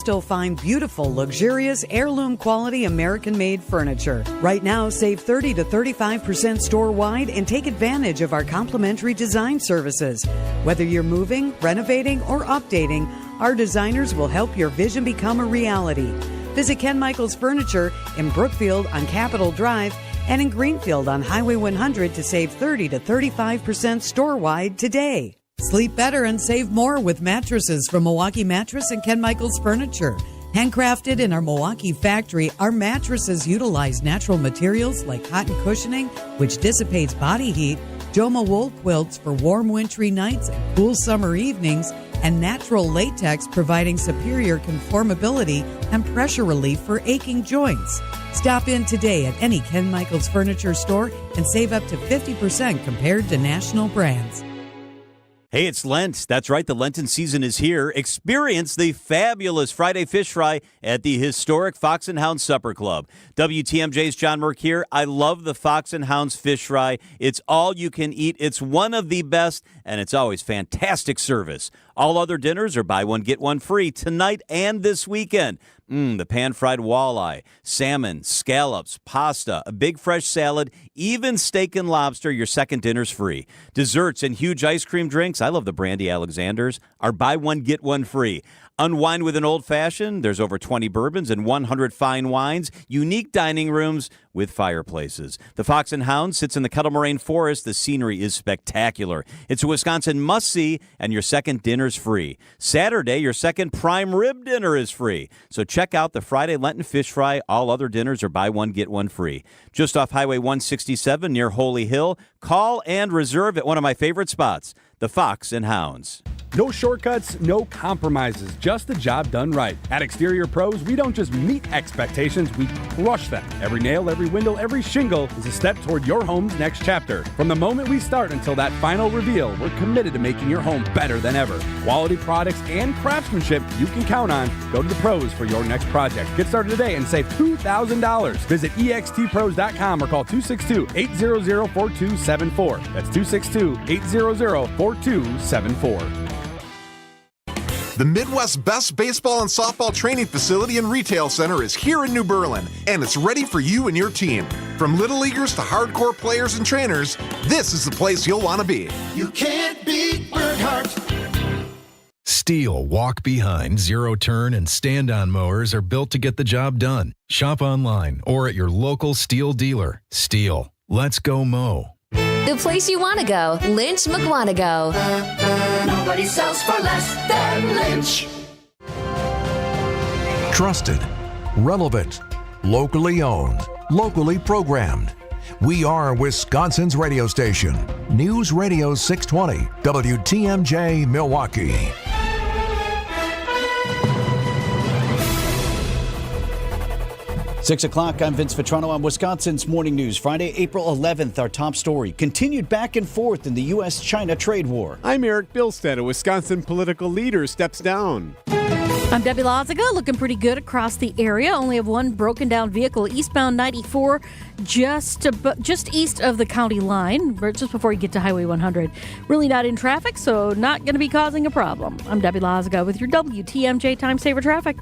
Still find beautiful, luxurious, heirloom quality American-made furniture. Right now, save 30 to 35% store-wide and take advantage of our complimentary design services. Whether you're moving, renovating, or updating, our designers will help your vision become a reality. Visit Ken Michaels Furniture in Brookfield on Capitol Drive and in Greenfield on Highway 100 to save 30 to 35% store-wide today. Sleep better and save more with mattresses from Milwaukee Mattress and Ken Michaels Furniture. Handcrafted in our Milwaukee factory, our mattresses utilize natural materials like cotton cushioning, which dissipates body heat, Joma wool quilts for warm wintry nights and cool summer evenings, and natural latex providing superior conformability and pressure relief for aching joints. Stop in today at any Ken Michaels Furniture store and save up to 50% compared to national brands. Hey, it's Lent. That's right. The Lenten season is here. Experience the fabulous Friday Fish Fry at the historic Fox and Hounds Supper Club. WTMJ's John Merck here. I love the Fox and Hounds Fish Fry. It's all you can eat. It's one of the best, and it's always fantastic service. All other dinners are buy one, get one free tonight and this weekend. The pan-fried walleye, salmon, scallops, pasta, a big fresh salad, even steak and lobster, your second dinner's free. Desserts and huge ice cream drinks, I love the Brandy Alexanders, are buy one, get one free. Unwind with an old-fashioned, there's over 20 bourbons and 100 fine wines, unique dining rooms with fireplaces. The Fox and Hound sits in the Kettle Moraine Forest. The scenery is spectacular. It's a Wisconsin must-see, and your second dinner's free. Saturday, your second prime rib dinner is free. So check out the Friday Lenten Fish Fry. All other dinners are buy one, get one free. Just off Highway 167 near Holy Hill. Call and reserve at one of my favorite spots, the Fox and Hounds. No shortcuts, no compromises, just the job done right. At Exterior Pros, we don't just meet expectations, we crush them. Every nail, every window, every shingle is a step toward your home's next chapter. From the moment we start until that final reveal, we're committed to making your home better than ever. Quality products and craftsmanship you can count on. Go to the pros for your next project. Get started today and save $2,000. Visit extpros.com or call 262-800-4274. That's 262-800-4274. The Midwest's best baseball and softball training facility and retail center is here in New Berlin, and it's ready for you and your team. From little leaguers to hardcore players and trainers, this is the place you'll want to be. You can't beat Burkhart. Steel walk behind, zero turn, and stand-on mowers are built to get the job done. Shop online or at your local Steel dealer. Steel. Let's go mow. The place you want to go, Lynch McWanago. Nobody sells for less than Lynch. Trusted, relevant, locally owned, locally programmed. We are Wisconsin's radio station. News Radio 620, WTMJ Milwaukee. Six o'clock, I'm Vince Vitrano on Wisconsin's Morning News. Friday, April 11th, our top story. Continued back and forth in the U.S.-China trade war. I'm Eric Bilstead. A Wisconsin political leader steps down. I'm Debbie Loziga, looking pretty good across the area. Only have one broken down vehicle eastbound 94 just east of the county line, just before you get to Highway 100. Really not in traffic, so not going to be causing a problem. I'm Debbie Loziga with your WTMJ Time Saver Traffic.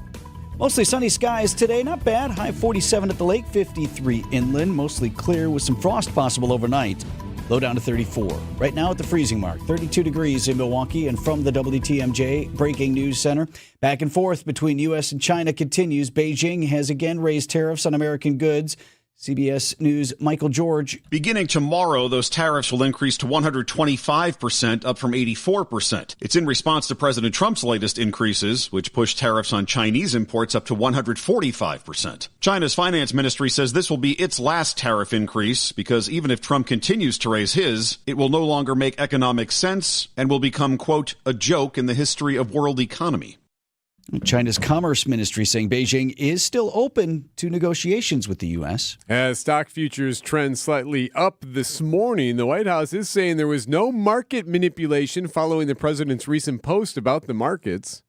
Mostly sunny skies today, not bad. High 47 at the lake, 53 inland. Mostly clear with some frost possible overnight. Low down to 34. Right now at the freezing mark, 32 degrees in Milwaukee. And from the WTMJ Breaking News Center, back and forth between U.S. and China continues. Beijing has again raised tariffs on American goods. CBS News' Michael George. Beginning tomorrow, those tariffs will increase to 125%, up from 84%. It's in response to President Trump's latest increases, which pushed tariffs on Chinese imports up to 145%. China's finance ministry says this will be its last tariff increase because even if Trump continues to raise his, it will no longer make economic sense and will become, quote, a joke in the history of world economy. China's Commerce Ministry saying Beijing is still open to negotiations with the U.S. As stock futures trend slightly up this morning, the White House is saying there was no market manipulation following the president's recent post about the markets.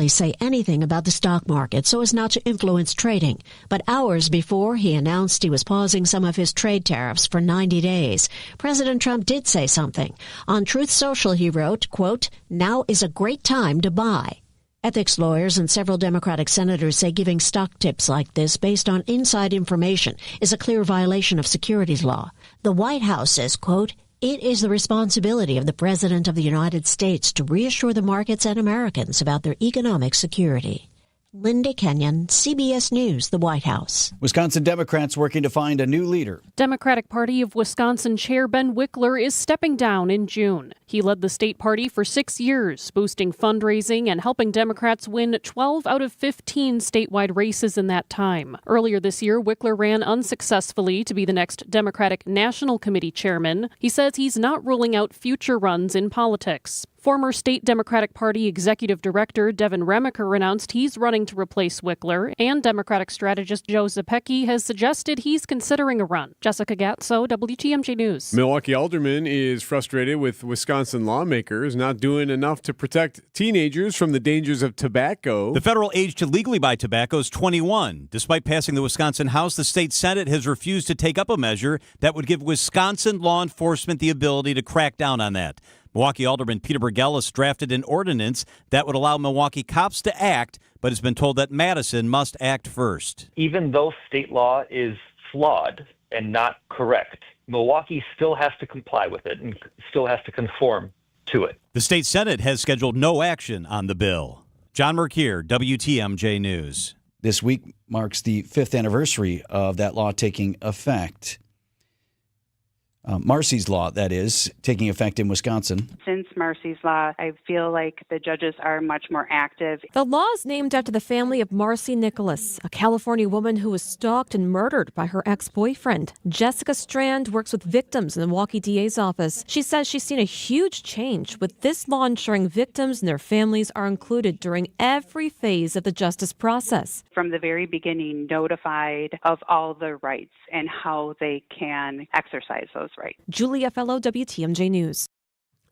Say anything about the stock market so as not to influence trading. But hours before he announced he was pausing some of his trade tariffs for 90 days, President Trump did say something. On Truth Social, he wrote, quote, "Now is a great time to buy." Ethics lawyers and several Democratic senators say giving stock tips like this based on inside information is a clear violation of securities law. The White House says, quote, "It is the responsibility of the President of the United States to reassure the markets and Americans about their economic security." Linda Kenyon, CBS News, the White House. Wisconsin Democrats working to find a new leader. Democratic Party of Wisconsin Chair Ben Wickler is stepping down in June. He led the state party for 6 years, boosting fundraising and helping Democrats win 12 out of 15 statewide races in that time. Earlier this year, Wickler ran unsuccessfully to be the next Democratic National Committee chairman. He says he's not ruling out future runs in politics. Former state Democratic Party Executive Director Devin Remacher announced he's running to replace Wickler, and Democratic strategist Joe Zepecki has suggested he's considering a run. Jessica Gatso, WTMJ News. Milwaukee alderman is frustrated with Wisconsin lawmakers not doing enough to protect teenagers from the dangers of tobacco. The federal age to legally buy tobacco is 21. Despite passing the Wisconsin House, the state Senate has refused to take up a measure that would give Wisconsin law enforcement the ability to crack down on that. Milwaukee Alderman Peter Bergelis drafted an ordinance that would allow Milwaukee cops to act, but has been told that Madison must act first. Even though state law is flawed and not correct, Milwaukee still has to comply with it and still has to conform to it. The state Senate has scheduled no action on the bill. John Merkier, WTMJ News. This week marks the 5th anniversary of that law taking effect. Marcy's Law, that is, taking effect in Wisconsin. Since Marcy's Law, I feel like the judges are much more active. The law is named after the family of Marcy Nicholas, a California woman who was stalked and murdered by her ex-boyfriend. Jessica Strand works with victims in the Milwaukee DA's office. She says she's seen a huge change with this law ensuring victims and their families are included during every phase of the justice process. From the very beginning, notified of all the rights and how they can exercise those rights. Julia Fellow, WTMJ News.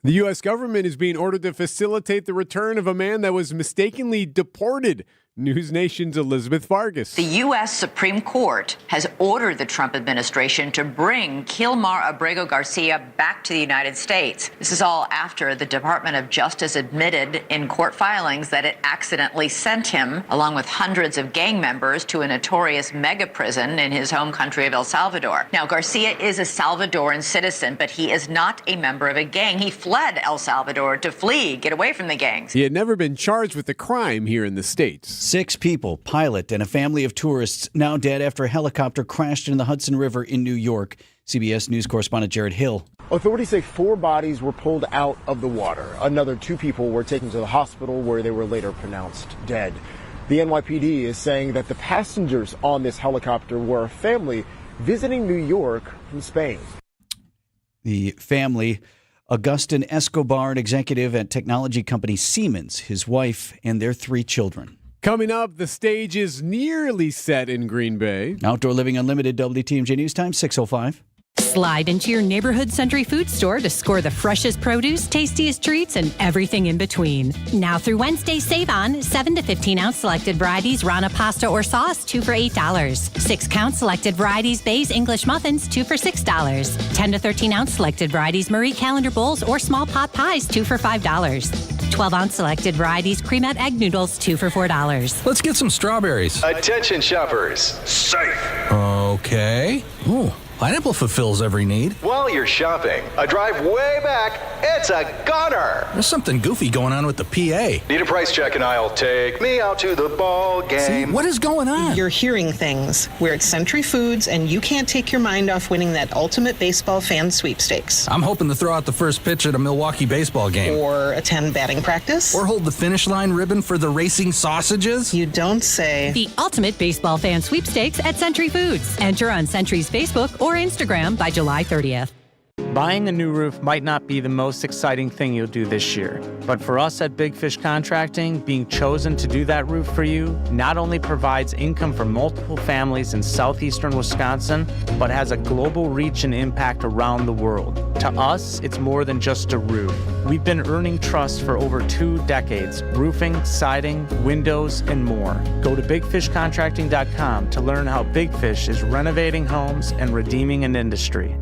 The U.S. government is being ordered to facilitate the return of a man that was mistakenly deported. News Nation's Elizabeth Vargas. The U.S. Supreme Court has ordered the Trump administration to bring Kilmar Abrego Garcia back to the United States. This is all after the Department of Justice admitted in court filings that it accidentally sent him, along with hundreds of gang members, to a notorious mega prison in his home country of El Salvador. Now, Garcia is a Salvadoran citizen, but he is not a member of a gang. He fled El Salvador to get away from the gangs. He had never been charged with a crime here in the States. 6 people, pilot, and a family of tourists now dead after a helicopter crashed in the Hudson River in New York. CBS News correspondent Jared Hill. Authorities say 4 bodies were pulled out of the water. Another 2 people were taken to the hospital where they were later pronounced dead. The NYPD is saying that the passengers on this helicopter were a family visiting New York from Spain. The family, Agustin Escobar, an executive at technology company Siemens, his wife, and their 3 children. Coming up, the stage is nearly set in Green Bay. Outdoor Living Unlimited, WTMJ News Time, 6:05. Slide into your neighborhood Century Food Store to score the freshest produce, tastiest treats, and everything in between. Now through Wednesday, save on 7 to 15-ounce selected varieties Rana pasta or sauce, 2 for $8. 6-count selected varieties Bay's English muffins, 2 for $6. 10 to 13-ounce selected varieties Marie Calendar bowls or small pot pies, 2 for $5. 12-ounce selected varieties Cremette egg noodles, 2 for $4. Let's get some strawberries. Attention shoppers. Safe. Okay. Ooh. Pineapple fulfills every need. While you're shopping, a drive way back, it's a gunner. There's something goofy going on with the PA. Need a price check and I'll take me out to the ball game. See, what is going on? You're hearing things. We're at Century Foods, and you can't take your mind off winning that ultimate baseball fan sweepstakes. I'm hoping to throw out the first pitch at a Milwaukee baseball game. Or attend batting practice. Or hold the finish line ribbon for the racing sausages. You don't say. The ultimate baseball fan sweepstakes at Century Foods. Enter on Century's Facebook or Instagram by July 30th. Buying a new roof might not be the most exciting thing you'll do this year, but for us at Big Fish Contracting, being chosen to do that roof for you not only provides income for multiple families in southeastern Wisconsin, but has a global reach and impact around the world. To us, it's more than just a roof. We've been earning trust for over 2 decades, roofing, siding, windows, and more. Go to bigfishcontracting.com to learn how Big Fish is renovating homes and redeeming an industry.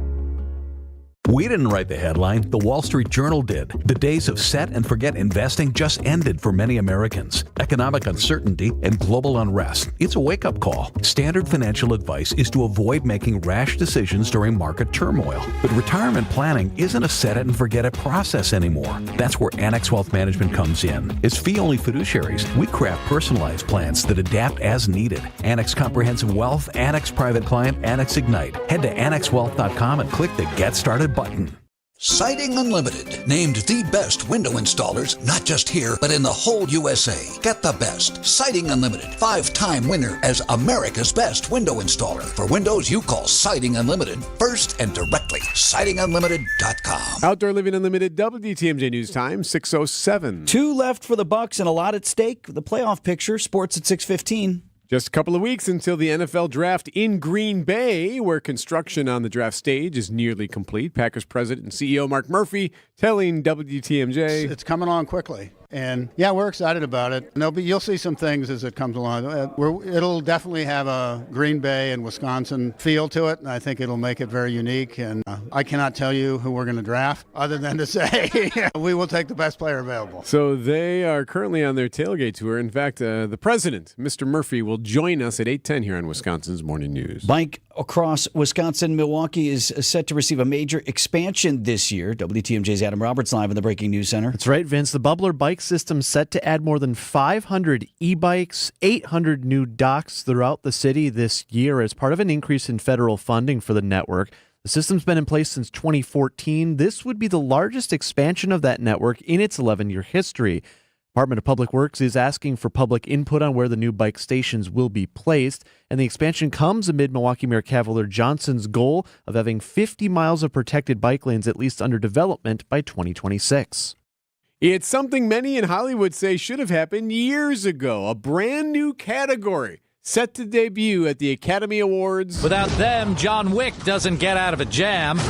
We didn't write the headline, the Wall Street Journal did. The days of set and forget investing just ended for many Americans. Economic uncertainty and global unrest. It's a wake-up call. Standard financial advice is to avoid making rash decisions during market turmoil. But retirement planning isn't a set it and forget it process anymore. That's where Annex Wealth Management comes in. As fee-only fiduciaries, we craft personalized plans that adapt as needed. Annex Comprehensive Wealth, Annex Private Client, Annex Ignite. Head to annexwealth.com and click the Get Started button. Siding Unlimited, named the best window installers, not just here, but in the whole USA. Get the best. Siding Unlimited, 5-time winner as America's best window installer. For windows, you call Siding Unlimited first and directly. SidingUnlimited.com. Outdoor Living Unlimited, WTMJ News Time, 6:07. 2 left for the Bucs and a lot at stake. The playoff picture, sports at 6:15. Just a couple of weeks until the NFL draft in Green Bay, where construction on the draft stage is nearly complete. Packers president and CEO Mark Murphy telling WTMJ. It's coming along quickly. And, yeah, we're excited about it. You'll see some things as it comes along. It'll definitely have a Green Bay and Wisconsin feel to it, and I think it'll make it very unique. And I cannot tell you who we're going to draft other than to say we will take the best player available. So they are currently on their tailgate tour. In fact, the president, Mr. Murphy, will join us at 8:10 here on Wisconsin's Morning News. Bike across Wisconsin, Milwaukee is set to receive a major expansion this year. WTMJ's Adam Roberts live in the Breaking News Center. That's right, Vince. The Bubbler bike system set to add more than 500 e-bikes, 800 new docks throughout the city this year as part of an increase in federal funding for the network. The system's been in place since 2014. This would be the largest expansion of that network in its 11-year history. Department of Public Works is asking for public input on where the new bike stations will be placed, and the expansion comes amid Milwaukee Mayor Cavalier Johnson's goal of having 50 miles of protected bike lanes at least under development by 2026. It's something many in Hollywood say should have happened years ago. A brand new category set to debut at the Academy Awards. Without them, John Wick doesn't get out of a jam.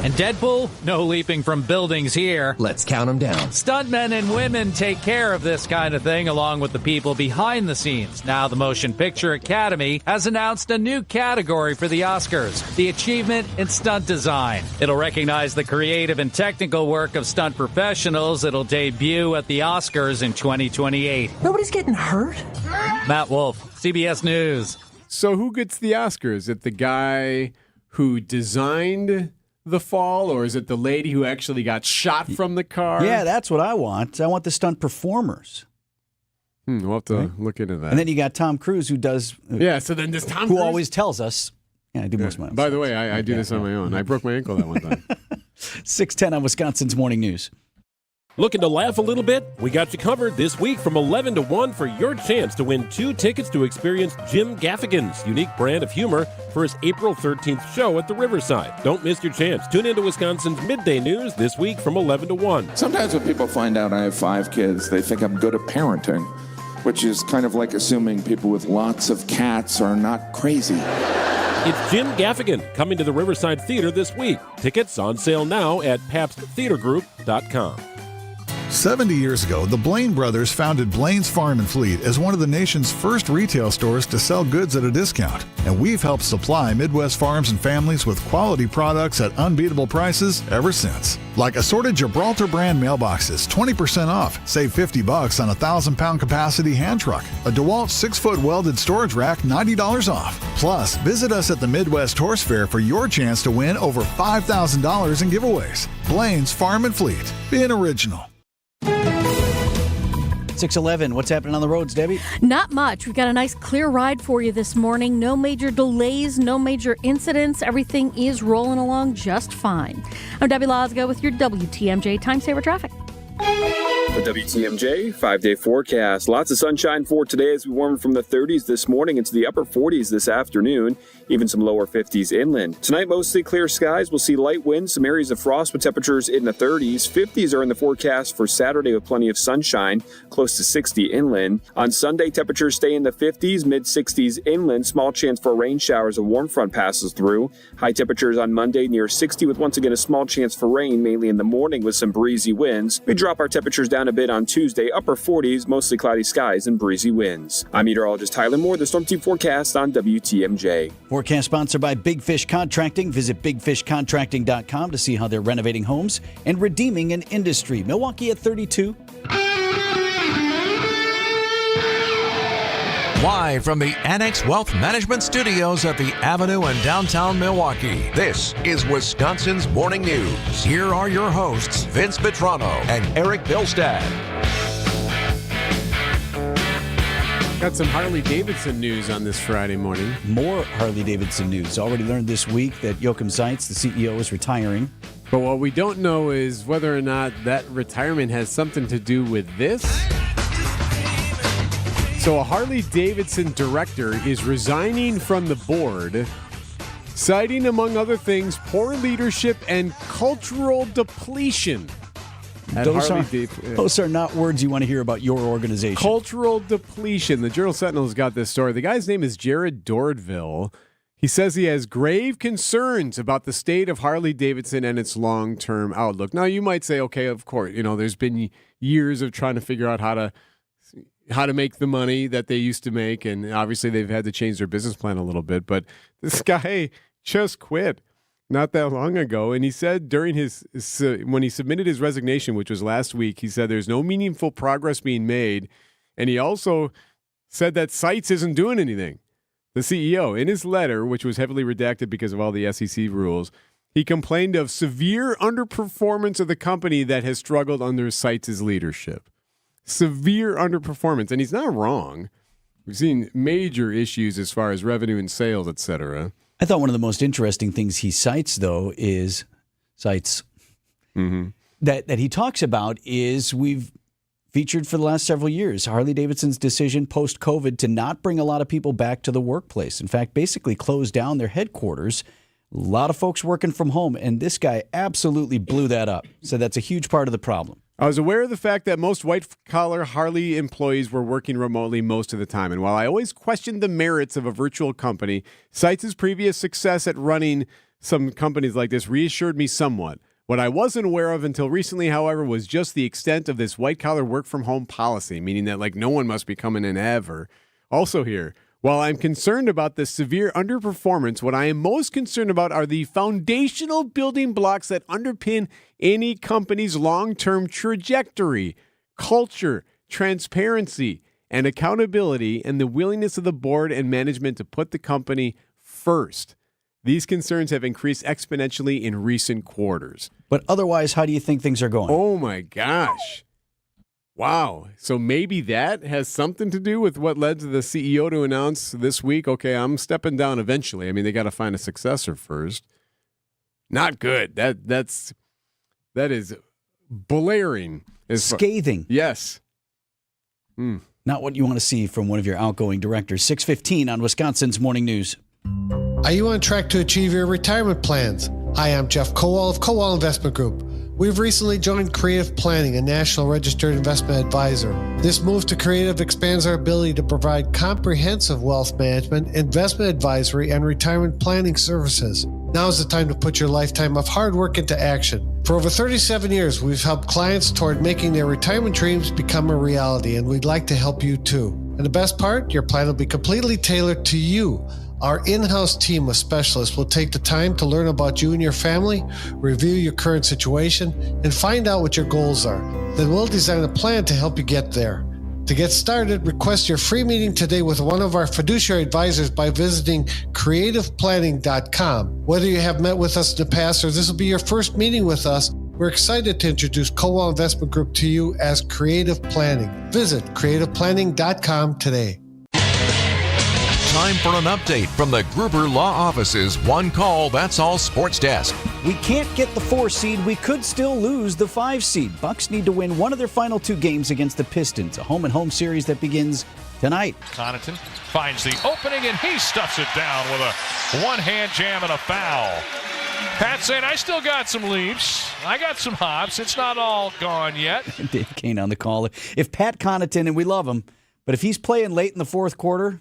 And Deadpool, no leaping from buildings here. Let's count them down. Stuntmen and women take care of this kind of thing along with the people behind the scenes. Now the Motion Picture Academy has announced a new category for the Oscars, the Achievement in Stunt Design. It'll recognize the creative and technical work of stunt professionals. It'll debut at the Oscars in 2028. Nobody's getting hurt. Matt Wolf, CBS News. So who gets the Oscars? Is it the guy who designed the fall, or is it the lady who actually got shot from the car? Yeah, that's what I want. I want the stunt performers. We'll have to look into that. And then you got Tom Cruise, who does. So then does Tom who Cruise? always tells us. Yeah, I do most of my own. By the way, I do this on my own. I broke my ankle that one time. 6:10 on Wisconsin's Morning News. Looking to laugh a little bit? We got you covered this week from 11 to 1 for your chance to win 2 tickets to experience Jim Gaffigan's unique brand of humor for his April 13th show at the Riverside. Don't miss your chance. Tune into Wisconsin's Midday News this week from 11 to 1. Sometimes when people find out I have 5 kids, they think I'm good at parenting, which is kind of like assuming people with lots of cats are not crazy. It's Jim Gaffigan coming to the Riverside Theater this week. Tickets on sale now at PabstTheaterGroup.com. 70 years ago, the Blaine brothers founded Blaine's Farm and Fleet as one of the nation's first retail stores to sell goods at a discount. And we've helped supply Midwest farms and families with quality products at unbeatable prices ever since. Like assorted Gibraltar brand mailboxes, 20% off. Save $50 on a 1,000-pound capacity hand truck. A DeWalt 6-foot welded storage rack, $90 off. Plus, visit us at the Midwest Horse Fair for your chance to win over $5,000 in giveaways. Blaine's Farm and Fleet. Being original. 6:11. What's happening on the roads, Debbie? Not much. We've got a nice clear ride for you this morning. No major delays, no major incidents. Everything is rolling along just fine. I'm Debbie Lozgo with your WTMJ Time Saver Traffic. The WTMJ 5-day forecast. Lots of sunshine for today as we warm from the 30s this morning into the upper 40s this afternoon, even some lower 50s inland. Tonight, mostly clear skies. We'll see light winds, some areas of frost with temperatures in the 30s. 50s are in the forecast for Saturday with plenty of sunshine, close to 60 inland. On Sunday, temperatures stay in the 50s, mid-60s inland. Small chance for rain showers. A warm front passes through. High temperatures on Monday near 60 with once again a small chance for rain, mainly in the morning with some breezy winds. We drop our temperatures down down a bit on Tuesday, upper 40s, mostly cloudy skies and breezy winds. I'm meteorologist Tyler Moore, the Storm Team forecast on WTMJ. Forecast sponsored by Big Fish Contracting. Visit bigfishcontracting.com to see how they're renovating homes and redeeming an industry. Milwaukee at 32. Live from the Annex Wealth Management Studios at the Avenue in downtown Milwaukee, this is Wisconsin's Morning News. Here are your hosts, Vince Vitrano and Eric Bilstad. Got some Harley-Davidson news on this Friday morning. More Harley-Davidson news. Already learned this week that Joachim Seitz, the CEO, is retiring. But what we don't know is whether or not that retirement has something to do with this. So a Harley-Davidson director is resigning from the board, citing, among other things, poor leadership and cultural depletion. Those are not words you want to hear about your organization. Cultural depletion. The Journal-Sentinel's got this story. The guy's name is Jared Dordville. He says he has grave concerns about the state of Harley-Davidson and its long-term outlook. Now, you might say, okay, of course, there's been years of trying to figure out how to make the money that they used to make, and obviously they've had to change their business plan a little bit, but this guy just quit not that long ago, and he said during when he submitted his resignation, which was last week, he said there's no meaningful progress being made, and he also said that Seitz isn't doing anything. The CEO, in his letter, which was heavily redacted because of all the SEC rules, he complained of severe underperformance of the company that has struggled under Seitz's leadership. Severe underperformance, and he's not wrong. We've seen major issues as far as revenue and sales, et cetera. I thought one of the most interesting things he cites, though, is that he talks about is we've featured for the last several years Harley-Davidson's decision post-COVID to not bring a lot of people back to the workplace. In fact, basically close down their headquarters. A lot of folks working from home, and this guy absolutely blew that up. So that's a huge part of the problem. I was aware of the fact that most white-collar Harley employees were working remotely most of the time. And while I always questioned the merits of a virtual company, Seitz's previous success at running some companies like this reassured me somewhat. What I wasn't aware of until recently, however, was just the extent of this white-collar work-from-home policy, meaning that no one must be coming in ever. Also here, while I'm concerned about the severe underperformance, what I am most concerned about are the foundational building blocks that underpin any company's long-term trajectory, culture, transparency, and accountability, and the willingness of the board and management to put the company first. These concerns have increased exponentially in recent quarters. But otherwise, how do you think things are going? Oh, my gosh. Wow. So maybe that has something to do with what led to the CEO to announce this week, okay, I'm stepping down eventually. I mean, they got to find a successor first. Not good. That is blaring. Scathing. Yes. Not what you want to see from one of your outgoing directors. 6:15 on Wisconsin's Morning News. Are you on track to achieve your retirement plans? Hi, I'm Jeff Kowal of Kowal Investment Group. We've recently joined Creative Planning, a national registered investment advisor. This move to Creative expands our ability to provide comprehensive wealth management, investment advisory, and retirement planning services. Now is the time to put your lifetime of hard work into action. For over 37 years, we've helped clients toward making their retirement dreams become a reality, and we'd like to help you too. And the best part, your plan will be completely tailored to you. Our in-house team of specialists will take the time to learn about you and your family, review your current situation, and find out what your goals are. Then we'll design a plan to help you get there. To get started, request your free meeting today with one of our fiduciary advisors by visiting creativeplanning.com. Whether you have met with us in the past or this will be your first meeting with us, we're excited to introduce Kowal Investment Group to you as Creative Planning. Visit creativeplanning.com today. Time for an update from the Gruber Law Office's One Call, That's All Sports Desk. We can't get the 4 seed. We could still lose the 5 seed. Bucks need to win one of their final 2 games against the Pistons, a home-and-home series that begins tonight. Connaughton finds the opening, and he stuffs it down with a one-hand jam and a foul. Pat saying, I still got some leaps. I got some hops. It's not all gone yet. Dave Kane on the call. If Pat Connaughton, and we love him, but if he's playing late in the fourth quarter,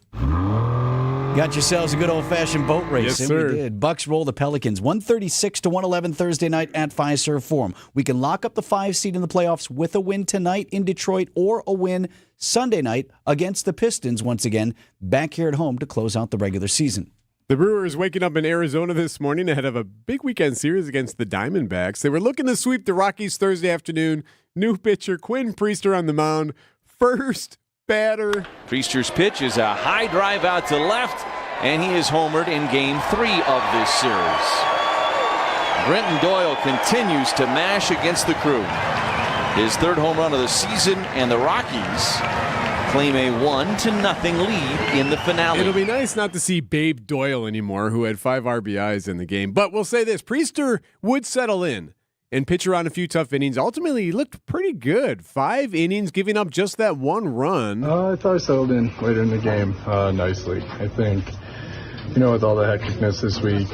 Got yourselves a good old-fashioned boat race. Yes, and sir. we did. Bucks roll the Pelicans 136-111 Thursday night at Fiserv Forum. We can lock up the 5 seed in the playoffs with a win tonight in Detroit or a win Sunday night against the Pistons once again, back here at home to close out the regular season. The Brewers waking up in Arizona this morning ahead of a big weekend series against the Diamondbacks. They were looking to sweep the Rockies Thursday afternoon. New pitcher Quinn Priester on the mound. First batter. Priester's pitch is a high drive out to left, and he is homered in Game 3 of this series. Brenton Doyle continues to mash against the Crew. His 3rd home run of the season, and the Rockies claim a 1-0 lead in the finale. It'll be nice not to see Babe Doyle anymore, who had 5 RBIs in the game. But we'll say this, Priester would settle in and pitch around a few tough innings. Ultimately, he looked pretty good. 5 innings, giving up just that 1 run. I thought I settled in later in the game nicely. I think, with all the hecticness this week,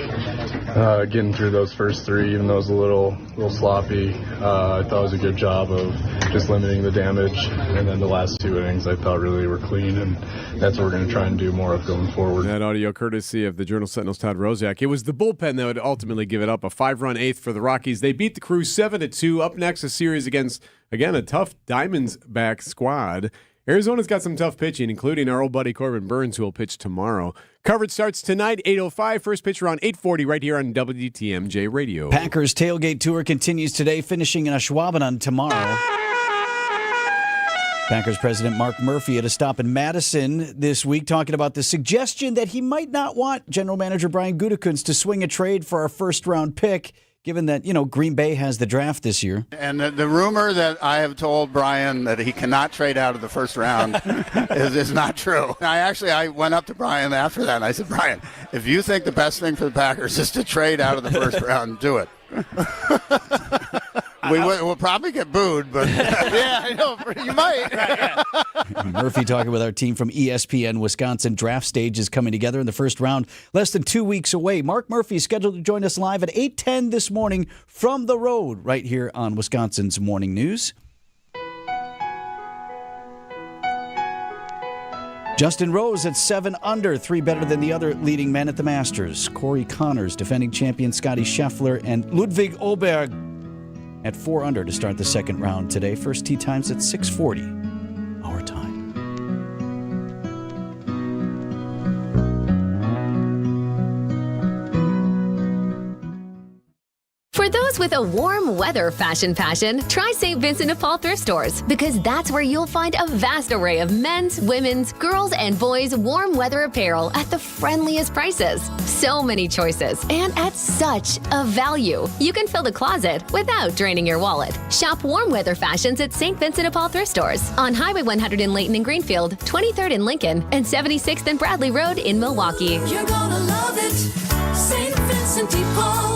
getting through those first 3, even though it was a little sloppy, I thought it was a good job of just limiting the damage. And then the last 2 innings I thought really were clean, and that's what we're going to try and do more of going forward. That audio courtesy of the Journal-Sentinel's Todd Rosiak. It was the bullpen that would ultimately give it up. A 5-run 8th for the Rockies. They beat the Crew 7-2. Up next, a series against, again, a tough Diamondback squad. Arizona's got some tough pitching, including our old buddy Corbin Burns, who will pitch tomorrow. Coverage starts tonight, 8:05. First pitch around 8:40 right here on WTMJ Radio. Packers tailgate tour continues today, finishing in Ashwaubenon tomorrow. Packers president Mark Murphy at a stop in Madison this week talking about the suggestion that he might not want general manager Brian Gutekunst to swing a trade for our first-round pick, given that, Green Bay has the draft this year. And the rumor that I have told Brian that he cannot trade out of the first round is not true. I went up to Brian after that, and I said, Brian, if you think the best thing for the Packers is to trade out of the first round, do it. We'll probably get booed, but yeah, I know. You might. Murphy talking with our team from ESPN Wisconsin. Draft stage is coming together in the first round, less than 2 weeks away. Mark Murphy is scheduled to join us live at 8:10 this morning from the road right here on Wisconsin's Morning News. Justin Rose at 7 under, 3 better than the other leading men at the Masters. Corey Connors, defending champion Scotty Scheffler, and Ludwig Åberg at 4 under to start the second round today. First tee times at 6:40 our time. For those with a warm weather fashion, try St. Vincent de Paul thrift stores, because that's where you'll find a vast array of men's, women's, girls, and boys' warm weather apparel at the friendliest prices. So many choices, and at such a value. You can fill the closet without draining your wallet. Shop warm weather fashions at St. Vincent de Paul thrift stores on Highway 100 in Layton and Greenfield, 23rd in Lincoln, and 76th and Bradley Road in Milwaukee. You're gonna love it, St. Vincent de Paul.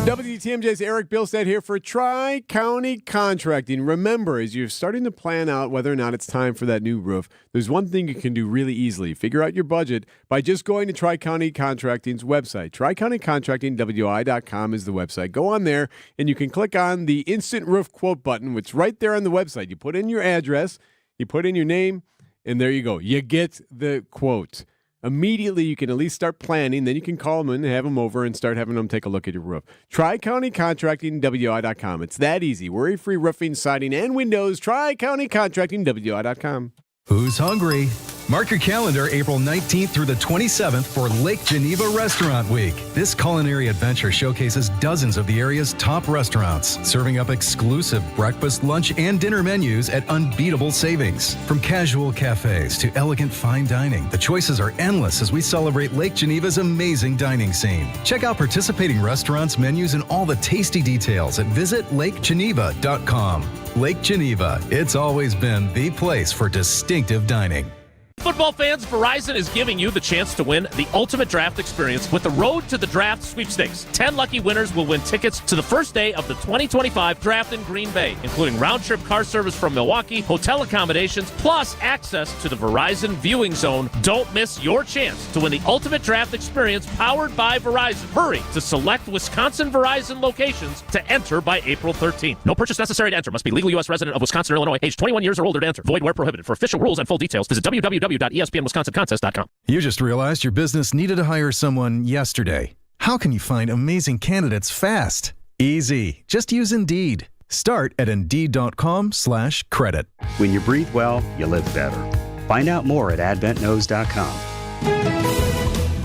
WTMJ's Eric Bilstead here for Tri-County Contracting. Remember, as you're starting to plan out whether or not it's time for that new roof, there's one thing you can do really easily. Figure out your budget by just going to Tri-County Contracting's website. TriCountyContractingWI.com is the website. Go on there, and you can click on the Instant Roof Quote button, which is right there on the website. You put in your address, you put in your name, and there you go. You get the quote. Immediately, you can at least start planning. Then you can call them and have them over and start having them take a look at your roof. TriCountyContractingWI.com. It's that easy. Worry-free roofing, siding, and windows. TriCountyContractingWI.com. Who's hungry? Mark your calendar April 19th through the 27th for Lake Geneva Restaurant Week. This culinary adventure showcases dozens of the area's top restaurants, serving up exclusive breakfast, lunch, and dinner menus at unbeatable savings. From casual cafes to elegant fine dining, the choices are endless as we celebrate Lake Geneva's amazing dining scene. Check out participating restaurants, menus, and all the tasty details at visitlakegeneva.com. Lake Geneva, it's always been the place for distinctive dining. Football fans, Verizon is giving you the chance to win the ultimate draft experience with the Road to the Draft sweepstakes. 10 lucky winners will win tickets to the first day of the 2025 draft in Green Bay, including round-trip car service from Milwaukee, hotel accommodations, plus access to the Verizon viewing zone. Don't miss your chance to win the ultimate draft experience powered by Verizon. Hurry to select Wisconsin Verizon locations to enter by April 13th. No purchase necessary to enter. Must be legal U.S. resident of Wisconsin or Illinois, age 21 years or older to enter. Void where prohibited. For official rules and full details, visit www.verizon.com. www.espnwisconsincontest.com. You just realized your business needed to hire someone yesterday. How can you find amazing candidates fast? Easy. Just use Indeed. Start at Indeed.com/credit. When you breathe well, you live better. Find out more at AdventKnows.com.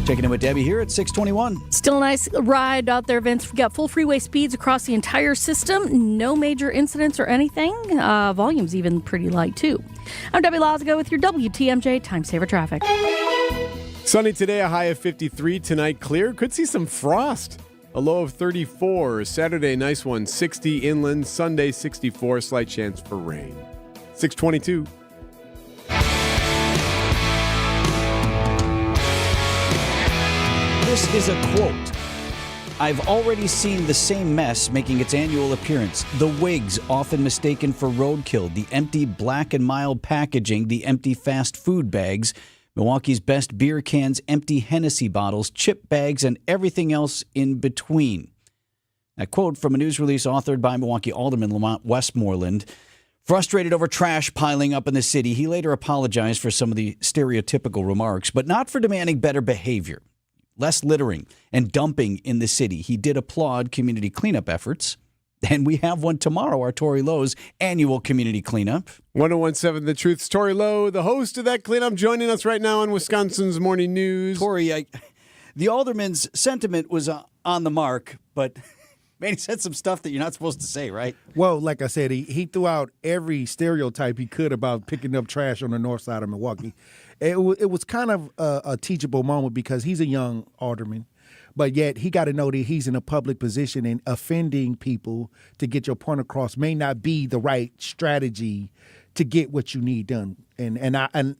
Checking in with Debbie here at 621. Still a nice ride out there, Vince. We've got full freeway speeds across the entire system. No major incidents or anything. Volume's even pretty light, too. I'm Debbie Lazago with your WTMJ Time Saver Traffic. Sunny today, a high of 53. Tonight, clear. Could see some frost. A low of 34. Saturday, nice one, 60 inland. Sunday, 64. Slight chance for rain. 622. This is a quote. I've already seen the same mess making its annual appearance. The wigs, often mistaken for roadkill, the empty Black and Mild packaging, the empty fast food bags, Milwaukee's best beer cans, empty Hennessy bottles, chip bags, and everything else in between. A quote from a news release authored by Milwaukee Alderman Lamont Westmoreland. Frustrated over trash piling up in the city, he later apologized for some of the stereotypical remarks, but not for demanding better behavior. Less littering and dumping in the city. He did applaud community cleanup efforts. And we have one tomorrow, our Tory Lowe's annual community cleanup. 1017 The Truth's Tory Lowe, the host of that cleanup, joining us right now on Wisconsin's Morning News. Tory, the alderman's sentiment was on the mark, but man, he said some stuff that you're not supposed to say, right? Well, like I said, he threw out every stereotype he could about picking up trash on the north side of Milwaukee. It was kind of a teachable moment because he's a young alderman, but yet he got to know that he's in a public position, and offending people to get your point across may not be the right strategy to get what you need done. And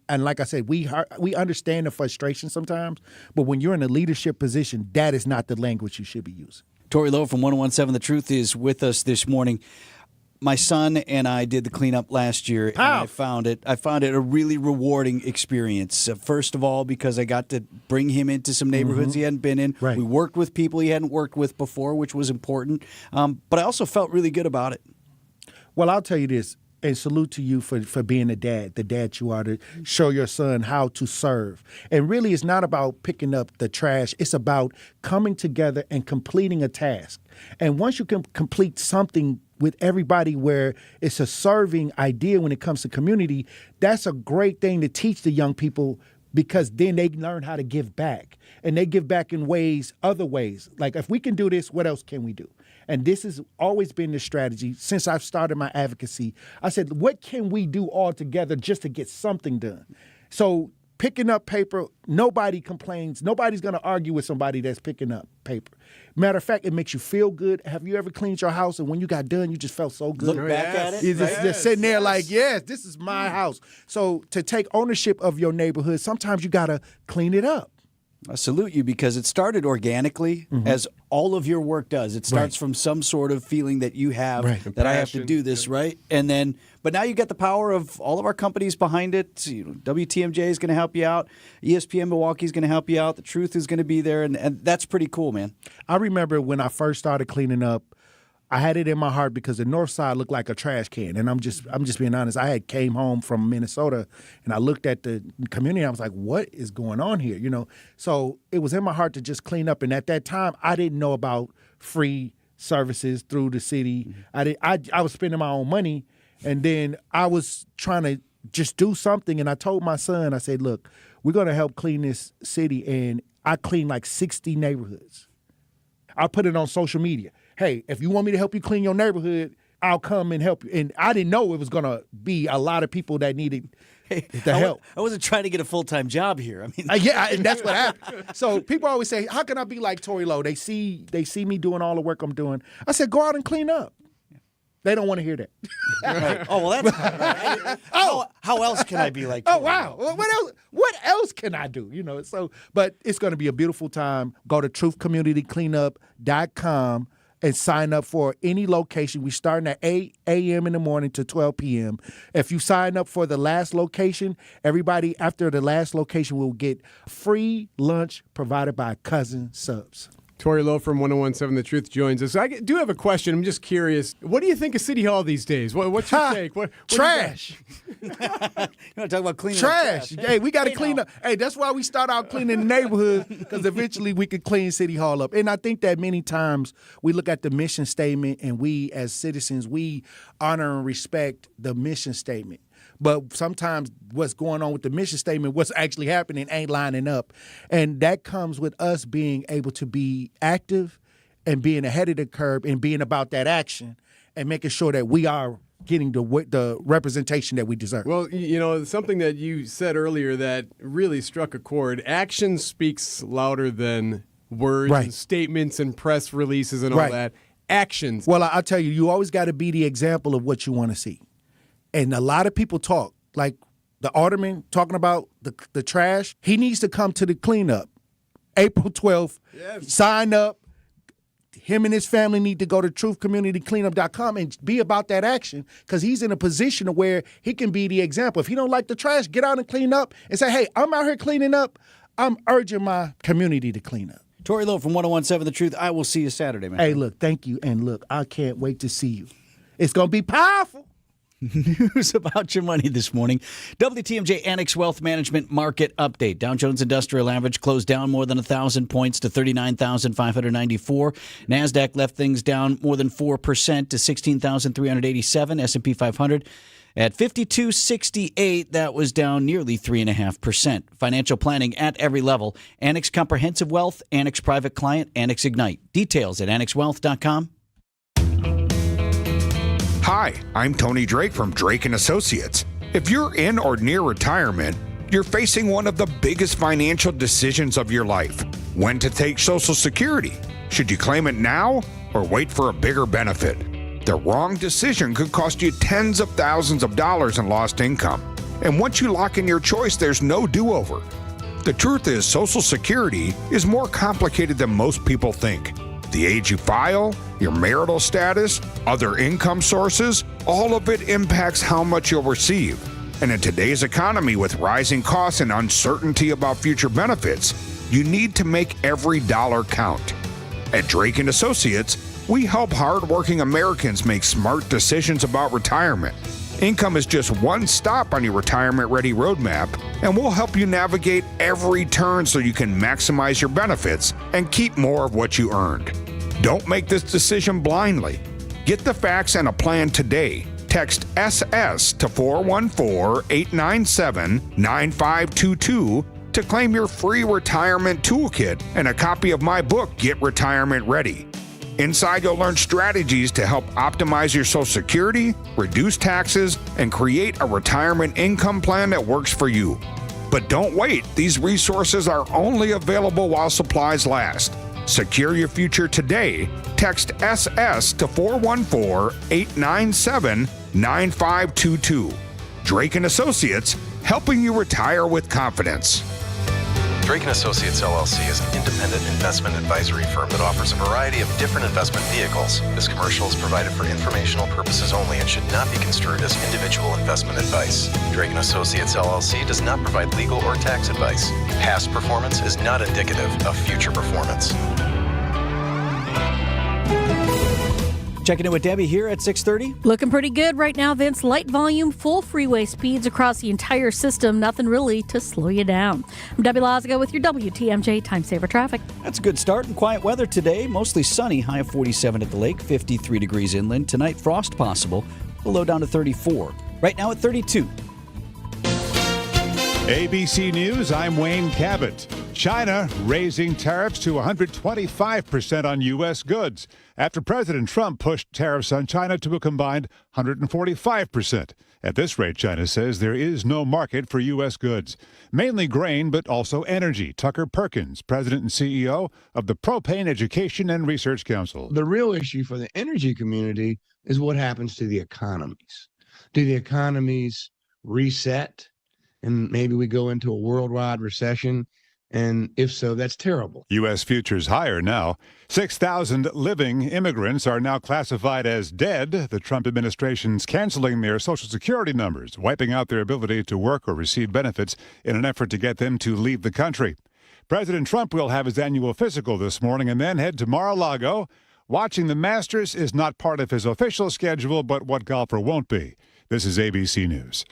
like I said, we understand the frustration sometimes, but when you're in a leadership position, that is not the language you should be using. Tory Lowe from 1017 The Truth is with us this morning. My son and I did the cleanup last year, and I found it a really rewarding experience. First of all, because I got to bring him into some neighborhoods he hadn't been in. Right. We worked with people he hadn't worked with before, which was important. But I also felt really good about it. Well, I'll tell you this, and salute to you for being the dad you are, to show your son how to serve. And really, it's not about picking up the trash. It's about coming together and completing a task. And once you can complete something with everybody where it's a serving idea when it comes to community, that's a great thing to teach the young people, because then they learn how to give back. And they give back in other ways. Like, if we can do this, what else can we do? And this has always been the strategy since I've started my advocacy. I said, what can we do all together just to get something done? So picking up paper, nobody complains. Nobody's going to argue with somebody that's picking up paper. Matter of fact, it makes you feel good. Have you ever cleaned your house and when you got done, you just felt so good? Look back at it. You're just sitting there like, yes, this is my house. So to take ownership of your neighborhood, sometimes you got to clean it up. I salute you, because it started organically, as all of your work does. It starts from some sort of feeling that you have that I have to do this, right? And then, but now you get the power of all of our companies behind it. WTMJ is going to help you out. ESPN Milwaukee is going to help you out. The Truth is going to be there, and that's pretty cool, man. I remember when I first started cleaning up, I had it in my heart because the north side looked like a trash can. And I'm just being honest. I had came home from Minnesota and I looked at the community and I was like, what is going on here? So it was in my heart to just clean up. And at that time, I didn't know about free services through the city. I was spending my own money, and then I was trying to just do something. And I told my son, I said, look, we're going to help clean this city. And I cleaned like 60 neighborhoods. I put it on social media. Hey, if you want me to help you clean your neighborhood, I'll come and help you. And I didn't know it was going to be a lot of people that needed the help. I wasn't trying to get a full-time job here. I mean, and that's what happened. So people always say, how can I be like Tory Lowe? They see me doing all the work I'm doing. I said, go out and clean up. They don't want to hear that. Right. Oh, well, that's right. How else can I be like Tory? Oh, wow. What else can I do? But it's going to be a beautiful time. Go to truthcommunitycleanup.com and sign up for any location. We're starting at 8 a.m. in the morning to 12 p.m. If you sign up for the last location, everybody after the last location will get free lunch provided by Cousin Subs. Tori Lowe from 101.7 The Truth joins us. I do have a question. I'm just curious. What do you think of City Hall these days? What's your take? What Trash. You want to talk about cleaning Trash. up? Hey, we got to clean up. Hey, that's why we start out cleaning the neighborhood, because eventually we can clean City Hall up. And I think that many times we look at the mission statement and we as citizens, we honor and respect the mission statement. But sometimes what's going on with the mission statement, what's actually happening ain't lining up. And that comes with us being able to be active and being ahead of the curve and being about that action and making sure that we are getting the representation that we deserve. Well, something that you said earlier that really struck a chord. Action speaks louder than words and statements and press releases and all that. Actions. Well, I'll tell you, you always got to be the example of what you want to see. And a lot of people talk, like the alderman talking about the trash. He needs to come to the cleanup. April 12th, sign up. Him and his family need to go to truthcommunitycleanup.com and be about that action, because he's in a position of where he can be the example. If he don't like the trash, get out and clean up and say, hey, I'm out here cleaning up. I'm urging my community to clean up. Tori Lowe from 101.7 The Truth. I will see you Saturday, man. Hey, look, thank you. And look, I can't wait to see you. It's going to be powerful. News about your money this morning. WTMJ Annex Wealth Management Market Update. Dow Jones Industrial Average closed down more than 1,000 points to 39,594. NASDAQ left things down more than 4% to 16,387. S&P 500 at 5268. That was down nearly 3.5%. Financial planning at every level. Annex Comprehensive Wealth, Annex Private Client, Annex Ignite. Details at annexwealth.com. Hi, I'm Tony Drake from Drake & Associates. If you're in or near retirement, you're facing one of the biggest financial decisions of your life. When to take Social Security? Should you claim it now or wait for a bigger benefit? The wrong decision could cost you tens of thousands of dollars in lost income. And once you lock in your choice, there's no do-over. The truth is, Social Security is more complicated than most people think. The age you file, your marital status, other income sources, all of it impacts how much you'll receive. And in today's economy, with rising costs and uncertainty about future benefits, you need to make every dollar count. At Drake & Associates, we help hardworking Americans make smart decisions about retirement. Income is just one stop on your retirement-ready roadmap, and we'll help you navigate every turn so you can maximize your benefits and keep more of what you earned. Don't make this decision blindly. Get the facts and a plan today. Text SS to 414-897-9522 to claim your free retirement toolkit and a copy of my book, Get Retirement Ready. Inside, you'll learn strategies to help optimize your Social Security, reduce taxes, and create a retirement income plan that works for you. But don't wait. These resources are only available while supplies last. Secure your future today. Text SS to 414-897-9522. Drake & Associates, helping you retire with confidence. Drake & Associates LLC is an independent investment advisory firm that offers a variety of different investment vehicles. This commercial is provided for informational purposes only and should not be construed as individual investment advice. Drake & Associates LLC does not provide legal or tax advice. Past performance is not indicative of future performance. Checking in with Debbie here at 6:30. Looking pretty good right now, Vince. Light volume, full freeway speeds across the entire system. Nothing really to slow you down. I'm Debbie Lazaga with your WTMJ Time Saver Traffic. That's a good start and quiet weather today. Mostly sunny, high of 47 at the lake, 53 degrees inland. Tonight, frost possible, the low down to 34. Right now at 32. ABC News, I'm Wayne Cabot. China raising tariffs to 125% on U.S. goods after President Trump pushed tariffs on China to a combined 145%. At this rate, China says there is no market for U.S. goods, mainly grain, but also energy. Tucker Perkins, president and CEO of the Propane Education and Research Council. The real issue for the energy community is what happens to the economies. Do the economies reset? And maybe we go into a worldwide recession. And if so, that's terrible. U.S. futures higher now. 6,000 living immigrants are now classified as dead. The Trump administration's canceling their Social Security numbers, wiping out their ability to work or receive benefits in an effort to get them to leave the country. President Trump will have his annual physical this morning and then head to Mar-a-Lago. Watching the Masters is not part of his official schedule, but what golfer won't be. This is ABC News.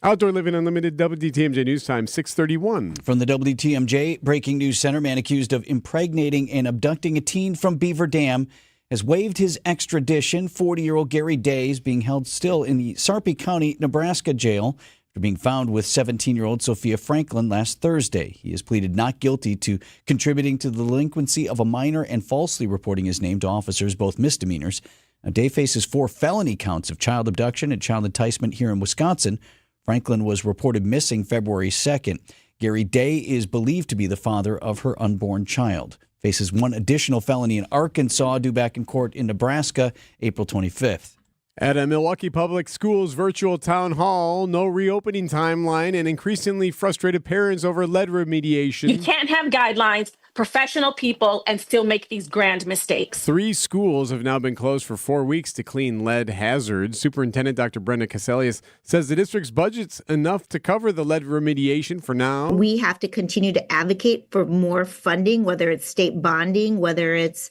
Outdoor Living Unlimited, WTMJ News Time, 6:31. From the WTMJ Breaking News Center, man accused of impregnating and abducting a teen from Beaver Dam has waived his extradition. 40-year-old Gary Day is being held still in the Sarpy County, Nebraska jail after being found with 17-year-old Sophia Franklin last Thursday. He has pleaded not guilty to contributing to the delinquency of a minor and falsely reporting his name to officers, both misdemeanors. Now, Day faces 4 felony counts of child abduction and child enticement here in Wisconsin. Franklin was reported missing February 2nd. Gary Day is believed to be the father of her unborn child. Faces 1 additional felony in Arkansas, due back in court in Nebraska, April 25th. At a Milwaukee Public Schools virtual town hall, no reopening timeline, and increasingly frustrated parents over lead remediation. You can't have guidelines, professional people, and still make these grand mistakes. 3 schools have now been closed for 4 weeks to clean lead hazards. Superintendent Dr. Brenda Caselius says the district's budget's enough to cover the lead remediation for now. We have to continue to advocate for more funding, whether it's state bonding, whether it's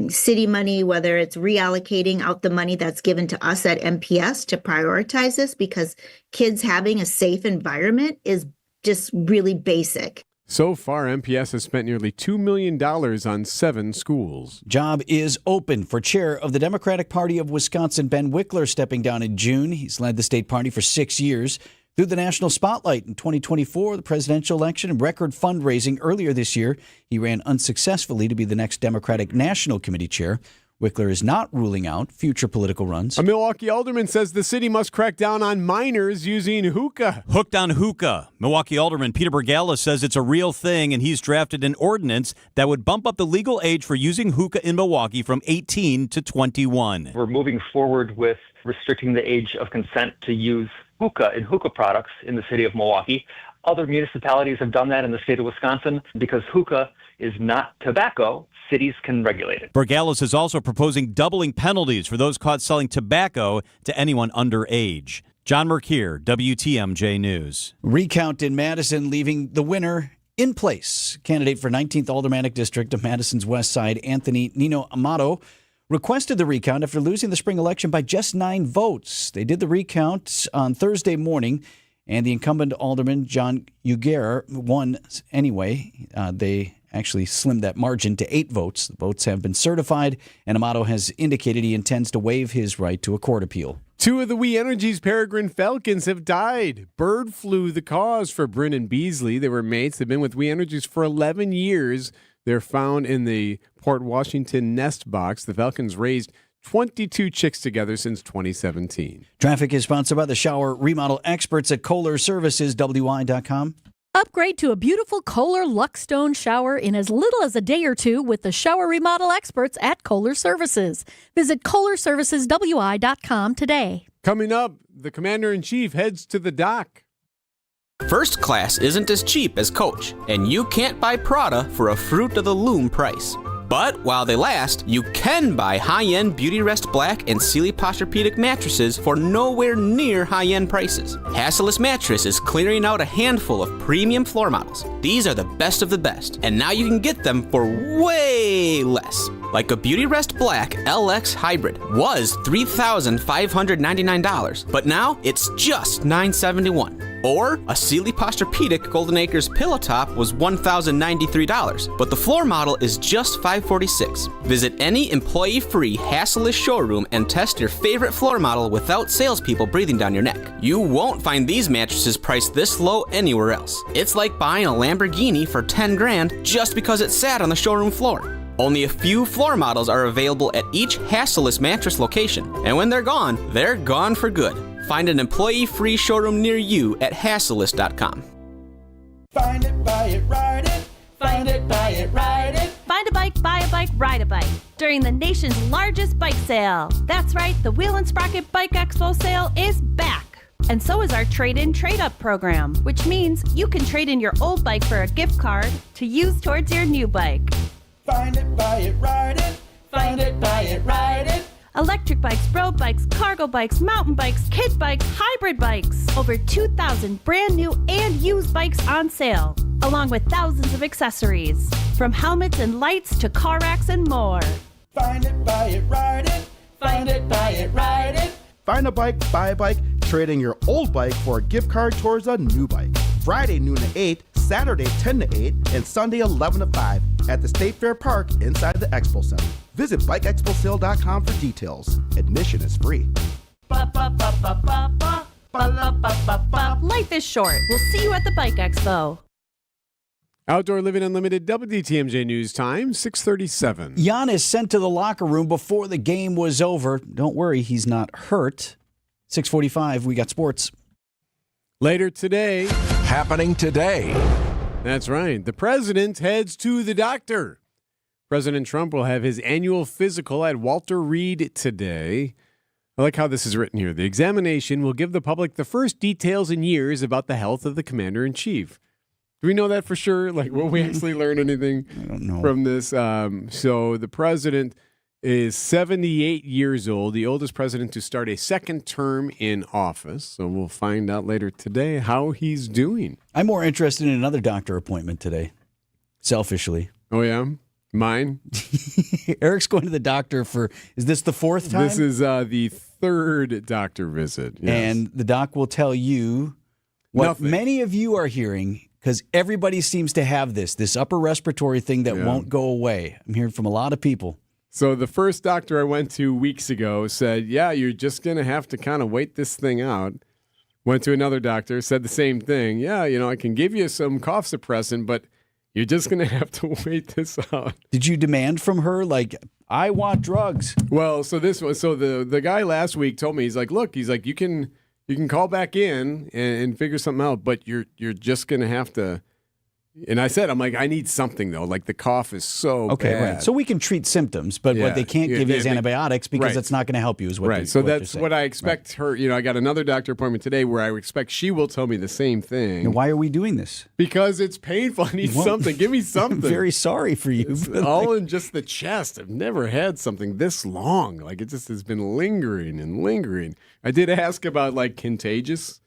city money, whether it's reallocating out the money that's given to us at MPS to prioritize this, because kids having a safe environment is just really basic. So far, MPS has spent nearly $2 million on 7 schools. Job is open for chair of the Democratic Party of Wisconsin, Ben Wickler, stepping down in June. He's led the state party for 6 years. Through the national spotlight in 2024, the presidential election, and record fundraising earlier this year, he ran unsuccessfully to be the next Democratic National Committee chair. Wickler is not ruling out future political runs. A Milwaukee alderman says the city must crack down on minors using hookah. Hooked on hookah. Milwaukee alderman Peter Bergala says it's a real thing, and he's drafted an ordinance that would bump up the legal age for using hookah in Milwaukee from 18 to 21. We're moving forward with restricting the age of consent to use hookah and hookah products in the city of Milwaukee. Other municipalities have done that in the state of Wisconsin. Because hookah is not tobacco, cities can regulate it. Bergalis is also proposing doubling penalties for those caught selling tobacco to anyone underage. John Merkier, WTMJ News. Recount in Madison, leaving the winner in place. Candidate for 19th Aldermanic District of Madison's West Side, Anthony Nino Amato, requested the recount after losing the spring election by just 9 votes. They did the recount on Thursday morning, and the incumbent alderman, John Uguer, won anyway. They actually slimmed that margin to 8 votes. The votes have been certified, and Amato has indicated he intends to waive his right to a court appeal. 2 of the We Energies peregrine falcons have died. Bird flu the cause for Bryn and Beasley. They were mates. They've been with We Energies for 11 years. They're found in the Port Washington nest box. The falcons raised 22 chicks together since 2017. Traffic is sponsored by the shower remodel experts at Kohler Services, WI.com. Upgrade to a beautiful Kohler Luxstone shower in as little as a day or 2 with the shower remodel experts at Kohler Services. Visit KohlerServicesWI.com today. Coming up, the Commander-in-Chief heads to the dock. First class isn't as cheap as Coach, and you can't buy Prada for a Fruit of the Loom price. But while they last, you can buy high-end Beautyrest Black and Sealy Posturepedic mattresses for nowhere near high-end prices. Hassellus Mattress is clearing out a handful of premium floor models. These are the best of the best, and now you can get them for way less. Like a Beautyrest Black LX Hybrid was $3,599, but now it's just $971. Or a Sealy Posturepedic Golden Acres Pillow Top was $1,093, but the floor model is just $546. Visit any employee-free Hassellus showroom and test your favorite floor model without salespeople breathing down your neck. You won't find these mattresses priced this low anywhere else. It's like buying a Lamborghini for $10,000 just because it sat on the showroom floor. Only a few floor models are available at each Hassellus mattress location, and when they're gone for good. Find an employee-free showroom near you at Hassellus.com. Find it, buy it, ride it. Find it, buy it, ride it. Find a bike, buy a bike, ride a bike during the nation's largest bike sale. That's right, the Wheel and Sprocket Bike Expo sale is back. And so is our trade-in, trade-up program, which means you can trade in your old bike for a gift card to use towards your new bike. Find it, buy it, ride it. Find it, buy it, ride it. Electric bikes, road bikes, cargo bikes, mountain bikes, kid bikes, hybrid bikes. Over 2,000 brand new and used bikes on sale. along with thousands of accessories, from helmets and lights to car racks and more. Find it, buy it, ride it. Find it, buy it, ride it. Find a bike, buy a bike, trade in your old bike for a gift card towards a new bike. Friday noon to 8, Saturday 10 to 8, and Sunday 11 to 5 at the State Fair Park inside the Expo Center. Visit bikeexposale.com for details. Admission is free. Life is short. We'll see you at the Bike Expo. Outdoor Living Unlimited WTMJ News Time, 6:37. Giannis sent to the locker room before the game was over. Don't worry, he's not hurt. 6:45, we got sports. Later today. Happening today. That's right. The president heads to the doctor. President Trump will have his annual physical at Walter Reed today. I like how this is written here. The examination will give the public the first details in years about the health of the commander-in-chief. Do we know that for sure? Like, will we actually learn anything from this? So the president is 78 years old, the oldest president to start a second term in office. So we'll find out later today how he's doing. I'm more interested in another doctor appointment today, selfishly. Oh, yeah? Mine? Eric's going to the doctor for, is this the fourth time? This is the third doctor visit. Yes. And the doc will tell you what Nothing. Many of you are hearing, because everybody seems to have this upper respiratory thing that won't go away. I'm hearing from a lot of people. So the first doctor I went to weeks ago said, yeah, you're just going to have to kind of wait this thing out. Went to another doctor, said the same thing. Yeah, I can give you some cough suppressant, but you're just going to have to wait this out. Did you demand from her, like, I want drugs? Well, so the guy last week told me, he's like, you can call back in and figure something out, but you're just going to have to. And I said, I'm like, I need something, though. Like, the cough is so bad. Right. So we can treat symptoms, but what they can't give you is antibiotics because that's not going to help you, is what right. So that's what I expect her. I got another doctor appointment today where I expect she will tell me the same thing. And why are we doing this? Because it's painful. I need something. Give me something. I'm very sorry for you. It's all in just the chest. I've never had something this long. Like, it just has been lingering and lingering. I did ask about, like, contagious.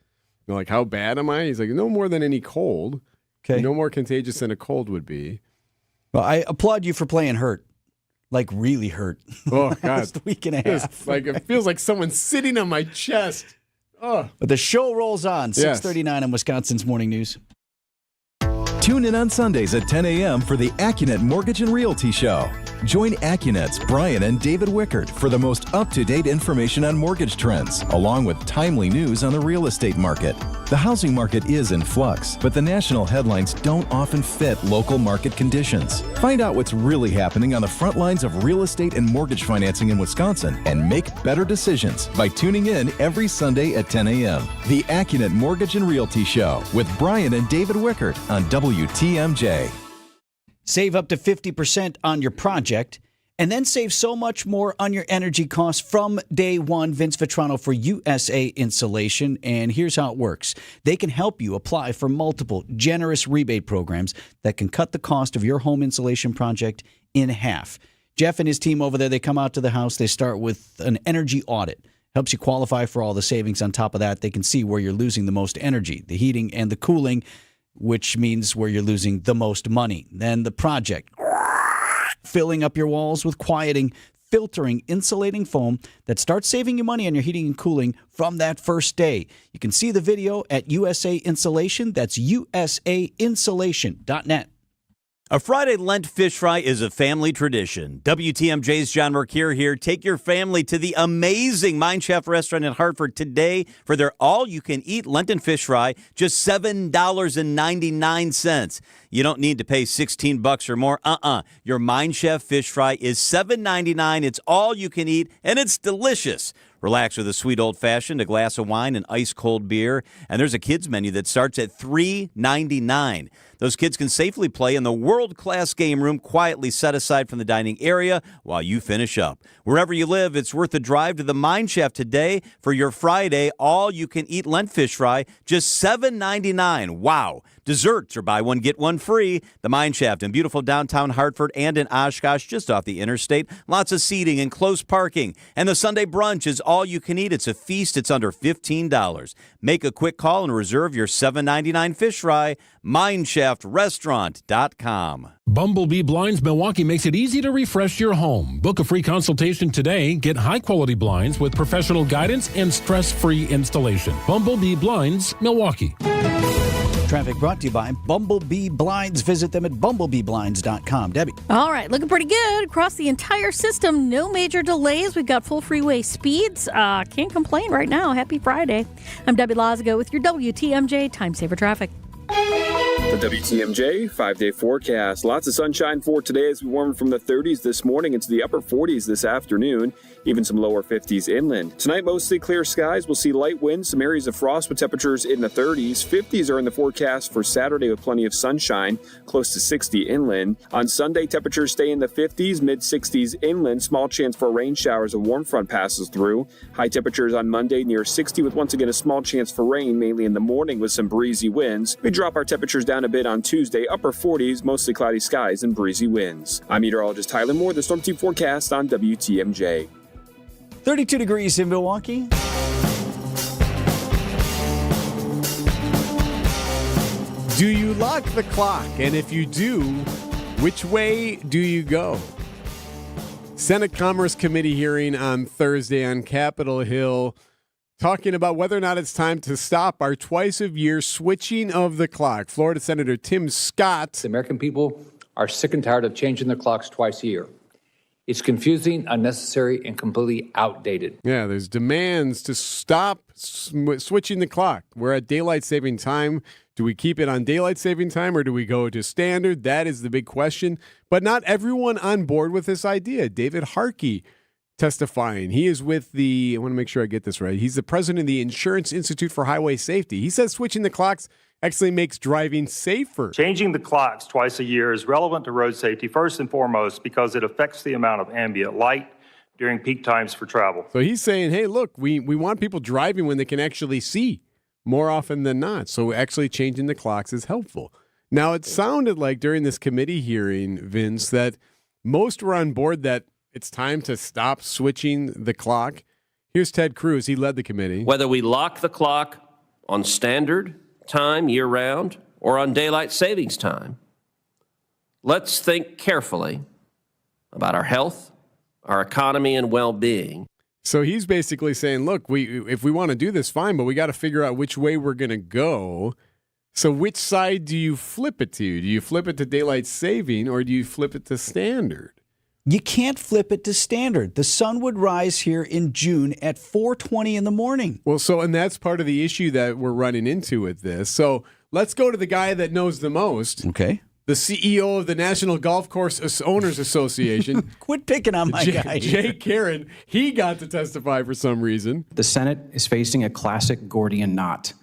Like, how bad am I? He's like, no more than any cold. Okay. No more contagious than a cold would be. Well, I applaud you for playing hurt. Like, really hurt. Oh, God. Last week and a half. Like, it feels like someone's sitting on my chest. Oh. But the show rolls on. 6:39 on Wisconsin's Morning News. Tune in on Sundays at 10 a.m. for the AccuNet Mortgage and Realty Show. Join AccuNet's Brian and David Wickert for the most up-to-date information on mortgage trends, along with timely news on the real estate market. The housing market is in flux, but the national headlines don't often fit local market conditions. Find out what's really happening on the front lines of real estate and mortgage financing in Wisconsin and make better decisions by tuning in every Sunday at 10 a.m. The AccuNet Mortgage and Realty Show with Brian and David Wickert on WTMJ. Save up to 50% on your project and then save so much more on your energy costs from day one. Vince Vitrano for USA Insulation. And here's how it works. They can help you apply for multiple generous rebate programs that can cut the cost of your home insulation project in half. Jeff and his team over there, they come out to the house. They start with an energy audit. Helps you qualify for all the savings. On top of that, they can see where you're losing the most energy, the heating and the cooling, which means where you're losing the most money. Then the project, filling up your walls with quieting, filtering, insulating foam that starts saving you money on your heating and cooling from that first day. You can see the video at USA Insulation. That's usainsulation.net. A Friday Lent fish fry is a family tradition. WTMJ's John Mercure here. Take your family to the amazing Mine Chef restaurant in Hartford today for their all-you-can-eat Lenten fish fry, just $7.99. You don't need to pay $16 or more. Your Mine Chef fish fry is $7.99. It's all you can eat, and it's delicious. Relax with a sweet old-fashioned, a glass of wine, and ice-cold beer. And there's a kids menu that starts at $3.99. Those kids can safely play in the world-class game room quietly set aside from the dining area while you finish up. Wherever you live, it's worth a drive to the Mine Chef today for your Friday all-you-can-eat Lent fish fry, just $7.99. Wow. Desserts are buy one, get one free. The Mine Shaft in beautiful downtown Hartford and in Oshkosh, just off the interstate. Lots of seating and close parking. And the Sunday brunch is all you can eat. It's a feast. It's under $15. Make a quick call and reserve your $7.99 fish fry. MineShaftRestaurant.com. Bumblebee Blinds Milwaukee makes it easy to refresh your home. Book a free consultation today. Get high-quality blinds with professional guidance and stress-free installation. Bumblebee Blinds Milwaukee. Traffic brought to you by Bumblebee Blinds. Visit them at bumblebeeblinds.com. Debbie. All right, looking pretty good across the entire system. No major delays. We've got full freeway speeds. Can't complain right now. Happy Friday. I'm Debbie Lazago with your WTMJ Time Saver Traffic. The WTMJ 5-day forecast. Lots of sunshine for today as we warm from the 30s this morning into the upper 40s this afternoon. Even some lower 50s inland. Tonight, mostly clear skies. We'll see light winds, some areas of frost with temperatures in the 30s. 50s are in the forecast for Saturday with plenty of sunshine, close to 60 inland. On Sunday, temperatures stay in the 50s, mid-60s inland. Small chance for rain showers. A warm front passes through. High temperatures on Monday near 60 with once again a small chance for rain, mainly in the morning with some breezy winds. We drop our temperatures down a bit on Tuesday, upper 40s, mostly cloudy skies and breezy winds. I'm meteorologist Tyler Moore, the Storm Team forecast on WTMJ. 32 degrees in Milwaukee. Do you lock the clock? And if you do, which way do you go? Senate Commerce Committee hearing on Thursday on Capitol Hill, talking about whether or not it's time to stop our twice-a-year switching of the clock. Florida Senator Tim Scott. The American people are sick and tired of changing their clocks twice a year. It's confusing, unnecessary, and completely outdated. Yeah, there's demands to stop switching the clock. We're at daylight saving time. Do we keep it on daylight saving time or do we go to standard? That is the big question. But not everyone on board with this idea. David Harkey testifying. He is with I want to make sure I get this right. He's the president of the Insurance Institute for Highway Safety. He says switching the clocks actually makes driving safer. Changing the clocks twice a year is relevant to road safety first and foremost because it affects the amount of ambient light during peak times for travel. So he's saying, hey, look, we want people driving when they can actually see more often than not. So actually changing the clocks is helpful. Now, it sounded like during this committee hearing, Vince, that most were on board that it's time to stop switching the clock. Here's Ted Cruz. He led the committee. Whether we lock the clock on standard time year-round or on daylight savings time, let's think carefully about our health, our economy, and well-being. So he's basically saying, look, if we want to do this, fine, but we got to figure out which way we're going to go. So which side do you flip it to? Do you flip it to daylight saving or do you flip it to standard? You can't flip it to standard. The sun would rise here in June at 4:20 in the morning. Well, and that's part of the issue that we're running into with this. So let's go to the guy that knows the most. Okay. The CEO of the National Golf Course Owners Association. Quit picking on my guy. Jay Karen. He got to testify for some reason. The Senate is facing a classic Gordian knot.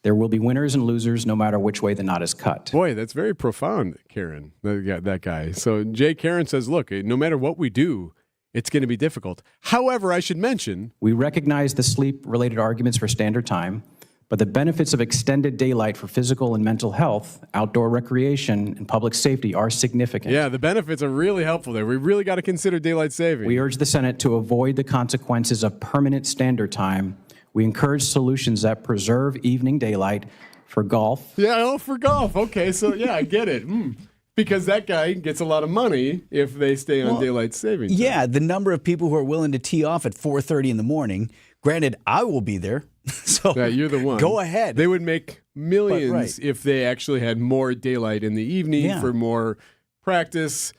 There will be winners and losers no matter which way the knot is cut. Boy, that's very profound, Karen, that guy. So Jay Karen says, look, no matter what we do, it's going to be difficult. However, I should mention, we recognize the sleep-related arguments for standard time, but the benefits of extended daylight for physical and mental health, outdoor recreation, and public safety are significant. Yeah, the benefits are really helpful there. We really got to consider daylight saving. We urge the Senate to avoid the consequences of permanent standard time. We encourage solutions that preserve evening daylight for golf. Yeah, for golf. Okay, so yeah, I get it. Because that guy gets a lot of money if they stay on daylight saving time. Yeah, the number of people who are willing to tee off at 4:30 in the morning. Granted, I will be there. So yeah, you're the one. Go ahead. They would make millions if they actually had more daylight in the evening for more practice,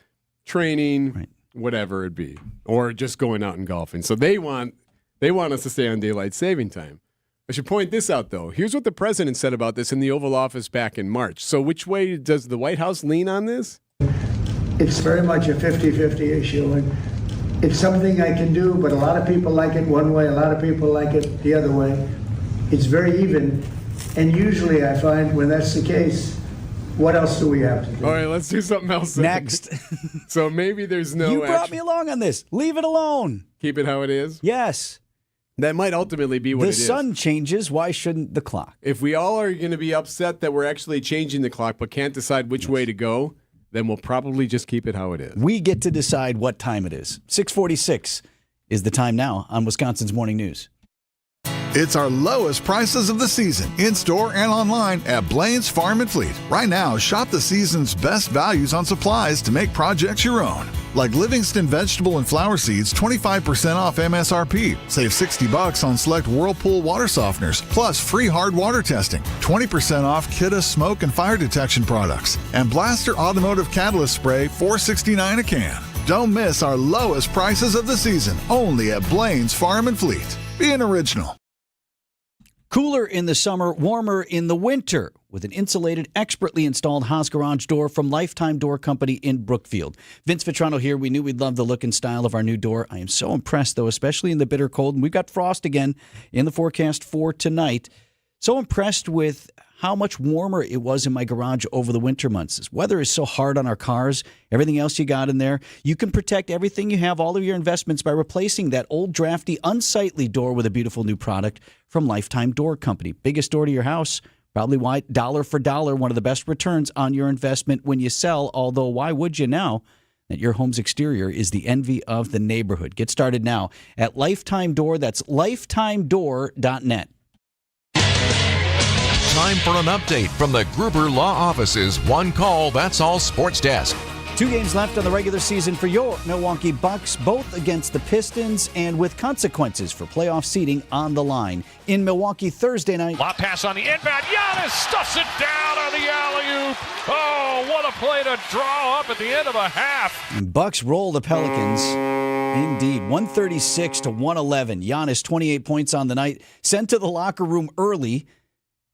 training, whatever it be, or just going out and golfing. So they want us to stay on daylight saving time. I should point this out, though. Here's what the president said about this in the Oval Office back in March. So which way does the White House lean on this? It's very much a 50-50 issue, and it's something I can do, but a lot of people like it one way, a lot of people like it the other way. It's very even, and usually I find when that's the case, what else do we have to do? All right, let's do something else. Next. So maybe there's no You brought me along on this. Leave it alone. Keep it how it is? Yes. That might ultimately be what The it is. sun changes. Why shouldn't the clock? If we all are going to be upset that we're actually changing the clock but can't decide which way to go, then we'll probably just keep it how it is. We get to decide what time it is. 6:46 is the time now on Wisconsin's Morning News. It's our lowest prices of the season, in-store and online at Blaine's Farm and Fleet. Right now, shop the season's best values on supplies to make projects your own. Like Livingston vegetable and flower seeds, 25% off MSRP. Save $60 on select Whirlpool water softeners, plus free hard water testing. 20% off Kidde smoke and fire detection products. And Blaster Automotive Catalyst Spray, $4.69 a can. Don't miss our lowest prices of the season, only at Blaine's Farm and Fleet. Be an original. Cooler in the summer, warmer in the winter with an insulated, expertly installed Haas garage door from Lifetime Door Company in Brookfield. Vince Vitrano here. We knew we'd love the look and style of our new door. I am so impressed, though, especially in the bitter cold. And we've got frost again in the forecast for tonight. So impressed with how much warmer it was in my garage over the winter months. This weather is so hard on our cars. Everything else you got in there. You can protect everything you have, all of your investments, by replacing that old, drafty, unsightly door with a beautiful new product from Lifetime Door Company. Biggest door to your house. Probably why dollar for dollar, one of the best returns on your investment when you sell. Although, why would you now that your home's exterior is the envy of the neighborhood? Get started now at Lifetime Door. That's lifetimedoor.net. Time for an update from the Gruber Law Office's One Call, That's All Sports Desk. 2 games left on the regular season for your Milwaukee Bucks, both against the Pistons and with consequences for playoff seeding on the line. In Milwaukee Thursday night. Lob pass on the inbound. Giannis stuffs it down on the alley-oop. Oh, what a play to draw up at the end of a half. And Bucks roll the Pelicans. Indeed, 136-111. Giannis, 28 points on the night, sent to the locker room early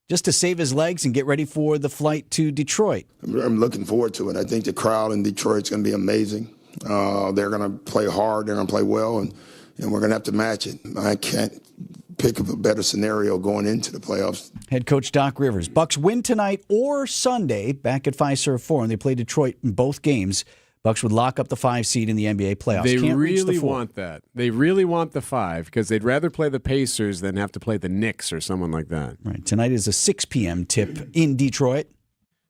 just to save his legs and get ready for the flight to Detroit. I'm looking forward to it. I think the crowd in Detroit is going to be amazing. They're going to play hard. They're going to play well, and we're going to have to match it. I can't pick up a better scenario going into the playoffs. Head coach Doc Rivers. Bucks win tonight or Sunday back at Fiserv Forum. They play Detroit in both games. Bucks would lock up the 5 seed in the NBA playoffs. They Can't reach really the 4. want that. They really want the 5 because they'd rather play the Pacers than have to play the Knicks or someone like that. Right. Tonight is a 6 p.m. tip in Detroit.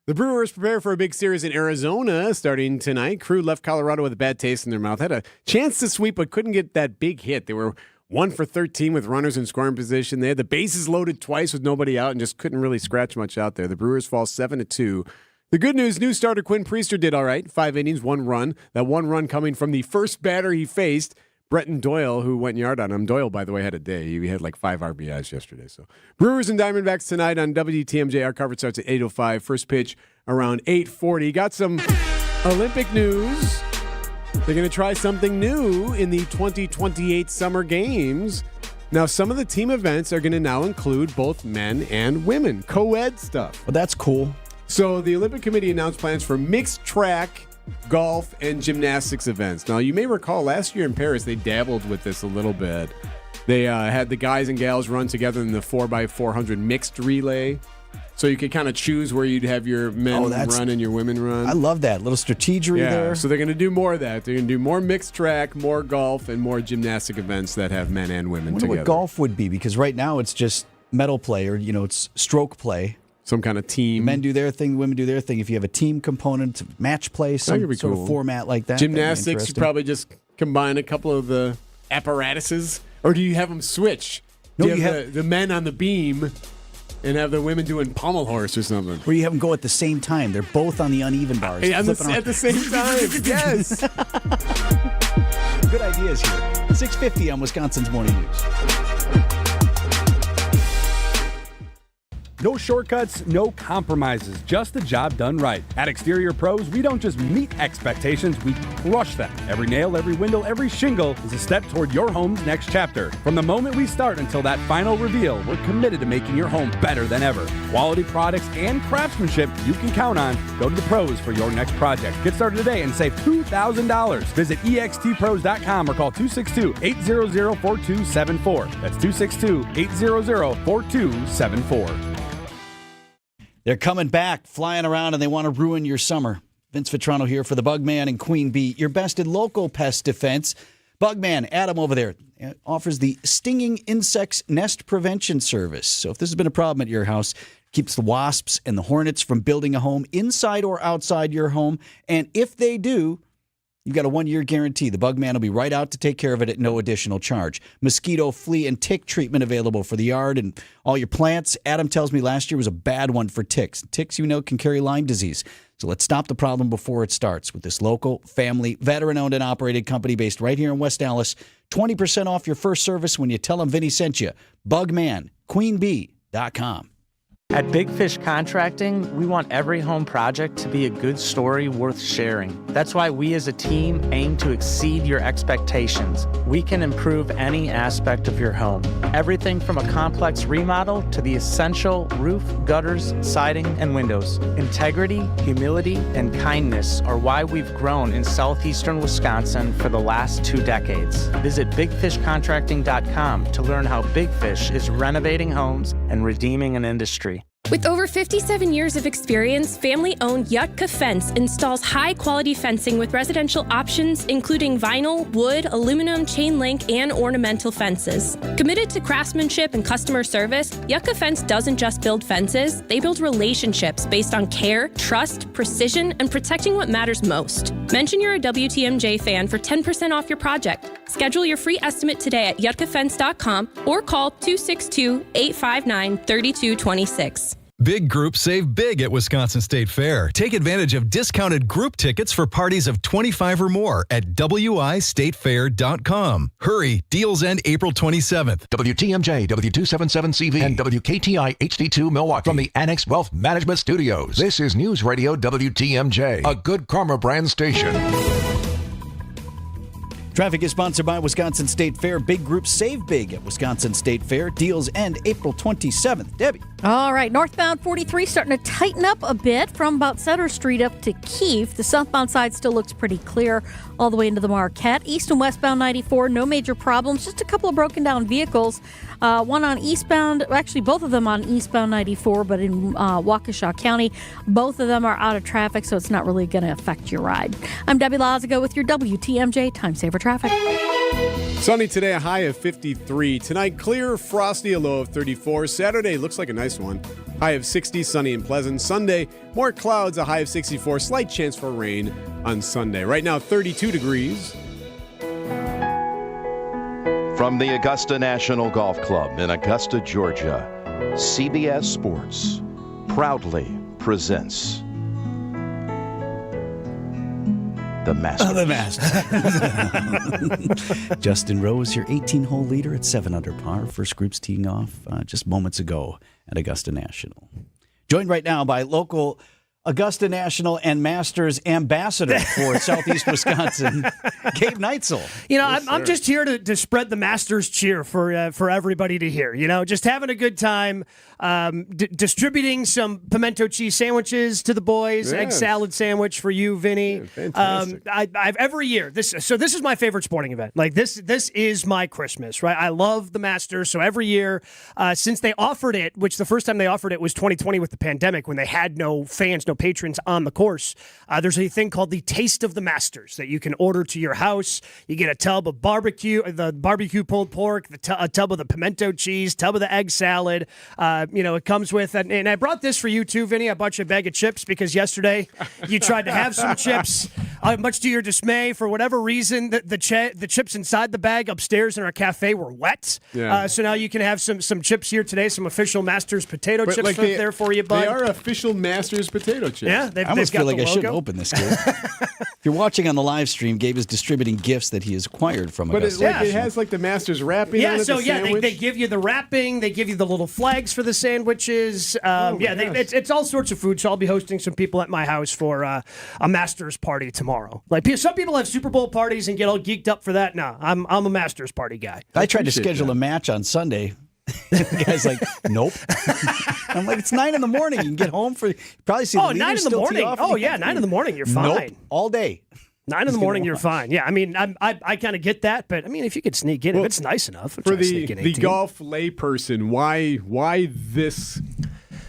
The Brewers prepare for a big series in Arizona starting tonight. Crew left Colorado with a bad taste in their mouth. Had a chance to sweep but couldn't get that big hit. They were 1 for 13 with runners in scoring position. They had the bases loaded twice with nobody out and just couldn't really scratch much out there. The Brewers fall 7-2. The good news, new starter Quinn Priester did all right. 5 innings, 1 run. That 1 run coming from the first batter he faced, Bretton Doyle, who went yard on him. Doyle, by the way, had a day. He had like 5 RBIs yesterday. So Brewers and Diamondbacks tonight on WTMJ. Our coverage starts at 8:05. First pitch around 8:40. Got some Olympic news. They're going to try something new in the 2028 Summer Games. Now, some of the team events are going to now include both men and women. Co-ed stuff. Well, that's cool. So the Olympic Committee announced plans for mixed track, golf, and gymnastics events. Now, you may recall last year in Paris, they dabbled with this a little bit. They had the guys and gals run together in the 4x400 mixed relay. So you could kind of choose where you'd have your men run and your women run. I love that. Little strategery there. So they're going to do more of that. They're going to do more mixed track, more golf, and more gymnastic events that have men and women I wonder together. what golf would be, because right now it's just medal play, or, it's stroke play. Some kind of team. Men do their thing, women do their thing. If you have a team component, match play, some sort of format like that. Gymnastics, you probably just combine a couple of the apparatuses. Or do you have them switch? No, do you have the men on the beam and have the women doing pommel horse or something? Where you have them go at the same time. They're both on the uneven bars. At the same time, yes. Good ideas here. 6:50 on Wisconsin's Morning News. No shortcuts, no compromises, just the job done right. At Exterior Pros, we don't just meet expectations, we crush them. Every nail, every window, every shingle is a step toward your home's next chapter. From the moment we start until that final reveal, we're committed to making your home better than ever. Quality products and craftsmanship you can count on. Go to the pros for your next project. Get started today and save $2,000. Visit extpros.com or call 262-800-4274. That's 262-800-4274. They're coming back, flying around, and they want to ruin your summer. Vince Vitrano here for the Bugman and Queen Bee, your best in local pest defense. Bugman, Adam over there. offers the Stinging Insects Nest Prevention Service. So if this has been a problem at your house, keeps the wasps and the hornets from building a home inside or outside your home. And if they do, you've got a 1-year guarantee. The Bug Man will be right out to take care of it at no additional charge. Mosquito, flea, and tick treatment available for the yard and all your plants. Adam tells me last year was a bad one for ticks. Ticks, can carry Lyme disease. So let's stop the problem before it starts with this local, family, veteran-owned and operated company based right here in West Allis. 20% off your first service when you tell them Vinny sent you. Bugman, queenbee.com. At Big Fish Contracting, we want every home project to be a good story worth sharing. That's why we as a team aim to exceed your expectations. We can improve any aspect of your home. Everything from a complex remodel to the essential roof, gutters, siding, and windows. Integrity, humility, and kindness are why we've grown in southeastern Wisconsin for the last 2 decades. Visit bigfishcontracting.com to learn how Big Fish is renovating homes and redeeming an industry. With over 57 years of experience, family-owned Yutka Fence installs high-quality fencing with residential options, including vinyl, wood, aluminum, chain link, and ornamental fences. Committed to craftsmanship and customer service, Yutka Fence doesn't just build fences, they build relationships based on care, trust, precision, and protecting what matters most. Mention you're a WTMJ fan for 10% off your project. Schedule your free estimate today at yutkafence.com or call 262-859-3226. Big groups save big at Wisconsin State Fair. Take advantage of discounted group tickets for parties of 25 or more at wistatefair.com. Hurry, deals end April 27th. WTMJ, W277CV, and WKTI HD2 Milwaukee from the Annex Wealth Management Studios. This is News Radio WTMJ, a Good Karma brand station. Traffic is sponsored by Wisconsin State Fair. Big groups save big at Wisconsin State Fair. Deals end April 27th. Debbie. All right, northbound 43 starting to tighten up a bit from about Sutter Street up to Keefe. The southbound side still looks pretty clear all the way into the Marquette. East and westbound 94, no major problems, just a couple of broken down vehicles. One on eastbound, actually both of them on eastbound 94, but in Waukesha County. Both of them are out of traffic, so it's not really going to affect your ride. I'm Debbie Lazago with your WTMJ Time Saver Traffic. Sunny today, a high of 53. Tonight, clear, frosty, a low of 34. Saturday looks like a nice one. High of 60, sunny and pleasant. Sunday, more clouds, a high of 64. Slight chance for rain on Sunday. Right now, 32 degrees. From the Augusta National Golf Club in Augusta, Georgia, CBS Sports proudly presents The Masters. The Masters. Justin Rose, your 18-hole leader at 7 under par. First group's teeing off just moments ago at Augusta National. Joined right now by local Augusta National and Masters ambassador for Southeast Wisconsin, Gabe Neitzel. I'm just here to spread the Masters cheer for everybody to hear. Just having a good time, distributing some pimento cheese sandwiches to the boys, egg salad sandwich for you, Vinny. Yeah, fantastic. I've every year this is my favorite sporting event. Like this is my Christmas, right? I love the Masters, so every year since they offered it, which the first time they offered it was 2020 with the pandemic when they had no fans, no patrons on the course. There's a thing called the Taste of the Masters that you can order to your house. You get a tub of the barbecue pulled pork, a tub of the pimento cheese, tub of the egg salad. It comes with, and I brought this for you too, Vinny. I bought you a bag of chips because yesterday you tried to have some chips. Much to your dismay, for whatever reason, the chips inside the bag upstairs in our cafe were wet. Yeah. So now you can have some chips here today, some official Masters potato chips there for you, bud. They are official Masters potato chips. Yeah, I almost feel like I shouldn't open this, Gabe. If you're watching on the live stream, Gabe is distributing gifts that he has acquired from Augusta. But it has like the Masters wrapping on it, they give you the wrapping, they give you the little flags for the sandwiches. It's all sorts of food, so I'll be hosting some people at my house for a Masters party tomorrow. Like some people have Super Bowl parties and get all geeked up for that. No, I'm a Masters party guy. I tried to schedule a match on Sunday. The guy's like, nope. I'm like, it's 9 in the morning. You can get home for probably see the leaders 9 in the morning. Oh yeah, 9 in the morning. You're fine. Nope. All day. 9 in the morning, you're fine. Yeah, I mean, I kind of get that, but I mean, if you could sneak in, if it's nice enough. For the golf layperson, why this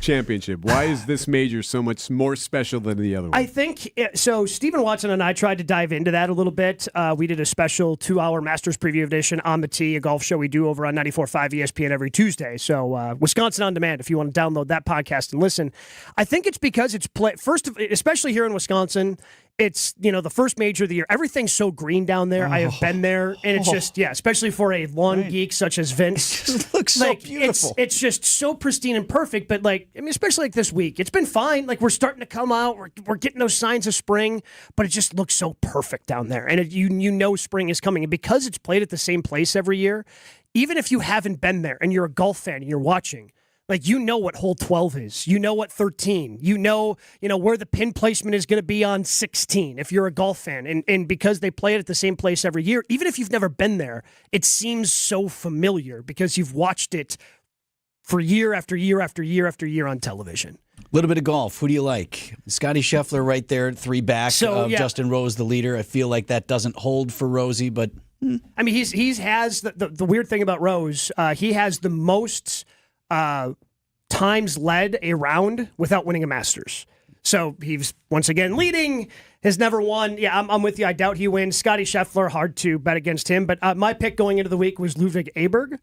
championship? Why is this major so much more special than the other one? I think so. Stephen Watson and I tried to dive into that a little bit. We did a special 2-hour Masters preview edition on the tee, a golf show we do over on 94.5 ESPN every Tuesday. So Wisconsin On Demand, if you want to download that podcast and listen. I think it's because it's especially here in Wisconsin. It's, the first major of the year. Everything's so green down there. I have been there, and it's just, especially for a lawn geek such as Vince. It just looks so beautiful. It's just so pristine and perfect, but especially this week, it's been fine. We're starting to come out. We're getting those signs of spring, but it just looks so perfect down there. And you know spring is coming. And because it's played at the same place every year, even if you haven't been there and you're a golf fan and you're watching, you know what hole 12 is. You know what 13. You know where the pin placement is going to be on 16 if you're a golf fan. And because they play it at the same place every year, even if you've never been there, it seems so familiar because you've watched it for year after year after year after year on television. A little bit of golf. Who do you like? Scotty Scheffler right there, 3 back of Justin Rose, the leader. I feel like that doesn't hold for Rosie, but... I mean, he has the weird thing about Rose, he has the most... times led a round without winning a Masters. So he's once again leading, has never won. Yeah, I'm with you. I doubt he wins. Scotty Scheffler, hard to bet against him. But my pick going into the week was Ludwig Aberg,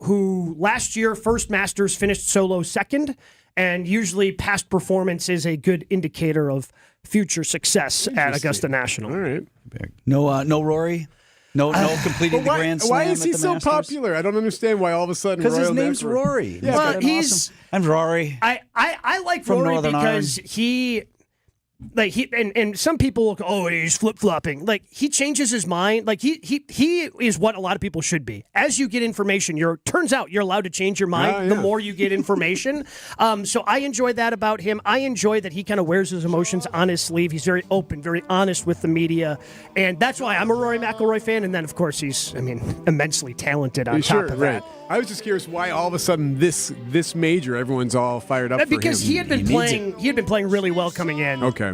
who last year, first Masters, finished solo second. And usually past performance is a good indicator of future success at Augusta National. All right. No Rory? No completing the Grand Slam. Why is he at the so Masters? popular? I don't understand why all of a sudden. Because his Royal name's Network- Rory. Yeah, Well, I'm Rory. I like From Rory Northern because Ireland. he and some people look, he's flip-flopping. He changes his mind. He is what a lot of people should be. As you get information, turns out you're allowed to change your mind the more you get information. So I enjoy that about him. I enjoy that he kind of wears his emotions on his sleeve. He's very open, very honest with the media. And that's why I'm a Rory McIlroy fan. And then, of course, he's, immensely talented on top of that. I was just curious why all of a sudden this major everyone's all fired up because for him. he had been playing really well coming in. Okay.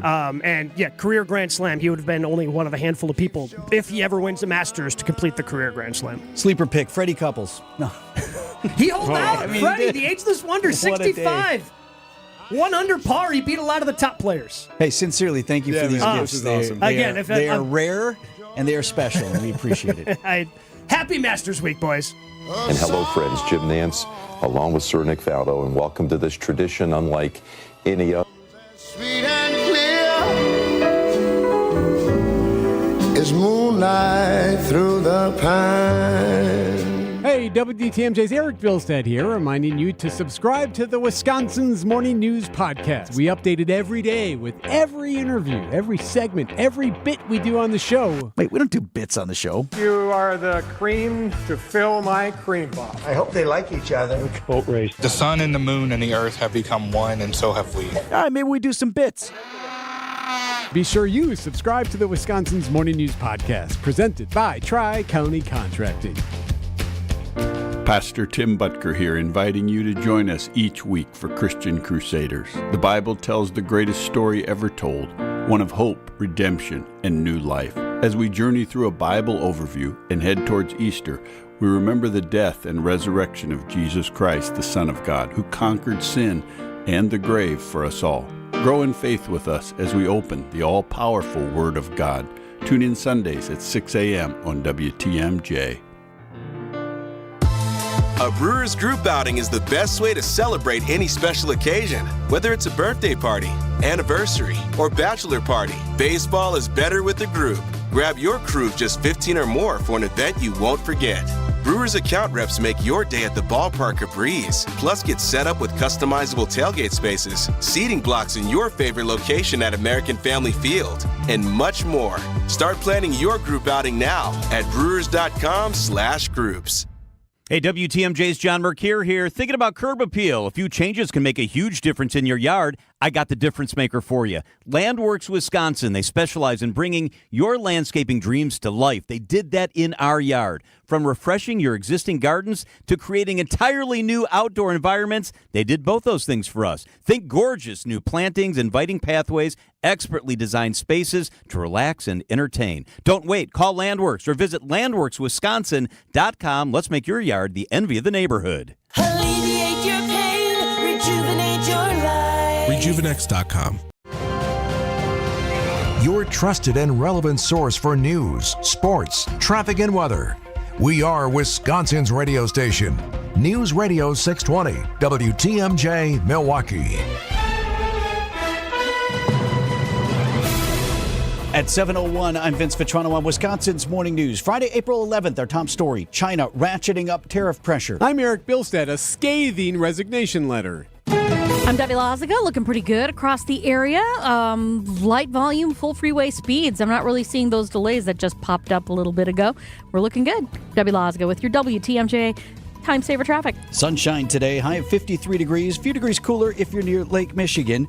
Career Grand Slam. He would have been only one of a handful of people if he ever wins the Masters to complete the career Grand Slam. Sleeper pick, Freddie Couples. No. He held out. he Freddie, did. the ageless wonder, What a day. 65. 1 under par. He beat a lot of the top players. Hey, sincerely, thank you for these man, gifts. this is They- awesome. They Again, are, if they I'm- are rare and they are special, and we appreciate it. Happy Masters Week, boys. And hello, friends. Jim Nance, along with Sir Nick Faldo, and welcome to this tradition unlike any other. Sweet and clear is moonlight through the pine. Hey, WDTMJ's Eric Bilstead here, reminding you to subscribe to the Wisconsin's Morning News Podcast. We update it every day with every interview, every segment, every bit we do on the show. Wait, we don't do bits on the show. You are the cream to fill my cream box. I hope they like each other. Boat race. The sun and the moon and the earth have become one, and so have we. All right, maybe we do some bits. Be sure you subscribe to the Wisconsin's Morning News Podcast, presented by Tri-County Contracting. Pastor Tim Butker here, inviting you to join us each week for Christian Crusaders. The Bible tells the greatest story ever told, one of hope, redemption, and new life. As we journey through a Bible overview and head towards Easter, we remember the death and resurrection of Jesus Christ, the Son of God, who conquered sin and the grave for us all. Grow in faith with us as we open the all-powerful Word of God. Tune in Sundays at 6 a.m. on WTMJ. A Brewers Group outing is the best way to celebrate any special occasion. Whether it's a birthday party, anniversary, or bachelor party, baseball is better with the group. Grab your crew of just 15 or more for an event you won't forget. Brewers account reps make your day at the ballpark a breeze. Plus, get set up with customizable tailgate spaces, seating blocks in your favorite location at American Family Field, and much more. Start planning your group outing now at brewers.com/groups. Hey, WTMJ's John Mercure here. Thinking about curb appeal? A few changes can make a huge difference in your yard. I got the difference maker for you. Landworks Wisconsin. They specialize in bringing your landscaping dreams to life. They did that in our yard. From refreshing your existing gardens to creating entirely new outdoor environments, they did both those things for us. Think gorgeous new plantings, inviting pathways, expertly designed spaces to relax and entertain. Don't wait. Call Landworks or visit landworkswisconsin.com. Let's make your yard the envy of the neighborhood. Alleviate your pain, rejuvenate Rejuvenex.com. Your trusted and relevant source for news, sports, traffic, and weather. We are Wisconsin's radio station. News Radio 620, WTMJ, Milwaukee. At 7:01, I'm Vince Vitrano on Wisconsin's Morning News. Friday, April 11th, our top story, China ratcheting up tariff pressure. I'm Eric Bilstead, a scathing resignation letter. I'm Debbie Lazaga, looking pretty good across the area. Light volume, full freeway speeds. I'm not really seeing those delays that just popped up a little bit ago. We're looking good. Debbie Lazaga with your WTMJ Time Saver Traffic. Sunshine today, high of 53 degrees, a few degrees cooler if you're near Lake Michigan.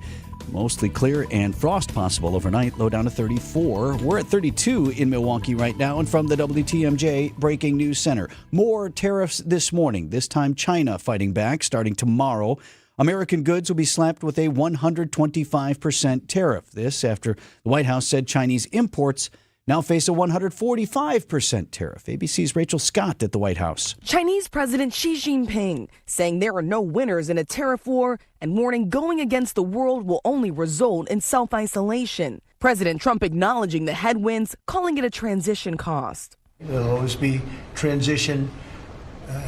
Mostly clear and frost possible overnight, low down to 34. We're at 32 in Milwaukee right now. And from the WTMJ Breaking News Center, more tariffs this morning. This time China fighting back starting tomorrow. American goods will be slapped with a 125% tariff. This after the White House said Chinese imports now face a 145% tariff. ABC's Rachel Scott at the White House. Chinese President Xi Jinping saying there are no winners in a tariff war and warning going against the world will only result in self-isolation. President Trump acknowledging the headwinds, calling it a transition cost. There'll always be transition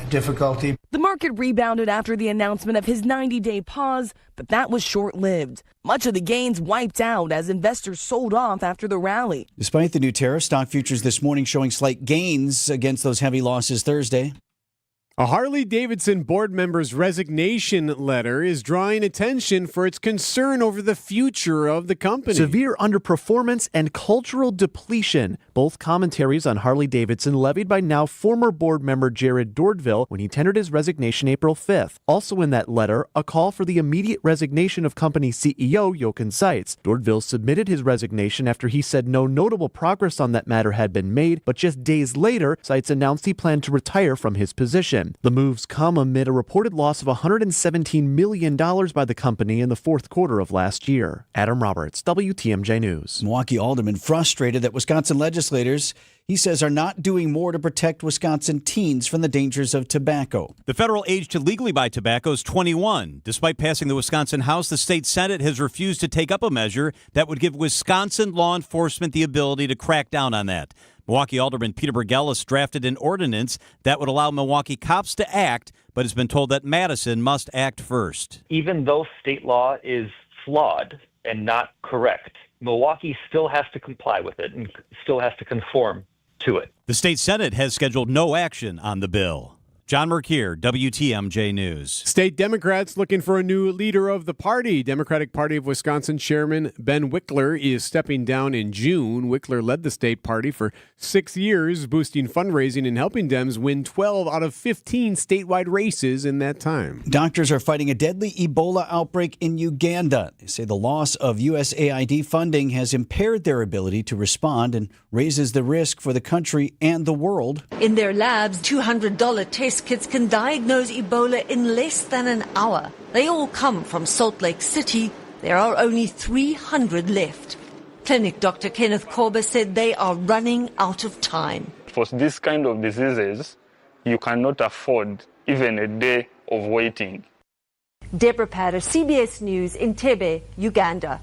difficulty. The market rebounded after the announcement of his 90-day pause, but that was short-lived. Much of the gains wiped out as investors sold off after the rally. Despite the new tariff, stock futures this morning showing slight gains against those heavy losses Thursday. A Harley-Davidson board member's resignation letter is drawing attention for its concern over the future of the company. Severe underperformance and cultural depletion, both commentaries on Harley-Davidson levied by now former board member Jared Dordville when he tendered his resignation April 5th. Also in that letter, a call for the immediate resignation of company CEO Jochen Seitz. Dordville submitted his resignation after he said no notable progress on that matter had been made, but just days later, Seitz announced he planned to retire from his position. The moves come amid a reported loss of $117 million by the company in the fourth quarter of last year. Adam Roberts, WTMJ News. Milwaukee alderman frustrated that Wisconsin legislators, he says, are not doing more to protect Wisconsin teens from the dangers of tobacco. The federal age to legally buy tobacco is 21. Despite passing the Wisconsin House, the state Senate has refused to take up a measure that would give Wisconsin law enforcement the ability to crack down on that. Milwaukee Alderman Peter Bergelis drafted an ordinance that would allow Milwaukee cops to act, but has been told that Madison must act first. Even though state law is flawed and not correct, Milwaukee still has to comply with it and still has to conform to it. The state Senate has scheduled no action on the bill. John Merkier, WTMJ News. State Democrats looking for a new leader of the party. Democratic Party of Wisconsin Chairman Ben Wickler is stepping down in June. Wickler led the state party for 6 years, boosting fundraising and helping Dems win 12 out of 15 statewide races in that time. Doctors are fighting a deadly Ebola outbreak in Uganda. They say the loss of USAID funding has impaired their ability to respond and raises the risk for the country and the world. In their labs, $200 test kits can diagnose Ebola in less than an hour. They all come from Salt Lake City. There are only 300 left. Clinic Dr. Kenneth Korber said they are running out of time. For this kind of diseases, you cannot afford even a day of waiting. Deborah Patter, CBS News, Entebbe, Uganda.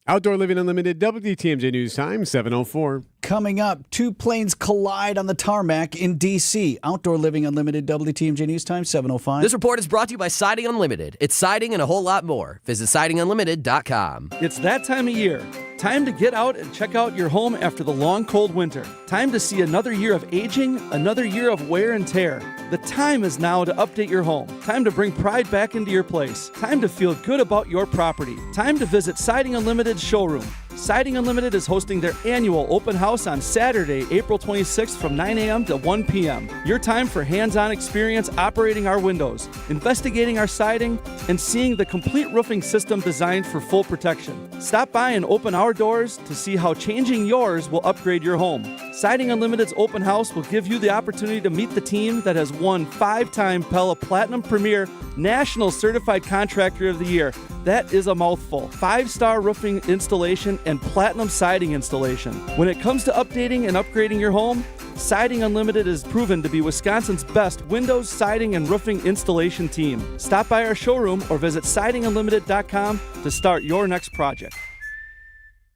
Outdoor Living Unlimited, WTMJ News Time, 7:04. Coming up, two planes collide on the tarmac in D.C. Outdoor Living Unlimited, WTMJ News Time, 7:05. This report is brought to you by Siding Unlimited. It's siding and a whole lot more. Visit sidingunlimited.com. It's that time of year. Time to get out and check out your home after the long, cold winter. Time to see another year of aging, another year of wear and tear. The time is now to update your home. Time to bring pride back into your place. Time to feel good about your property. Time to visit Siding Unlimited's showroom. Siding Unlimited is hosting their annual open house on Saturday, April 26th from 9 a.m. to 1 p.m. Your time for hands-on experience operating our windows, investigating our siding, and seeing the complete roofing system designed for full protection. Stop by and open our doors to see how changing yours will upgrade your home. Siding Unlimited's open house will give you the opportunity to meet the team that has won 5-time Pella Platinum Premier National Certified Contractor of the Year. That is a mouthful. 5-star roofing installation and platinum siding installation. When it comes to updating and upgrading your home, Siding Unlimited is proven to be Wisconsin's best windows, siding, and roofing installation team. Stop by our showroom or visit sidingunlimited.com to start your next project.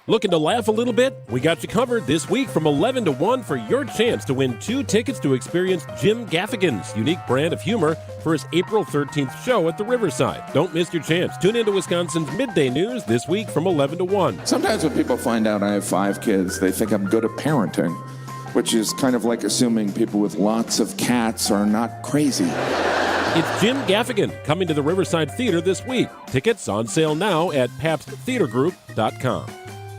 Looking to laugh a little bit? We got you covered this week from 11 to 1 for your chance to win 2 tickets to experience Jim Gaffigan's unique brand of humor for his April 13th show at the Riverside. Don't miss your chance. Tune into Wisconsin's Midday News this week from 11 to 1. Sometimes when people find out I have 5 kids, they think I'm good at parenting, which is kind of like assuming people with lots of cats are not crazy. It's Jim Gaffigan coming to the Riverside Theater this week. Tickets on sale now at PabstTheaterGroup.com.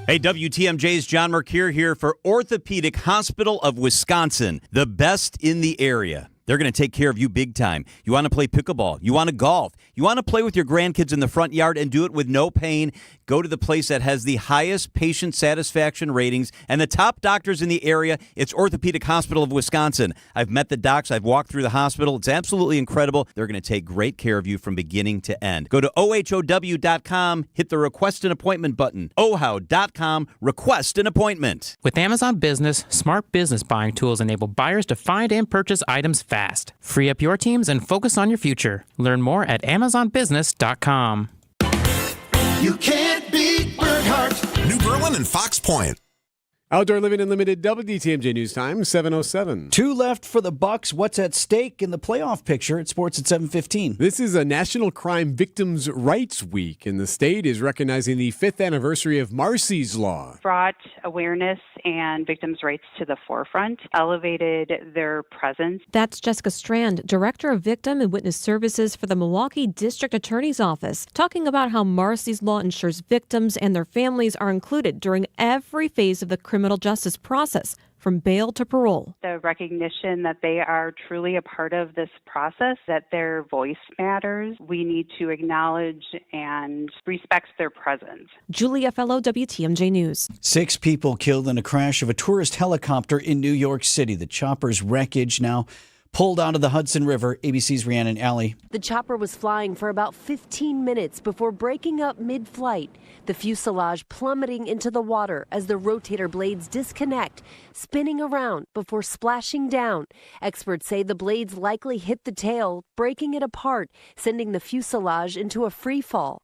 Hey, WTMJ's John Mercure here for Orthopedic Hospital of Wisconsin, the best in the area. They're going to take care of you big time. You want to play pickleball. You want to golf. You want to play with your grandkids in the front yard and do it with no pain. Go to the place that has the highest patient satisfaction ratings and the top doctors in the area. It's Orthopedic Hospital of Wisconsin. I've met the docs. I've walked through the hospital. It's absolutely incredible. They're going to take great care of you from beginning to end. Go to OHOW.com, hit the request an appointment button. OHOW.com, request an appointment. With Amazon Business, smart business buying tools enable buyers to find and purchase items fast. Free up your teams and focus on your future. Learn more at AmazonBusiness.com. You can't beat Burkhart. New Berlin and Fox Point. Outdoor Living Unlimited, WTMJ News Time, 7:07. 2 left for the Bucks. What's at stake in the playoff picture? It sports at 7:15. This is a National Crime Victims' Rights Week, and the state is recognizing the 5th anniversary of Marsy's Law. Brought awareness and victims' rights to the forefront, elevated their presence. That's Jessica Strand, Director of Victim and Witness Services for the Milwaukee District Attorney's Office, talking about how Marsy's Law ensures victims and their families are included during every phase of the criminal justice process, from bail to parole. The recognition that they are truly a part of this process, that their voice matters. We need to acknowledge and respect their presence. Julia Fellow, WTMJ News. 6 people killed in a crash of a tourist helicopter in New York City. The chopper's wreckage now pulled onto the Hudson River. ABC's Rhiannon Alley. The chopper was flying for about 15 minutes before breaking up mid-flight, the fuselage plummeting into the water as the rotator blades disconnect, spinning around before splashing down. Experts say the blades likely hit the tail, breaking it apart, sending the fuselage into a free fall.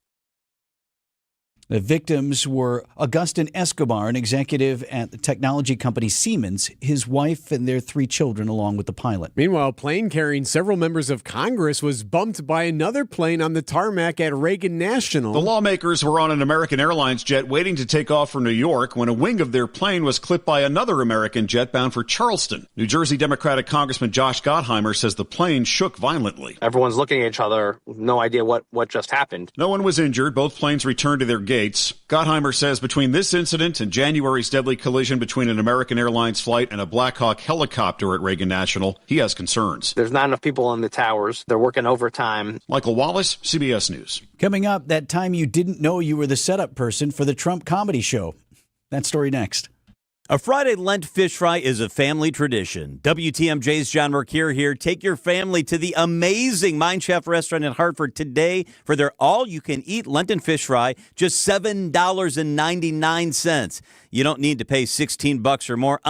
The victims were Agustin Escobar, an executive at the technology company Siemens, his wife and their 3 children, along with the pilot. Meanwhile, a plane carrying several members of Congress was bumped by another plane on the tarmac at Reagan National. The lawmakers were on an American Airlines jet waiting to take off for New York when a wing of their plane was clipped by another American jet bound for Charleston. New Jersey Democratic Congressman Josh Gottheimer says the plane shook violently. Everyone's looking at each other, no idea what just happened. No one was injured. Both planes returned to their gates. Gottheimer says between this incident and January's deadly collision between an American Airlines flight and a Black Hawk helicopter at Reagan National, he has concerns. There's not enough people in the towers. They're working overtime. Michael Wallace, CBS News. Coming up, that time you didn't know you were the setup person for the Trump comedy show. That story next. A Friday Lent fish fry is a family tradition. WTMJ's John Mercure here. Take your family to the amazing Mind Chef restaurant in Hartford today for their all-you-can-eat Lenten fish fry, just $7.99. You don't need to pay $16 or more.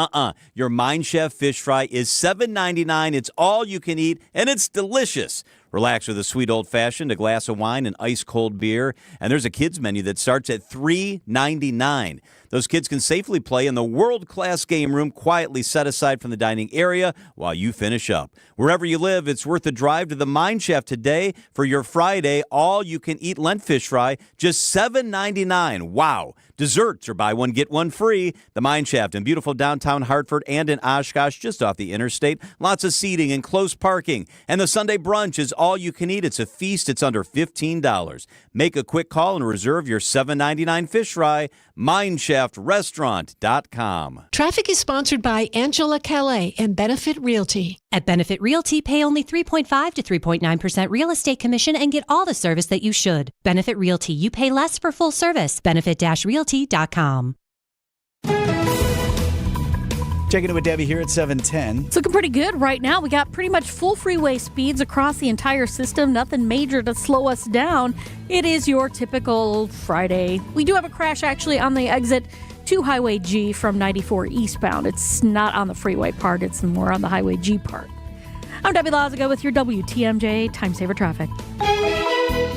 Your Mind Chef fish fry is $7.99. It's all you can eat, and it's delicious. Relax with a sweet old-fashioned, a glass of wine, and ice-cold beer. And there's a kids menu that starts at $3.99. Those kids can safely play in the world-class game room quietly set aside from the dining area while you finish up. Wherever you live, it's worth a drive to the Mind Chef today for your Friday all-you-can-eat Lent fish fry, just $7.99. Wow. Desserts are buy one, get one free. The Mind Chef in beautiful downtown Hartford and in Oshkosh, just off the interstate. Lots of seating and close parking. And the Sunday brunch is all you can eat. It's a feast. It's under $15. Make a quick call and reserve your $7.99 fish fry. MindChefRestaurant.com. Traffic is sponsored by Angela Calais and Benefit Realty. At Benefit Realty, pay only 3.5 to 3.9% real estate commission and get all the service that you should. Benefit Realty, you pay less for full service. Benefit-realty.com. Checking in with Debbie here at 7:10. It's looking pretty good right now. We got pretty much full freeway speeds across the entire system. Nothing major to slow us down. It is your typical Friday. We do have a crash actually on the exit to Highway G from 94 eastbound. It's not on the freeway part. It's more on the Highway G part. I'm Debbie Lazago with your WTMJ Time Saver Traffic.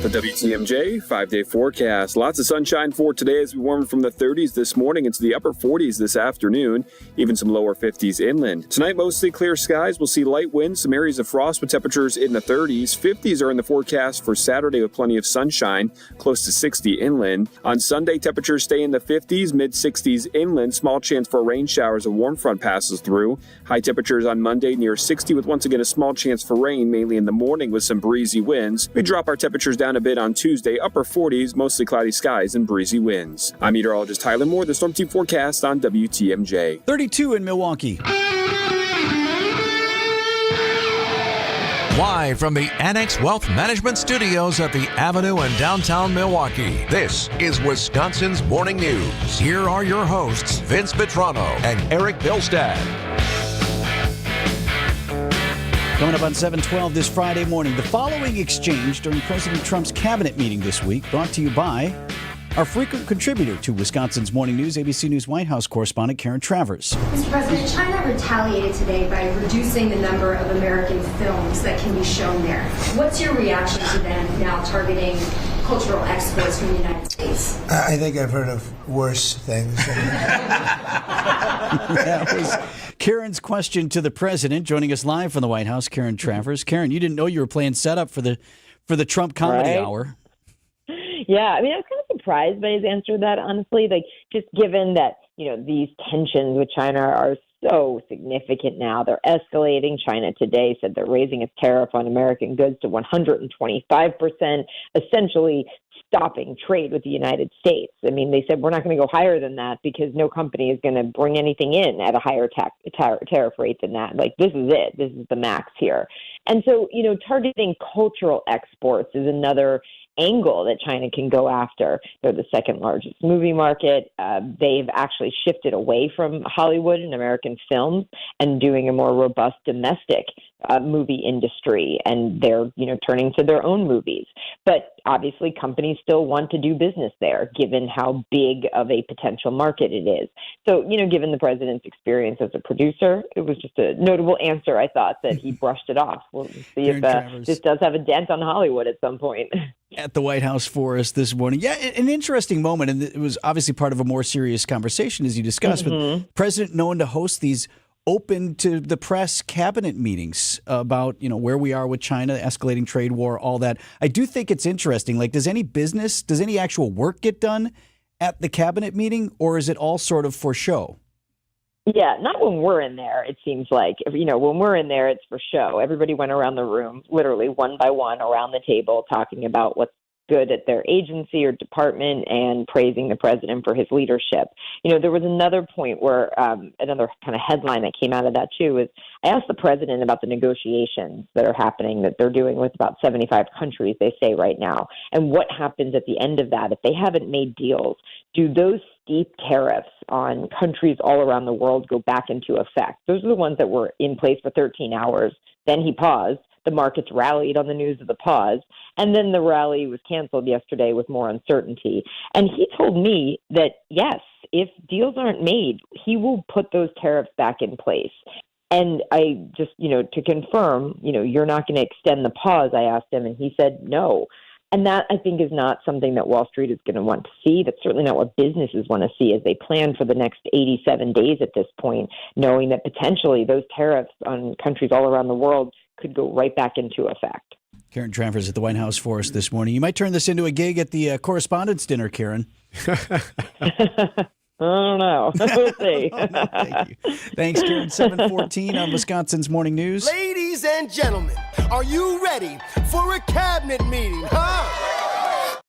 The WTMJ 5-day forecast. Lots of sunshine for today as we warm from the 30s this morning into the upper 40s this afternoon, even some lower 50s inland. Tonight, mostly clear skies. We'll see light winds, some areas of frost with temperatures in the 30s. 50s are in the forecast for Saturday with plenty of sunshine, close to 60 inland. On Sunday, temperatures stay in the 50s, mid-60s inland. Small chance for rain showers. A warm front passes through. High temperatures on Monday near 60 with once again a small chance for rain, mainly in the morning with some breezy winds. We drop our temperatures down a bit on Tuesday, upper 40s, mostly cloudy skies and breezy winds. I'm meteorologist Tyler Moore, the Storm Team forecast on WTMJ. 32 in Milwaukee. Live from the Annex Wealth Management Studios at the Avenue in downtown Milwaukee, this is Wisconsin's Morning News. Here are your hosts, Vince Petrano and Eric Bilstad. Coming up on 7:12 this Friday morning, the following exchange during President Trump's cabinet meeting this week, brought to you by our frequent contributor to Wisconsin's Morning News, ABC News White House correspondent Karen Travers. Mr. President, China retaliated today by reducing the number of American films that can be shown there. What's your reaction to them now targeting cultural exports from the United States? I think I've heard of worse things. That was Karen's question to the president. Joining us live from the White House, Karen Travers. Karen, you didn't know you were playing setup for the Trump Comedy Hour. Yeah, I mean, I was kind of surprised by his answer to that, honestly. Like, just given that, these tensions with China are so significant now. They're escalating. China today said they're raising its tariff on American goods to 125%, essentially stopping trade with the United States. I mean, they said we're not going to go higher than that because no company is going to bring anything in at a higher tariff rate than that. Like, this is it. This is the max here. And so, targeting cultural exports is another angle that China can go after. They're the second largest movie market. They've actually shifted away from Hollywood and American films and doing a more robust domestic movie industry. And they're, turning to their own movies. But obviously companies still want to do business there, given how big of a potential market it is. So, given the president's experience as a producer, it was just a notable answer, I thought, that he brushed it off. We'll see if this does have a dent on Hollywood at some point. At the White House for us this morning. Yeah, an interesting moment, and it was obviously part of a more serious conversation, as you discussed, but President known to host these open to the press cabinet meetings about, where we are with China, escalating trade war, all that. I do think it's interesting. Like, does any actual work get done at the cabinet meeting, or is it all sort of for show? Yeah, not when we're in there, it seems like. When we're in there, it's for show. Everybody went around the room, literally one by one around the table, talking about what's good at their agency or department and praising the president for his leadership. There was another point where another kind of headline that came out of that too is I asked the president about the negotiations that are happening that they're doing with about 75 countries, they say right now, and what happens at the end of that if they haven't made deals. Do those steep tariffs on countries all around the world go back into effect? Those are the ones that were in place for 13 hours. Then he paused. The markets rallied on the news of the pause. And then the rally was canceled yesterday with more uncertainty. And he told me that, yes, if deals aren't made, he will put those tariffs back in place. And I just, to confirm, you're not going to extend the pause, I asked him, and he said no. And that, I think, is not something that Wall Street is going to want to see. That's certainly not what businesses want to see as they plan for the next 87 days at this point, knowing that potentially those tariffs on countries all around the world could go right back into effect. Karen Travers at the White House for us this morning. You might turn this into a gig at the Correspondents' Dinner, Karen. I don't know. We'll see. Thank you. Thanks, Karen. 7:14 on Wisconsin's Morning News. Ladies and gentlemen, are you ready for a cabinet meeting, huh?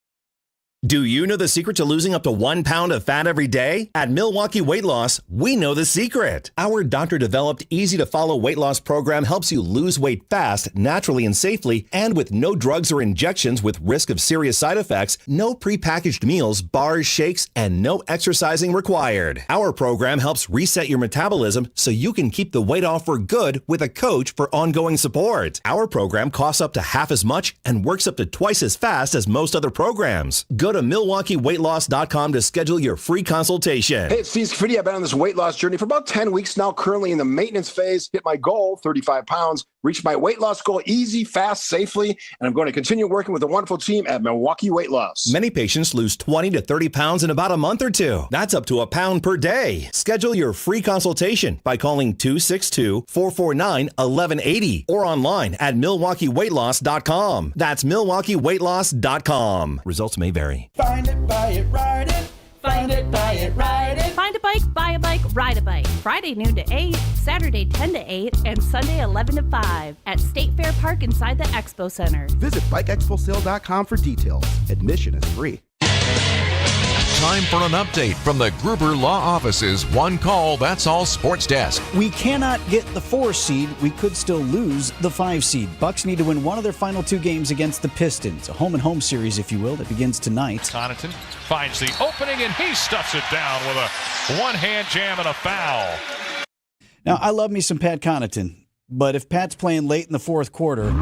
Do you know the secret to losing up to 1 pound of fat every day? At Milwaukee Weight Loss, we know the secret. Our doctor-developed, easy-to-follow weight loss program helps you lose weight fast, naturally and safely, and with no drugs or injections with risk of serious side effects, no prepackaged meals, bars, shakes, and no exercising required. Our program helps reset your metabolism so you can keep the weight off for good with a coach for ongoing support. Our program costs up to half as much and works up to twice as fast as most other programs. Go to MilwaukeeWeightLoss.com to schedule your free consultation. Hey, it's Steve Scafidi. I've been on this weight loss journey for about 10 weeks now, currently in the maintenance phase. Hit my goal, 35 pounds. Reached my weight loss goal easy, fast, safely. And I'm going to continue working with a wonderful team at Milwaukee Weight Loss. Many patients lose 20 to 30 pounds in about a month or two. That's up to a pound per day. Schedule your free consultation by calling 262-449-1180 or online at MilwaukeeWeightLoss.com. That's MilwaukeeWeightLoss.com. Results may vary. Find it, buy it, ride it. Find it, buy it, ride it. Find a bike, buy a bike, ride a bike. Friday noon to 8, Saturday 10 to 8, and Sunday 11 to 5 at State Fair Park inside the Expo Center. Visit BikeExpoSale.com for details. Admission is free. Time for an update from the Gruber Law Office's One Call, That's All Sports Desk. We cannot get the 4 seed. We could still lose the 5 seed. Bucks need to win one of their final 2 games against the Pistons. A home-and-home series, if you will, that begins tonight. Connaughton finds the opening, and he stuffs it down with a one-hand jam and a foul. Now, I love me some Pat Connaughton, but if Pat's playing late in the fourth quarter...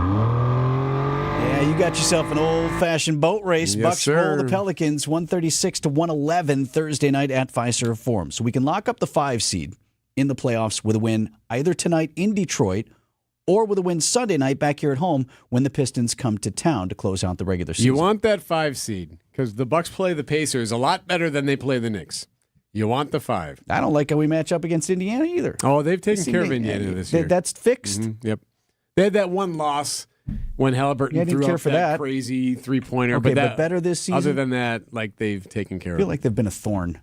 Yeah, you got yourself an old-fashioned boat race. Yes, Bucks roll sir. the Pelicans 136-111 Thursday night at Fiserv Forum. So we can lock up the 5 seed in the playoffs with a win either tonight in Detroit or with a win Sunday night back here at home when the Pistons come to town to close out the regular season. You want that 5 seed because the Bucks play the Pacers a lot better than they play the Knicks. You want the 5. I don't like how we match up against Indiana either. Oh, they've taken care of Indiana this year. That's fixed. Mm-hmm. Yep. They had that one loss when Halliburton threw up that crazy three-pointer. Okay, but better this season? Other than that, like they've taken care I of feel it. like they've been a thorn.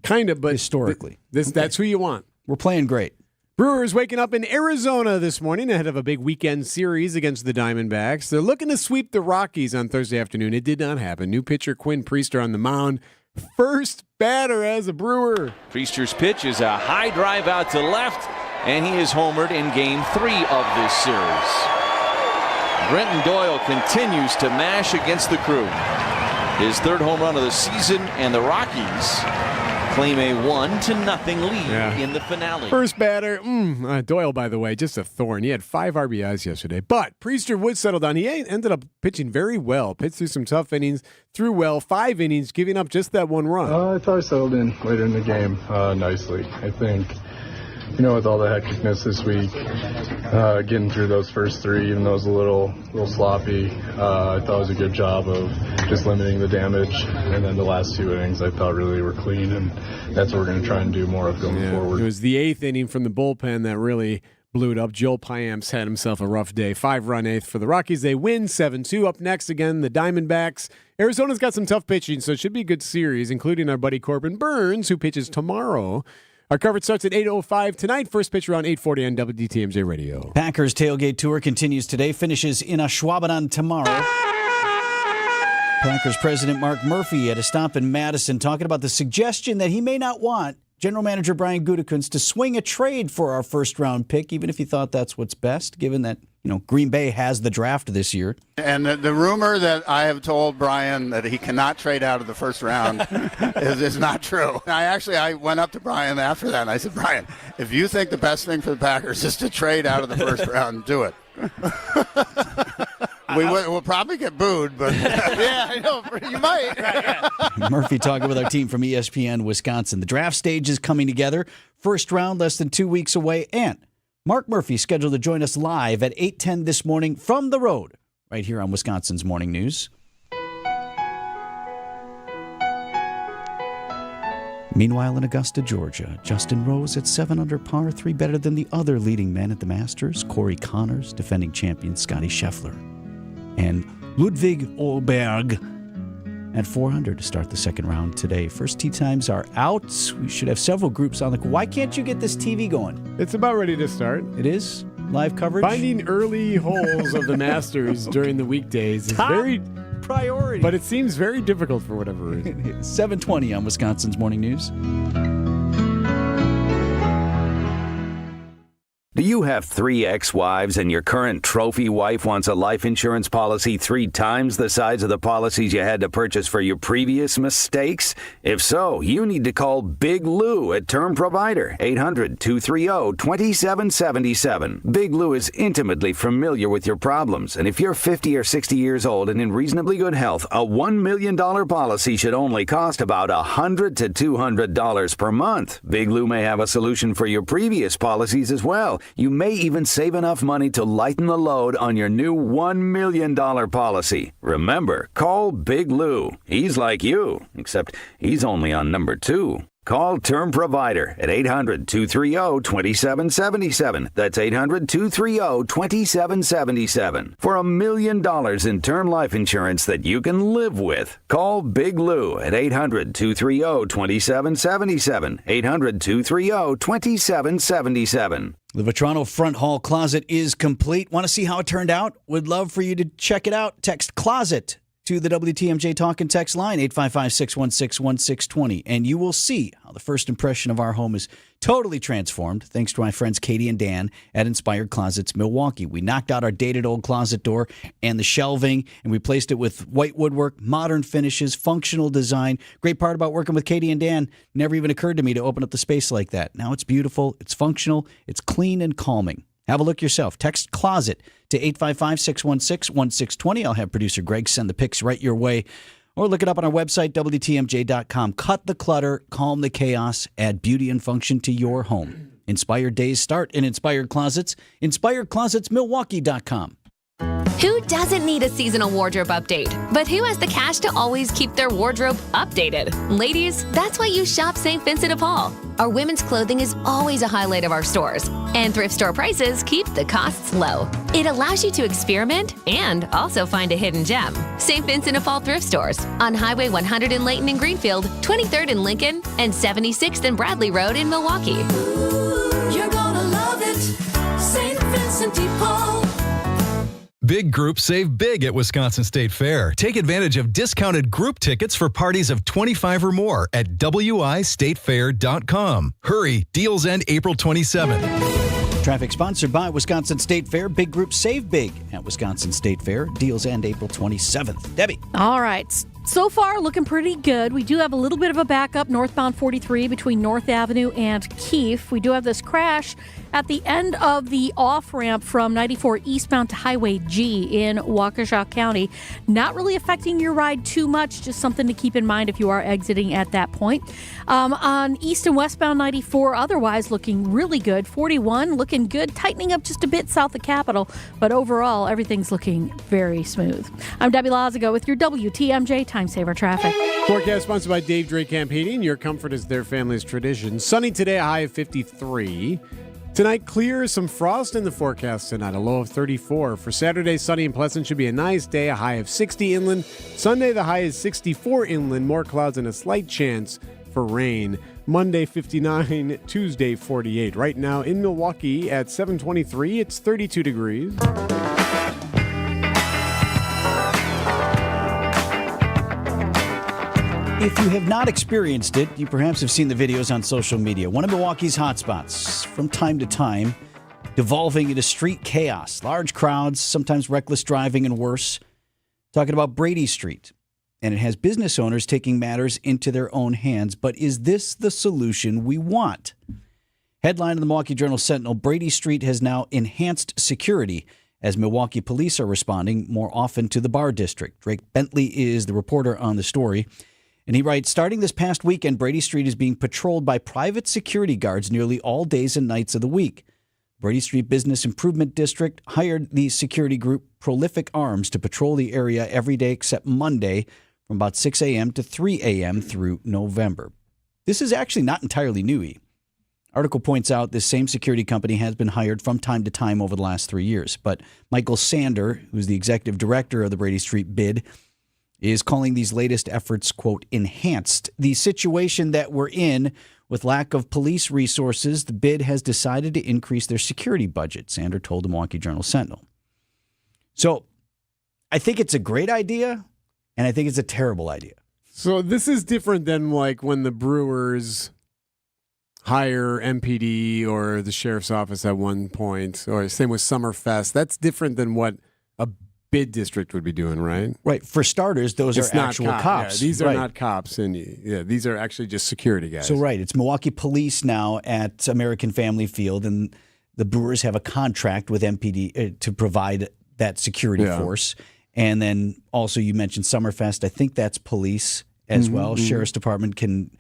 Kind of, but historically. That's who you want. We're playing great. Brewers waking up in Arizona this morning ahead of a big weekend series against the Diamondbacks. They're looking to sweep the Rockies on Thursday afternoon. It did not happen. New pitcher Quinn Priester on the mound. First batter as a Brewer. Priester's pitch is a high drive out to left, and he is homered in Game 3 of this series. Brenton Doyle continues to mash against the Crew. His 3rd home run of the season, and the Rockies claim a 1-0 lead in the finale. First batter, Doyle, by the way, just a thorn. He had 5 RBIs yesterday, but Priester would settle down. He ended up pitching very well, pitched through some tough innings, threw well, 5 innings, giving up just that 1 run. I thought I settled in later in the game nicely. I think, with all the hecticness this week, getting through those first 3, even though it was a little sloppy, I thought it was a good job of just limiting the damage. And then the last 2 innings, I thought really were clean, and that's what we're going to try and do more of going forward. It was the 8th inning from the bullpen that really blew it up. Joel Payamps had himself a rough day. 5-run 8th for the Rockies. They win 7-2. Up next again, the Diamondbacks. Arizona's got some tough pitching, so it should be a good series, including our buddy Corbin Burns, who pitches tomorrow. Our coverage starts at 8:05 tonight. First pitch around 8:40 on WDTMJ Radio. Packers tailgate tour continues today, finishes in Ashwaubenon tomorrow. Packers president Mark Murphy had a stop in Madison talking about the suggestion that he may not want General Manager Brian Gutekunst to swing a trade for our first-round pick, even if he thought that's what's best, given that Green Bay has the draft this year. And the rumor that I have told Brian that he cannot trade out of the first round is not true. I went up to Brian after that, and I said, Brian, if you think the best thing for the Packers is to trade out of the first round, do it. We'll probably get booed, but yeah, I know, you might. Murphy talking with our team from ESPN Wisconsin. The draft stage is coming together. First round less than 2 weeks away, and Mark Murphy scheduled to join us live at 8:10 this morning from the road, right here on Wisconsin's Morning News. Meanwhile, in Augusta, Georgia, Justin Rose at 7 under par, 3 better than the other leading men at the Masters, Corey Connors, defending champion Scotty Scheffler, and Ludwig Åberg at 400 to start the second round today. First tee times are out. We should have several groups on the... Why can't you get this TV going? It's about ready to start. It is? Live coverage? Finding early holes of the Masters during the weekdays is priority. But it seems very difficult for whatever reason. 7:20 on Wisconsin's Morning News. Do you have 3 ex-wives and your current trophy wife wants a life insurance policy 3 times the size of the policies you had to purchase for your previous mistakes? If so, you need to call Big Lou at Term Provider, 800-230-2777. Big Lou is intimately familiar with your problems, and if you're 50 or 60 years old and in reasonably good health, a $1 million policy should only cost about $100 to $200 per month. Big Lou may have a solution for your previous policies as well. You may even save enough money to lighten the load on your new $1 million policy. Remember, call Big Lou. He's like you, except he's only on number 2. Call Term Provider at 800-230-2777. That's 800-230-2777. For $1 million in term life insurance that you can live with. Call Big Lou at 800-230-2777. 800-230-2777. The Vetrano front hall closet is complete. Want to see how it turned out? Would love for you to check it out. Text CLOSET to the WTMJ Talk and Text line, 855-616-1620. And you will see how the first impression of our home is totally transformed thanks to my friends Katie and Dan at Inspired Closets Milwaukee. We knocked out our dated old closet door and the shelving and replaced it with white woodwork, modern finishes, functional design. Great part about working with Katie and Dan, never even occurred to me to open up the space like that. Now it's beautiful, it's functional, it's clean and calming. Have a look yourself. Text CLOSET to 855-616-1620. I'll have producer Greg send the pics right your way. Or look it up on our website, WTMJ.com. Cut the clutter, calm the chaos, add beauty and function to your home. Inspired days start in Inspired Closets. InspiredClosetsMilwaukee.com. Who doesn't need a seasonal wardrobe update? But who has the cash to always keep their wardrobe updated? Ladies, that's why you shop St. Vincent de Paul. Our women's clothing is always a highlight of our stores, and thrift store prices keep the costs low. It allows you to experiment and also find a hidden gem. St. Vincent de Paul thrift stores on Highway 100 in Layton and Greenfield, 23rd in Lincoln, and 76th and Bradley Road in Milwaukee. Ooh, you're gonna love it, St. Vincent de Paul. Big groups save big at Wisconsin State Fair. Take advantage of discounted group tickets for parties of 25 or more at wistatefair.com. Hurry, deals end April 27th. Traffic sponsored by Wisconsin State Fair. Big groups save big at Wisconsin State Fair. Deals end April 27th. Debbie. All right. So far, looking pretty good. We do have a little bit of a backup northbound 43 between North Avenue and Keefe. We do have this crash at the end of the off-ramp from 94 eastbound to Highway G in Waukesha County. Not really affecting your ride too much, just something to keep in mind if you are exiting at that point. On east and westbound 94, otherwise looking really good. 41 looking good, tightening up just a bit south of Capitol, but overall, everything's looking very smooth. I'm Debbie Lazago with your WTMJ Time Saver Traffic. Forecast sponsored by Dave Drake Camp Heating. Your comfort is their family's tradition. Sunny today, a high of 53. Tonight, clear, some frost in the forecast tonight, a low of 34. For Saturday, sunny and pleasant, should be a nice day, a high of 60 inland. Sunday, the high is 64 inland, more clouds and a slight chance for rain. Monday, 59, Tuesday, 48. Right now in Milwaukee at 7:23, it's 32 degrees. If you have not experienced it, you perhaps have seen the videos on social media. One of Milwaukee's hotspots, from time to time, devolving into street chaos. Large crowds, sometimes reckless driving, and worse. Talking about Brady Street. And it has business owners taking matters into their own hands. But is this the solution we want? Headline in the Milwaukee Journal-Sentinel, Brady Street has now enhanced security as Milwaukee police are responding more often to the bar district. Drake Bentley is the reporter on the story. And he writes, starting this past weekend, Brady Street is being patrolled by private security guards nearly all days and nights of the week. Brady Street Business Improvement District hired the security group Prolific Arms to patrol the area every day except Monday from about 6 a.m. to 3 a.m. through November. This is actually not entirely new. Article points out this same security company has been hired from time to time over the last 3 years. But Michael Sander, who's the executive director of the Brady Street bid, is calling these latest efforts, quote, enhanced. The situation that we're in with lack of police resources, the bid has decided to increase their security budget, Sander told the Milwaukee Journal-Sentinel. So I think it's a great idea. And I think it's a terrible idea. So this is different than like when the Brewers hire MPD or the sheriff's office at one point, or same with Summerfest. That's different than what a bid district would be doing, right? Right. For starters, those It's are not actual cop- cops. Yeah, these are Right. not cops, and these are actually just security guys. So, right, it's Milwaukee Police now at American Family Field, and the Brewers have a contract with MPD to provide that security force. And then also you mentioned Summerfest. I think that's police as well. Sheriff's Department can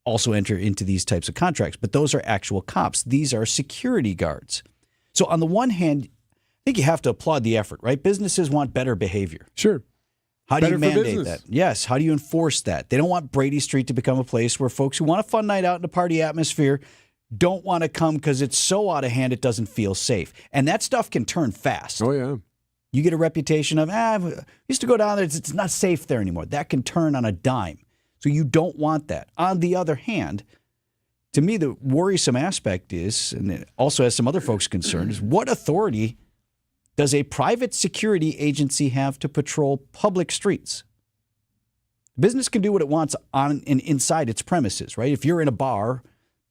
also enter into these types of contracts, but those are actual cops. These are security guards. So on the one hand, I think you have to applaud the effort, right? Businesses want better behavior. Sure. How do you Better for mandate business. that? Yes. How do you enforce that? They don't want Brady Street to become a place where folks who want a fun night out in a party atmosphere don't want to come because it's so out of hand it doesn't feel safe. And that stuff can turn fast. Oh, yeah. You get a reputation of, I used to go down there, it's not safe there anymore. That can turn on a dime. So you don't want that. On the other hand, to me, the worrisome aspect is, and it also has some other folks concerned, is what authority does a private security agency have to patrol public streets? Business can do what it wants on and inside its premises, right? If you're in a bar,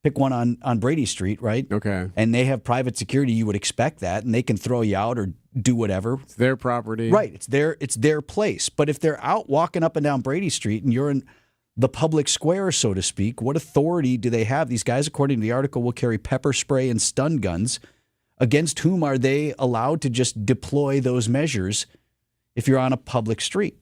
pick one on Brady Street, right? Okay. And they have private security, you would expect that, and they can throw you out or do whatever. It's their property. Right. It's their place. But if they're out walking up and down Brady Street and you're in the public square, so to speak, what authority do they have? These guys, according to the article, will carry pepper spray and stun guns. Against whom are they allowed to just deploy those measures if you're on a public street?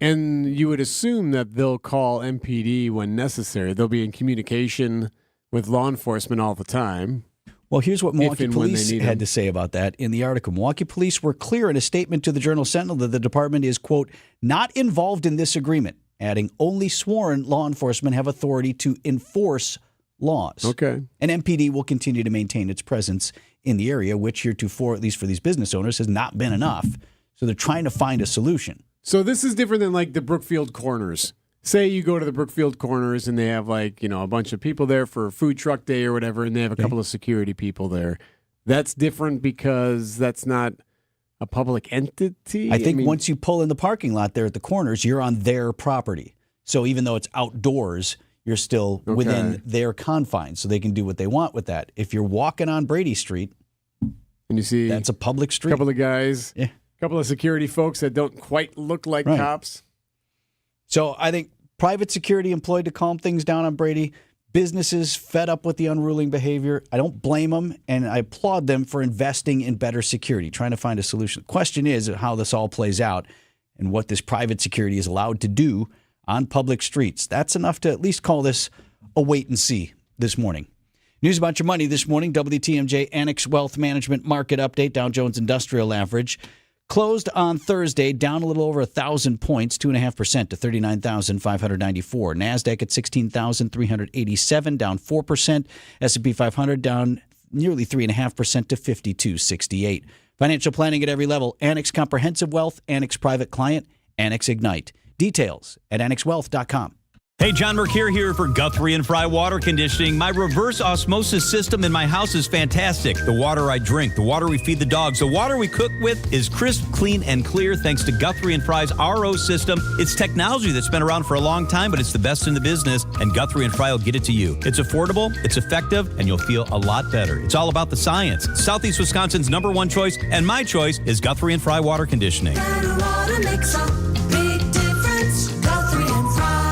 And you would assume that they'll call MPD when necessary. They'll be in communication with law enforcement all the time. Well, here's what Milwaukee Police need had them. to say about that in the article. Milwaukee Police were clear in a statement to the Journal-Sentinel that the department is, quote, not involved in this agreement, adding only sworn law enforcement have authority to enforce laws. Okay. And MPD will continue to maintain its presence in the area, which heretofore, at least for these business owners, has not been enough. So they're trying to find a solution. So this is different than like the Brookfield Corners. Say you go to the Brookfield Corners and they have like, a bunch of people there for food truck day or whatever, and they have a couple of security people there. That's different because that's not a public entity? I think once you pull in the parking lot there at the Corners, you're on their property. So even though it's outdoors, you're still within their confines, so they can do what they want with that. If you're walking on Brady Street, and you see that's a public street. A couple of guys, a couple of security folks that don't quite look like cops. So I think private security employed to calm things down on Brady, businesses fed up with the unruly behavior. I don't blame them, and I applaud them for investing in better security, trying to find a solution. The question is how this all plays out and what this private security is allowed to do on public streets. That's enough to at least call this a wait and see this morning. News about your money this morning. WTMJ Annex Wealth Management Market Update. Dow Jones Industrial Average closed on Thursday down a little over 1,000 points, 2.5% to 39,594. NASDAQ at 16,387, down 4%. S&P 500 down nearly 3.5% to 5268. Financial planning at every level. Annex Comprehensive Wealth, Annex Private Client, Annex Ignite. Details at annexwealth.com. Hey, John Mercure here for Guthrie and Fry Water Conditioning. My reverse osmosis system in my house is fantastic. The water I drink, the water we feed the dogs, the water we cook with is crisp, clean, and clear thanks to Guthrie and Fry's RO system. It's technology that's been around for a long time, but it's the best in the business, and Guthrie and Fry will get it to you. It's affordable, it's effective, and you'll feel a lot better. It's all about the science. Southeast Wisconsin's #1 choice, and my choice is Guthrie and Fry Water Conditioning. Better water makes a big difference. Guthrie and Fry.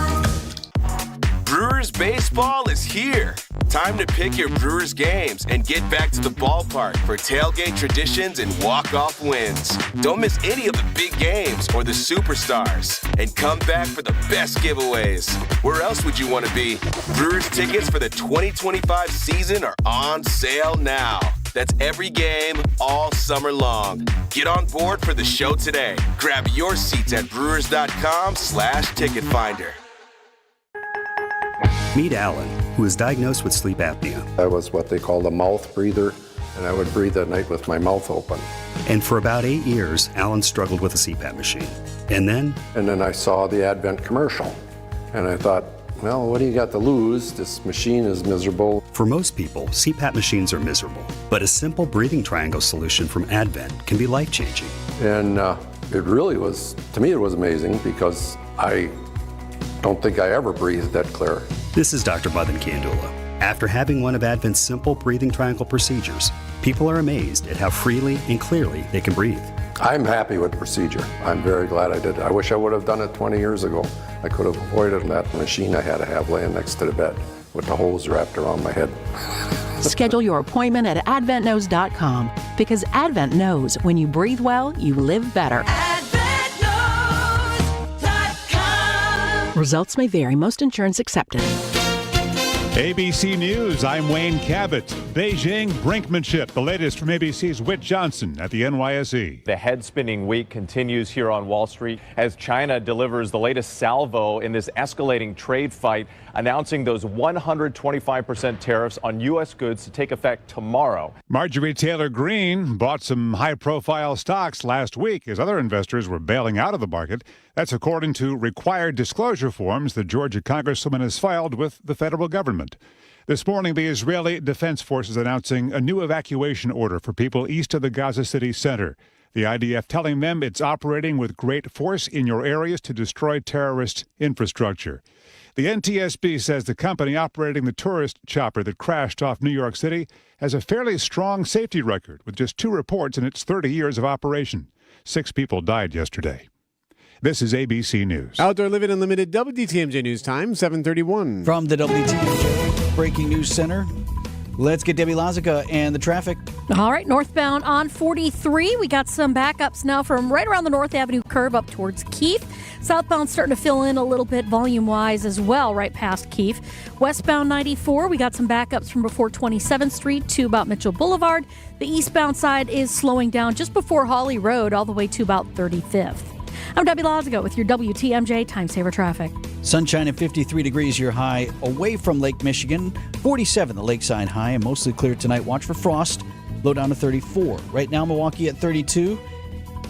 Brewers baseball is here. Time to pick your Brewers games and get back to the ballpark for tailgate traditions and walk-off wins. Don't miss any of the big games or the superstars. And come back for the best giveaways. Where else would you want to be? Brewers tickets for the 2025 season are on sale now. That's every game all summer long. Get on board for the show today. Grab your seats at brewers.com/ticket finder. Meet Alan, who was diagnosed with sleep apnea. I was what they call a mouth breather, and I would breathe at night with my mouth open. And for about 8 years, Alan struggled with a CPAP machine. And then I saw the Advent commercial, and I thought, well, what do you got to lose? This machine is miserable. For most people, CPAP machines are miserable, but a simple breathing triangle solution from Advent can be life-changing. And It really was, to me, it was amazing because I don't think I ever breathed that clear. This is Dr. Madan Kiandula. After having one of Advent's simple breathing triangle procedures, people are amazed at how freely and clearly they can breathe. I'm happy with the procedure. I'm very glad I did it. I wish I would have done it 20 years ago. I could have avoided that machine I had to have laying next to the bed with the hose wrapped around my head. Schedule your appointment at AdventKnows.com because Advent knows when you breathe well, you live better. Results may vary. Most insurance accepted. ABC News, I'm Wayne Cabot. Beijing brinkmanship, the latest from ABC's Whit Johnson at the NYSE. The head-spinning week continues here on Wall Street as China delivers the latest salvo in this escalating trade fight, announcing those 125% tariffs on U.S. goods to take effect tomorrow. Marjorie Taylor Greene bought some high-profile stocks last week as other investors were bailing out of the market. That's according to required disclosure forms the Georgia congresswoman has filed with the federal government. This morning, the Israeli Defense Forces announcing a new evacuation order for people east of the Gaza City center. The IDF telling them it's operating with great force in your areas to destroy terrorist infrastructure. The NTSB says the company operating the tourist chopper that crashed off New York City has a fairly strong safety record with just 2 reports in its 30 years of operation. 6 people died yesterday. This is ABC News. Outdoor Living Unlimited WTMJ News Time, 7:31. From the WTMJ Breaking News Center, let's get Debbie Lazica and the traffic. All right, northbound on 43. We got some backups now from right around the North Avenue curve up towards Keefe. Southbound starting to fill in a little bit volume-wise as well, right past Keefe. Westbound 94, we got some backups from before 27th Street to about Mitchell Boulevard. The eastbound side is slowing down just before Hawley Road all the way to about 35th. I'm Debbie Lazica with your WTMJ Time Saver Traffic. Sunshine at 53 degrees, your high away from Lake Michigan. 47 the lakeside high and mostly clear tonight. Watch for frost. Low down to 34. Right now, Milwaukee at 32.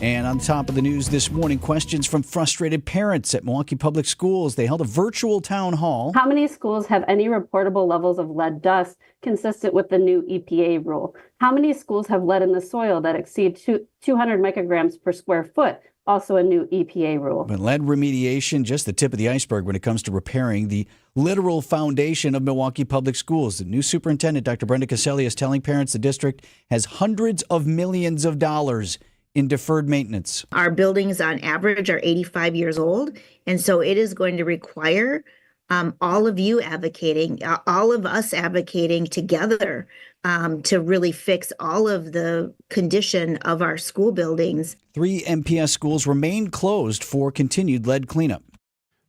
And on top of the news this morning, questions from frustrated parents at Milwaukee Public Schools. They held a virtual town hall. How many schools have any reportable levels of lead dust consistent with the new EPA rule? How many schools have lead in the soil that exceed 200 micrograms per square foot? Also a new EPA rule. But lead remediation, just the tip of the iceberg when it comes to repairing the literal foundation of Milwaukee Public Schools. The new superintendent, Dr. Brenda Caselli, is telling parents the district has hundreds of millions of dollars in deferred maintenance. Our buildings on average are 85 years old, and so it is going to require all of you advocating, all of us advocating together to really fix all of the condition of our school buildings. 3 MPS schools remain closed for continued lead cleanup.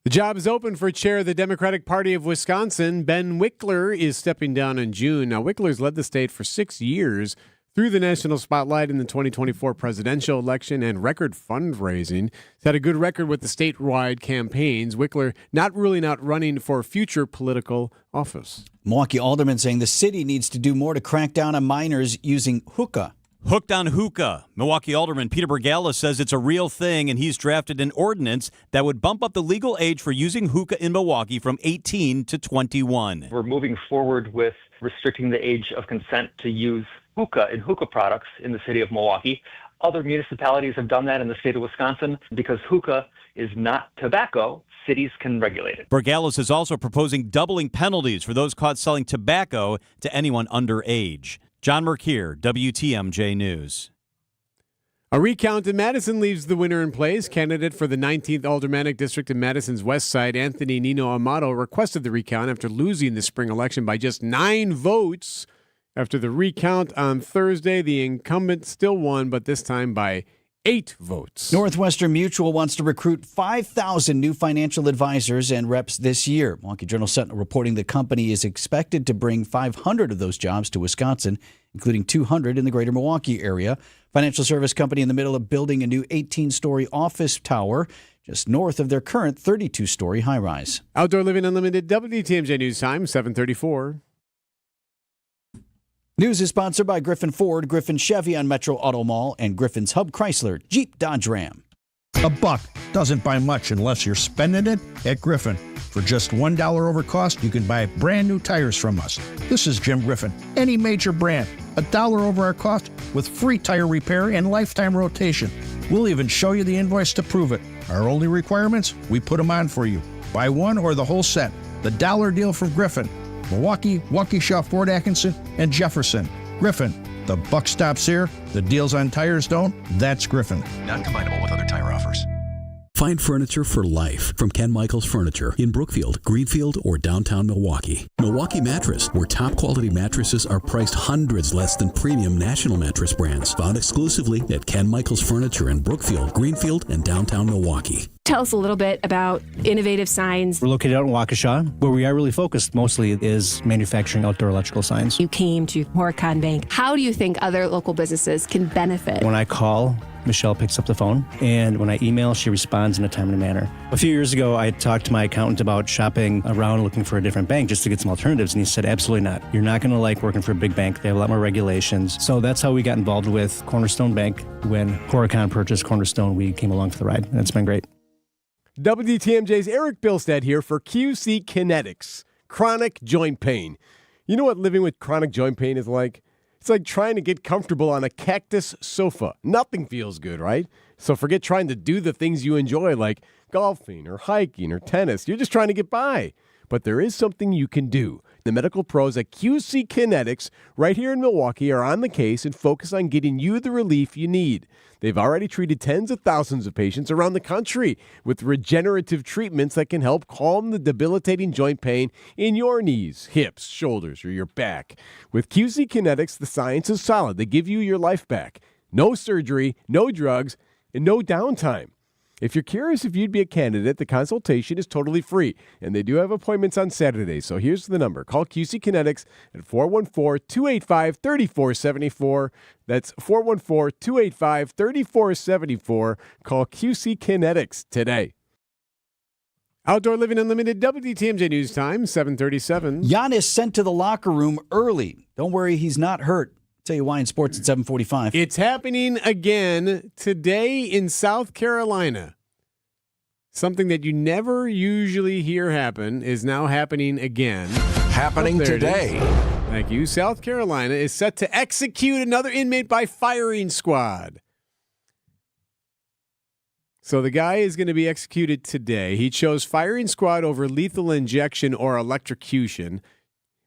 The job is open for chair of the Democratic Party of Wisconsin. Ben Wickler is stepping down in June. Now, Wickler's led the state for 6 years through the national spotlight in the 2024 presidential election and record fundraising. He's had a good record with the statewide campaigns. Wickler not running for future political office. Milwaukee alderman saying the city needs to do more to crack down on minors using hookah. Hooked on hookah. Milwaukee Alderman Peter Bergala says it's a real thing, and he's drafted an ordinance that would bump up the legal age for using hookah in Milwaukee from 18 to 21. We're moving forward with restricting the age of consent to use hookah and hookah products in the city of Milwaukee. Other municipalities have done that in the state of Wisconsin. Because hookah is not tobacco, cities can regulate it. Bergalis is also proposing doubling penalties for those caught selling tobacco to anyone underage. John Merkier, WTMJ News. A recount in Madison leaves the winner in place. Candidate for the 19th Aldermanic District in Madison's West Side, Anthony Nino Amato, requested the recount after losing the spring election by just 9 votes. After the recount on Thursday, the incumbent still won, but this time by 8 votes. Northwestern Mutual wants to recruit 5,000 new financial advisors and reps this year. Milwaukee Journal-Sentinel reporting the company is expected to bring 500 of those jobs to Wisconsin, including 200 in the greater Milwaukee area. Financial service company in the middle of building a new 18-story office tower just north of their current 32-story high-rise. Outdoor Living Unlimited, WTMJ News Time, 7:34. News is sponsored by Griffin Ford, Griffin Chevy on Metro Auto Mall, and Griffin's Hub Chrysler, Jeep, Dodge Ram. $1 doesn't buy much unless you're spending it at Griffin. For just $1 over cost, you can buy brand new tires from us. This is Jim Griffin. Any major brand, $1 over our cost with free tire repair and lifetime rotation. We'll even show you the invoice to prove it. Our only requirements, we put them on for you. Buy one or the whole set. The dollar deal from Griffin. Milwaukee, Waukesha, Fort Atkinson, and Jefferson. Griffin, the buck stops here. The deals on tires don't. That's Griffin. Not combinable with other tire offers. Find furniture for life from Ken Michaels Furniture in Brookfield, Greenfield, or downtown Milwaukee. Milwaukee Mattress, where top quality mattresses are priced hundreds less than premium national mattress brands. Found exclusively at Ken Michaels Furniture in Brookfield, Greenfield, and downtown Milwaukee. Tell us a little bit about Innovative Signs. We're located out in Waukesha. Where we are really focused mostly is manufacturing outdoor electrical signs. You came to Horicon Bank. How do you think other local businesses can benefit? When I call, Michelle picks up the phone, and when I email, she responds in a timely manner. A few years ago, I talked to my accountant about shopping around looking for a different bank just to get some alternatives, and he said, absolutely not. You're not going to like working for a big bank. They have a lot more regulations. So that's how we got involved with Cornerstone Bank. When Horicon purchased Cornerstone, we came along for the ride, and it's been great. WTMJ's Eric Bilstead here for QC Kinetics, chronic joint pain. You know what living with chronic joint pain is like? It's like trying to get comfortable on a cactus sofa. Nothing feels good, right? So forget trying to do the things you enjoy like golfing or hiking or tennis. You're just trying to get by. But there is something you can do. The medical pros at QC Kinetics right here in Milwaukee are on the case and focus on getting you the relief you need. They've already treated tens of thousands of patients around the country with regenerative treatments that can help calm the debilitating joint pain in your knees, hips, shoulders, or your back. With QC Kinetics, the science is solid. They give you your life back. No surgery, no drugs, and no downtime. If you're curious if you'd be a candidate, the consultation is totally free, and they do have appointments on Saturdays. So here's the number. Call QC Kinetics at 414-285-3474. That's 414-285-3474. Call QC Kinetics today. Outdoor Living Unlimited, WTMJ News Time, 7:37. Giannis sent to the locker room early. Don't worry, he's not hurt. Tell you why in sports at 7:45. It's happening again today in South Carolina. Something that you never usually hear happen is now happening again. Happening today. Thank you. South Carolina is set to execute another inmate by firing squad. So the guy is going to be executed today. He chose firing squad over lethal injection or electrocution.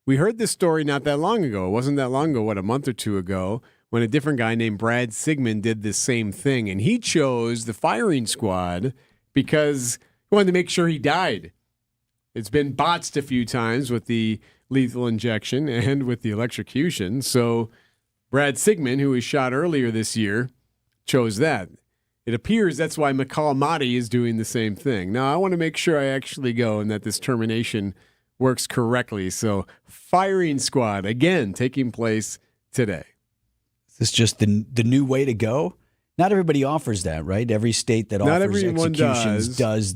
We heard this story not that long ago. It wasn't that long ago, a month or two ago, when a different guy named Brad Sigmund did this same thing. And he chose the firing squad because he wanted to make sure he died. It's been botched a few times with the lethal injection and with the electrocution. So Brad Sigmund, who was shot earlier this year, chose that. It appears that's why McCall Mahdi is doing the same thing. Now, I want to make sure I actually go and that this termination works correctly. So firing squad, again, taking place today. Is this just the new way to go? Not everybody offers that, right? Every state that offers executions has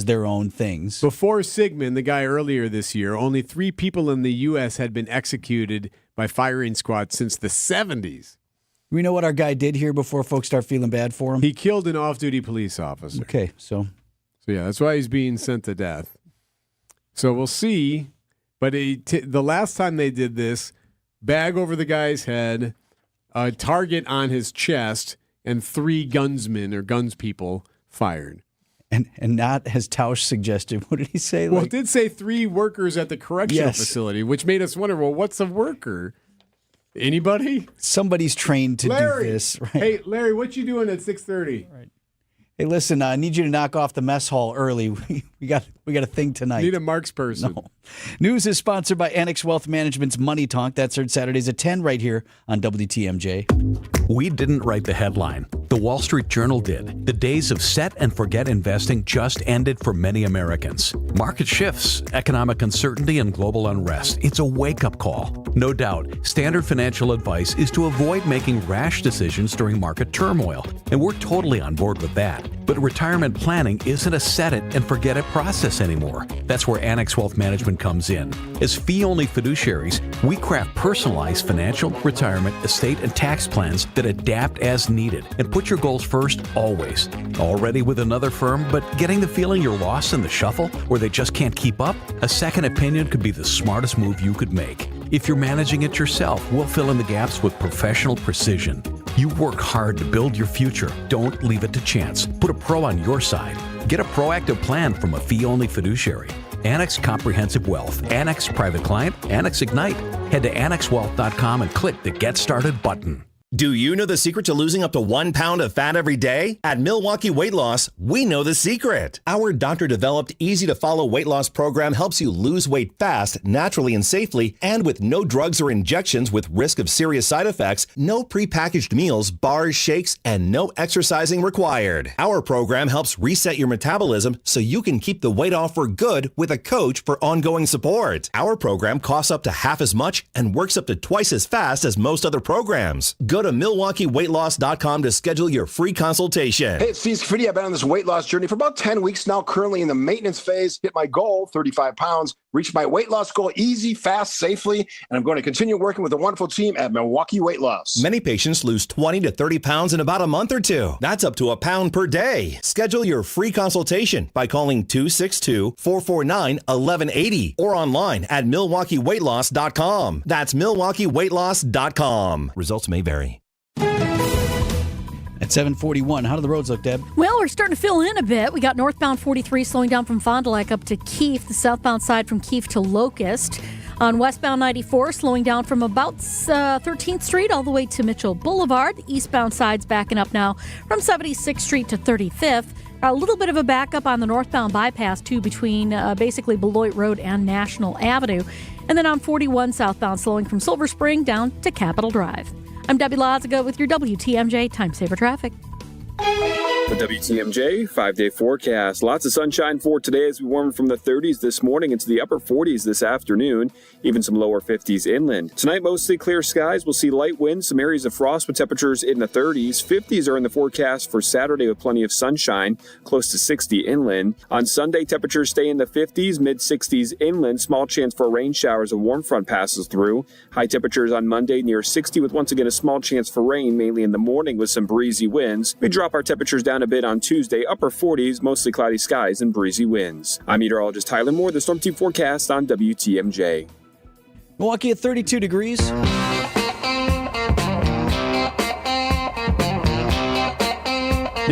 their own things. Before Sigmund, the guy earlier this year, only 3 people in the U.S. had been executed by firing squad since the 70s. We know what our guy did here before folks start feeling bad for him? He killed an off-duty police officer. Okay, so yeah, that's why he's being sent to death. So we'll see. But the last time they did this, bag over the guy's head, a target on his chest, and 3 gunsmen or gunspeople fired. And not, as Tausch suggested, what did he say? Well, it did say 3 workers at the correctional facility, which made us wonder, well, what's a worker? Anybody? Somebody's trained to do this. Right? Hey, Larry, what you doing at 6:30? Right. Hey, listen, I need you to knock off the mess hall early. We got a thing tonight. Need a Marks person. No. News is sponsored by Annex Wealth Management's Money Talk. That's heard Saturdays at 10 right here on WTMJ. We didn't write the headline. The Wall Street Journal did. The days of set and forget investing just ended for many Americans. Market shifts, economic uncertainty, and global unrest. It's a wake-up call. No doubt, standard financial advice is to avoid making rash decisions during market turmoil, and we're totally on board with that. But retirement planning isn't a set-it-and-forget-it process anymore. That's where Annex Wealth Management comes in. As fee-only fiduciaries, we craft personalized financial, retirement, estate, and tax plans that adapt as needed and put your goals first always. Already with another firm, but getting the feeling you're lost in the shuffle or they just can't keep up? A second opinion could be the smartest move you could make. If you're managing it yourself, we'll fill in the gaps with professional precision. You work hard to build your future. Don't leave it to chance. Put a pro on your side. Get a proactive plan from a fee-only fiduciary. Annex Comprehensive Wealth, Annex Private Client, Annex Ignite. Head to annexwealth.com and click the Get Started button. Do you know the secret to losing up to 1 pound of fat every day? At Milwaukee Weight Loss, we know the secret. Our doctor-developed, easy-to-follow weight loss program helps you lose weight fast, naturally and safely, and with no drugs or injections with risk of serious side effects, no prepackaged meals, bars, shakes, and no exercising required. Our program helps reset your metabolism so you can keep the weight off for good with a coach for ongoing support. Our program costs up to half as much and works up to twice as fast as most other programs. Go to MilwaukeeWeightLoss.com to schedule your free consultation. Hey, it's Steve Scafidi. I've been on this weight loss journey for about 10 weeks now, currently in the maintenance phase. Hit my goal, 35 pounds, reached my weight loss goal easy, fast, safely, and I'm going to continue working with a wonderful team at Milwaukee Weight Loss. Many patients lose 20 to 30 pounds in about a month or two. That's up to a pound per day. Schedule your free consultation by calling 262-449-1180 or online at MilwaukeeWeightLoss.com. That's MilwaukeeWeightLoss.com. Results may vary. At 7:41, how do the roads look, Deb? Well, we're starting to fill in a bit. We got northbound 43 slowing down from Fond du Lac up to Keefe, the southbound side from Keefe to Locust. On westbound 94, slowing down from about 13th Street all the way to Mitchell Boulevard. The eastbound side's backing up now from 76th Street to 35th. A little bit of a backup on the northbound bypass, too, between basically Beloit Road and National Avenue. And then on 41 southbound, slowing from Silver Spring down to Capitol Drive. I'm Debbie Lazaga with your WTMJ Time Saver Traffic. The WTMJ 5-day forecast. Lots of sunshine for today as we warm from the 30s this morning into the upper 40s this afternoon, even some lower 50s inland. Tonight, mostly clear skies. We'll see light winds, some areas of frost with temperatures in the 30s. 50s are in the forecast for Saturday with plenty of sunshine, close to 60 inland. On Sunday, temperatures stay in the 50s, mid-60s inland. Small chance for rain showers. A warm front passes through. High temperatures on Monday near 60 with once again a small chance for rain, mainly in the morning with some breezy winds. We drop our temperatures down a bit on Tuesday, upper 40s, mostly cloudy skies and breezy winds. I'm meteorologist Tyler Moore, the Storm Team forecast on WTMJ. Milwaukee at 32 degrees. You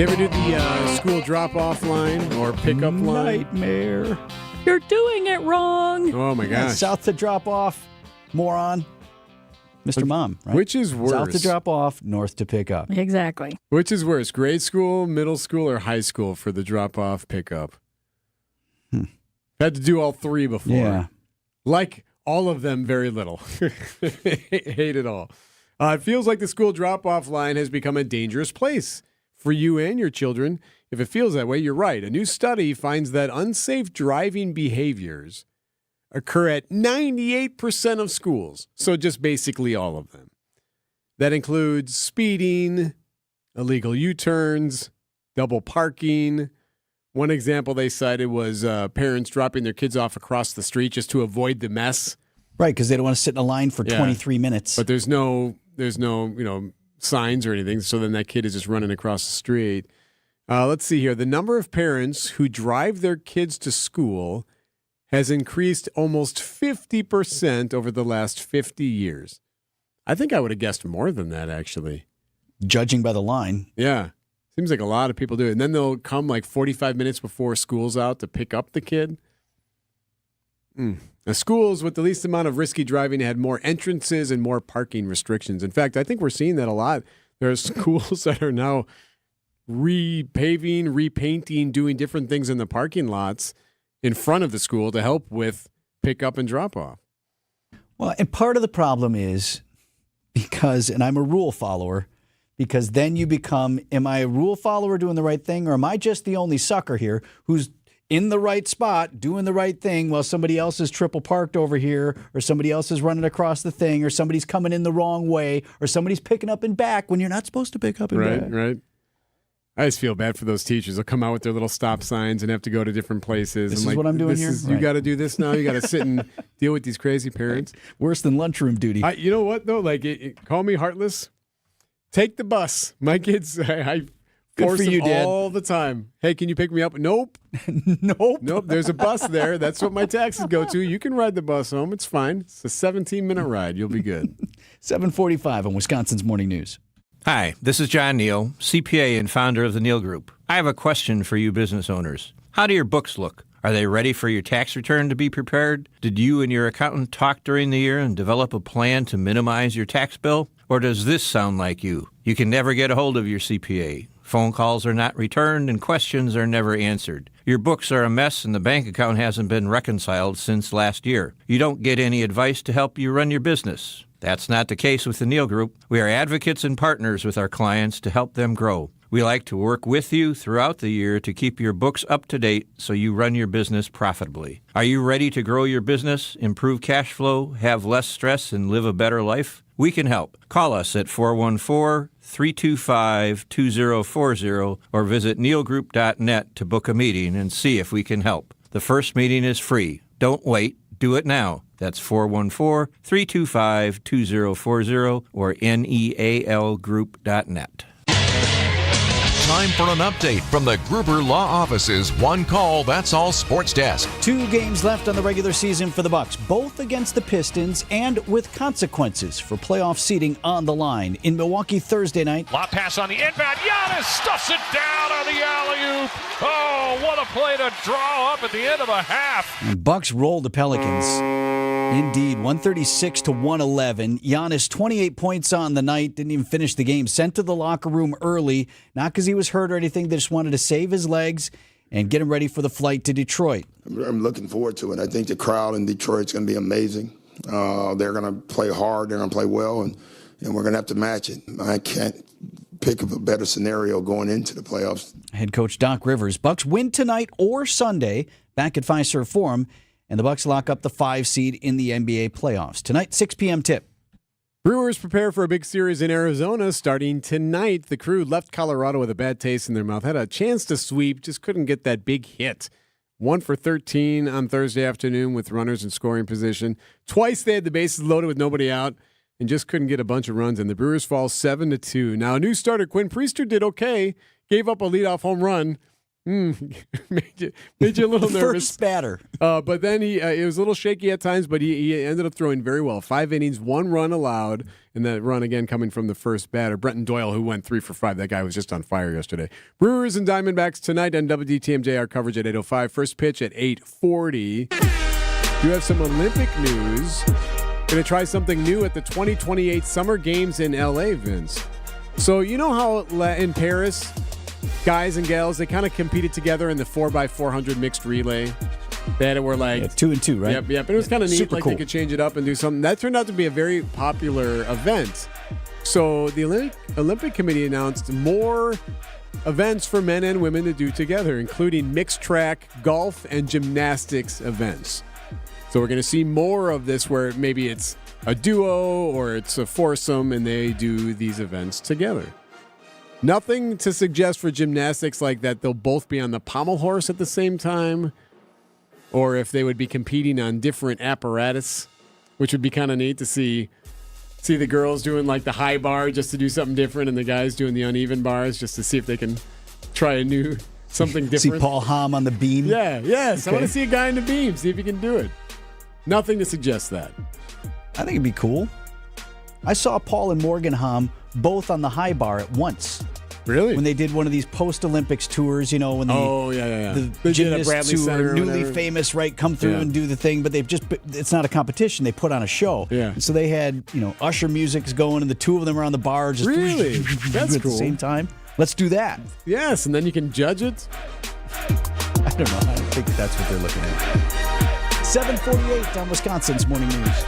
ever do the school drop-off line or pickup line? Nightmare. You're doing it wrong. Oh, my gosh. South to drop off, moron. Mr. Mom, right? Which is worse? South to drop off, north to pick up. Exactly. Which is worse, grade school, middle school, or high school for the drop-off pickup? Had to do all three before. Yeah. Like all of them, very little. Hate it all. It feels like the school drop-off line has become a dangerous place for you and your children. If it feels that way, you're right. A new study finds that unsafe driving behaviors occur at 98% of schools, so just basically all of them. That includes speeding, illegal U-turns, double parking. One example they cited was parents dropping their kids off across the street just to avoid the mess. Right, because they don't want to sit in a line for 23 minutes. But there's no signs or anything, so then that kid is just running across the street. Let's see here. The number of parents who drive their kids to school has increased almost 50% over the last 50 years. I think I would have guessed more than that, actually. Judging by the line. Yeah. Seems like a lot of people do it. And then they'll come like 45 minutes before school's out to pick up the kid. Now, schools with the least amount of risky driving had more entrances and more parking restrictions. In fact, I think we're seeing that a lot. There are schools that are now repaving, repainting, doing different things in the parking lots in front of the school to help with pick up and drop off. Well, and part of the problem is because, and I'm a rule follower, because then you become, am I a rule follower doing the right thing, or am I just the only sucker here who's in the right spot doing the right thing while somebody else is triple parked over here, or somebody else is running across the thing, or somebody's coming in the wrong way, or somebody's picking up and back when you're not supposed to pick up and back. Right. I just feel bad for those teachers. They'll come out with their little stop signs and have to go to different places. This and is what I'm doing here? You got to do this now. You got to sit and deal with these crazy parents. Worse than lunchroom duty. You know what, though? Call me heartless. Take the bus. My kids, I force them all the time. Hey, can you pick me up? Nope. Nope. There's a bus there. That's what my taxis go to. You can ride the bus home. It's fine. It's a 17-minute ride. You'll be good. 7:45 on Wisconsin's Morning News. Hi, this is John Neal, CPA and founder of the Neal Group. I have a question for you business owners. How do your books look? Are they ready for your tax return to be prepared? Did you and your accountant talk during the year and develop a plan to minimize your tax bill? Or does this sound like you? You can never get a hold of your CPA. Phone calls are not returned and questions are never answered. Your books are a mess and the bank account hasn't been reconciled since last year. You don't get any advice to help you run your business. That's not the case with the Neal Group. We are advocates and partners with our clients to help them grow. We like to work with you throughout the year to keep your books up to date so you run your business profitably. Are you ready to grow your business, improve cash flow, have less stress, and live a better life? We can help. Call us at 414-325-2040 or visit nealgroup.net to book a meeting and see if we can help. The first meeting is free. Don't wait. Do it now. That's 414-325-2040 or nealgroup.net. Time for an update from the Gruber Law Office's One Call, That's All Sports Desk. 2 games left on the regular season for the Bucks, both against the Pistons and with consequences for playoff seeding on the line. In Milwaukee Thursday night. Lob pass on the inbound. Giannis stuffs it down on the alley-oop. Oh, what a play to draw up at the end of a half. And Bucks rolled the Pelicans. Indeed, 136-111. Giannis, 28 points on the night, didn't even finish the game. Sent to the locker room early, not because he was hurt or anything. They just wanted to save his legs and get him ready for the flight to Detroit. I'm looking forward to it. I think the crowd in Detroit's going to be amazing. They're going to play hard. They're going to play well, and we're going to have to match it. I can't pick up a better scenario going into the playoffs. Head coach Doc Rivers. Bucks win tonight or Sunday back at Fiserv Forum, and the Bucks lock up the 5 seed in the NBA playoffs. Tonight, 6 p.m. tip. Brewers prepare for a big series in Arizona starting tonight. The Crew left Colorado with a bad taste in their mouth. Had a chance to sweep, just couldn't get that big hit. 1 for 13 on Thursday afternoon with runners in scoring position. Twice they had the bases loaded with nobody out and just couldn't get a bunch of runs in. The Brewers fall 7-2. Now, new starter Quinn Priester did okay. Gave up a leadoff home run. made you a little nervous. First batter. But then it was a little shaky at times, but he ended up throwing very well. 5 innings, 1 run allowed, and that run again coming from the first batter. Brenton Doyle, who went 3 for 5. That guy was just on fire yesterday. Brewers and Diamondbacks tonight on WDTMJ. Our coverage at 8:05. First pitch at 8:40. You have some Olympic news. Going to try something new at the 2028 Summer Games in L.A., Vince. So you know how in Paris, guys and gals, they kind of competed together in the 4x400 mixed relay. They had it where like 2 and 2, right? Yep. It was kind of neat. Super Like cool. They could change it up and do something. That turned out to be a very popular event. So the Olympic Committee announced more events for men and women to do together, including mixed track, golf, and gymnastics events. So we're going to see more of this where maybe it's a duo or it's a foursome and they do these events together. Nothing to suggest for gymnastics like that they'll both be on the pommel horse at the same time, or if they would be competing on different apparatus, which would be kind of neat to see the girls doing like the high bar just to do something different and the guys doing the uneven bars just to see if they can try a new something different. See Paul Hamm on the beam? Yeah, yes. Okay. I want to see a guy in the beam, see if he can do it. Nothing to suggest that. I think it'd be cool. I saw Paul and Morgan Hamm both on the high bar at once. Really? When they did one of these post-Olympics tours, you know, when the They did at gymnasts Bradley who Center are or newly whatever. famous, right, come through Yeah. and do the thing, but it's not a competition. They put on a show. Yeah. And so they had, Usher music's going and the two of them are on the bar just Really? That's at cool. the same time. Let's do that. Yes, and then you can judge it. I don't know. I don't think that's what they're looking at. 7:48 on Wisconsin's Morning News.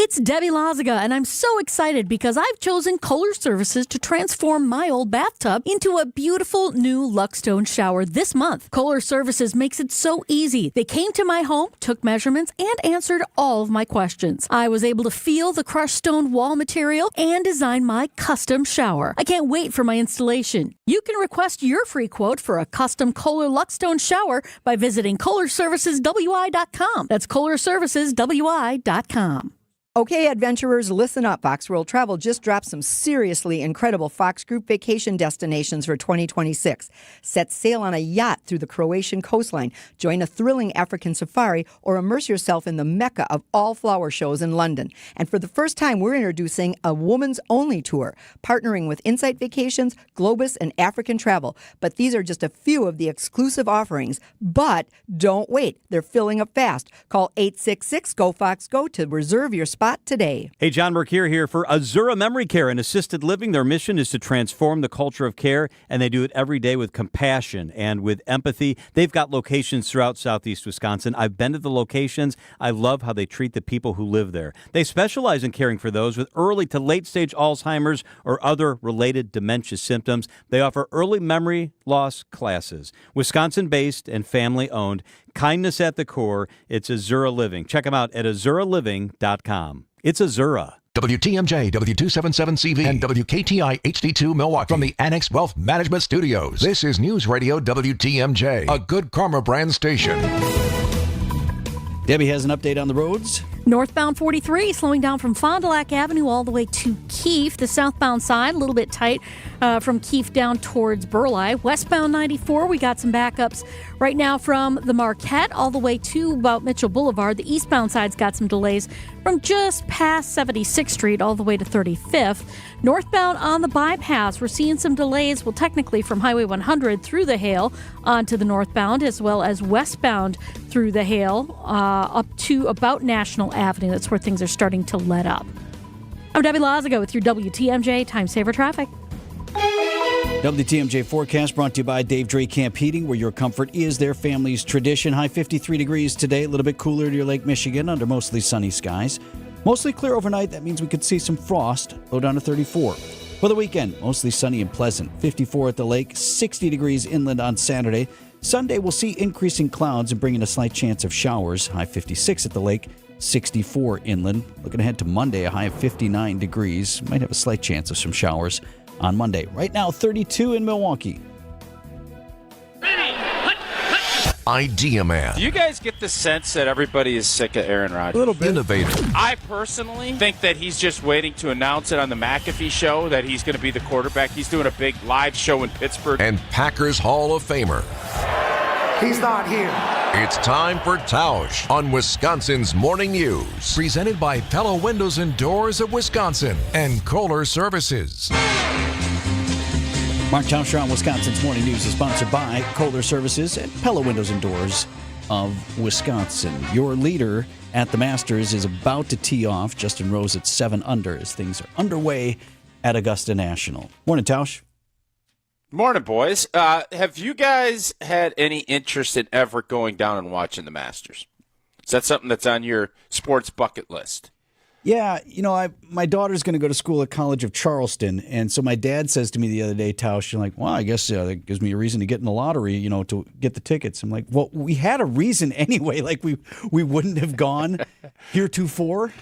It's Debbie Loziga, and I'm so excited because I've chosen Kohler Services to transform my old bathtub into a beautiful new Luxstone shower this month. Kohler Services makes it so easy. They came to my home, took measurements, and answered all of my questions. I was able to feel the crushed stone wall material and design my custom shower. I can't wait for my installation. You can request your free quote for a custom Kohler Luxstone shower by visiting KohlerServicesWI.com. That's KohlerServicesWI.com. Okay, adventurers, listen up. Fox World Travel just dropped some seriously incredible Fox Group vacation destinations for 2026. Set sail on a yacht through the Croatian coastline, join a thrilling African safari, or immerse yourself in the mecca of all flower shows in London. And for the first time, we're introducing a woman's-only tour, partnering with Insight Vacations, Globus, and African Travel. But these are just a few of the exclusive offerings. But don't wait. They're filling up fast. Call 866-GO-FOX-GO to reserve your spot today. Hey, John Mercure here for Azura Memory Care and Assisted Living. Their mission is to transform the culture of care, and they do it every day with compassion and with empathy. They've got locations throughout southeast Wisconsin. I've been to the locations. I love how they treat the people who live there. They specialize in caring for those with early to late-stage Alzheimer's or other related dementia symptoms. They offer early memory loss classes. Wisconsin-based and family-owned. Kindness at the core. It's Azura Living. Check them out at azuraliving.com. It's Azura. WTMJ, W277CV, and WKTI HD2 Milwaukee. From the Annex Wealth Management Studios, this is News Radio WTMJ, a Good Karma brand station. Debbie has an update on the roads. Northbound 43 slowing down from Fond du Lac Avenue all the way to Keefe. The southbound side a little bit tight from Keefe down towards Burleigh. Westbound 94, we got some backups right now from the Marquette all the way to about Mitchell Boulevard. The eastbound side's got some delays from just past 76th Street all the way to 35th. Northbound on the bypass, we're seeing some delays, well, technically from Highway 100 through the Hale onto the northbound, as well as westbound through the Hale up to about National Avenue. That's where things are starting to let up. I'm Debbie Lazago with your WTMJ Time Saver Traffic. WTMJ forecast brought to you by Dave Dre Camp Heating, where your comfort is their family's tradition. High 53 degrees today, a little bit cooler near Lake Michigan under mostly sunny skies. Mostly clear overnight. That means we could see some frost, low down to 34. For the weekend, mostly sunny and pleasant. 54 at the lake, 60 degrees inland on Saturday. Sunday, we'll see increasing clouds and bring in a slight chance of showers. High 56 at the lake, 64 inland. Looking ahead to Monday, a high of 59 degrees. Might have a slight chance of some showers on Monday. Right now, 32 in Milwaukee. Idea Man. Do you guys get the sense that everybody is sick of Aaron Rodgers? A little bit. Innovative. I personally think that he's just waiting to announce it on the McAfee show that he's going to be the quarterback. He's doing a big live show in Pittsburgh. And Packers Hall of Famer. He's not here. It's time for Tausch on Wisconsin's Morning News. Presented by Pella Windows and Doors of Wisconsin and Kohler Services. Mark Tausch on Wisconsin's Morning News is sponsored by Kohler Services and Pella Windows and Doors of Wisconsin. Your leader at the Masters is about to tee off. Justin Rose at 7 under as things are underway at Augusta National. Morning, Tausch. Morning, boys. Have you guys had any interest in ever going down and watching the Masters? Is that something that's on your sports bucket list? Yeah, my daughter's going to go to school at College of Charleston, and so my dad says to me the other day, Tausch, you're like, well, I guess that gives me a reason to get in the lottery, to get the tickets. I'm like, well, we had a reason anyway, like we wouldn't have gone heretofore.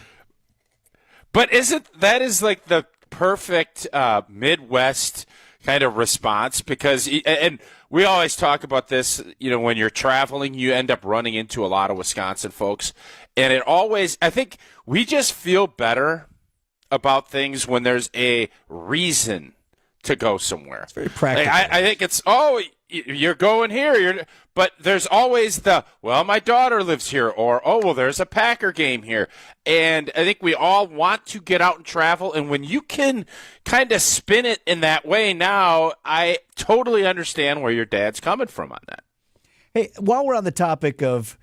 But that is like the perfect Midwest kind of response, because and we always talk about this, when you're traveling, you end up running into a lot of Wisconsin folks, and I think we just feel better about things when there's a reason to go somewhere. It's very practical. I think it's, you're going here, but there's always my daughter lives here, or, there's a Packer game here. And I think we all want to get out and travel, and when you can kind of spin it in that way now, I totally understand where your dad's coming from on that. Hey, while we're on the topic of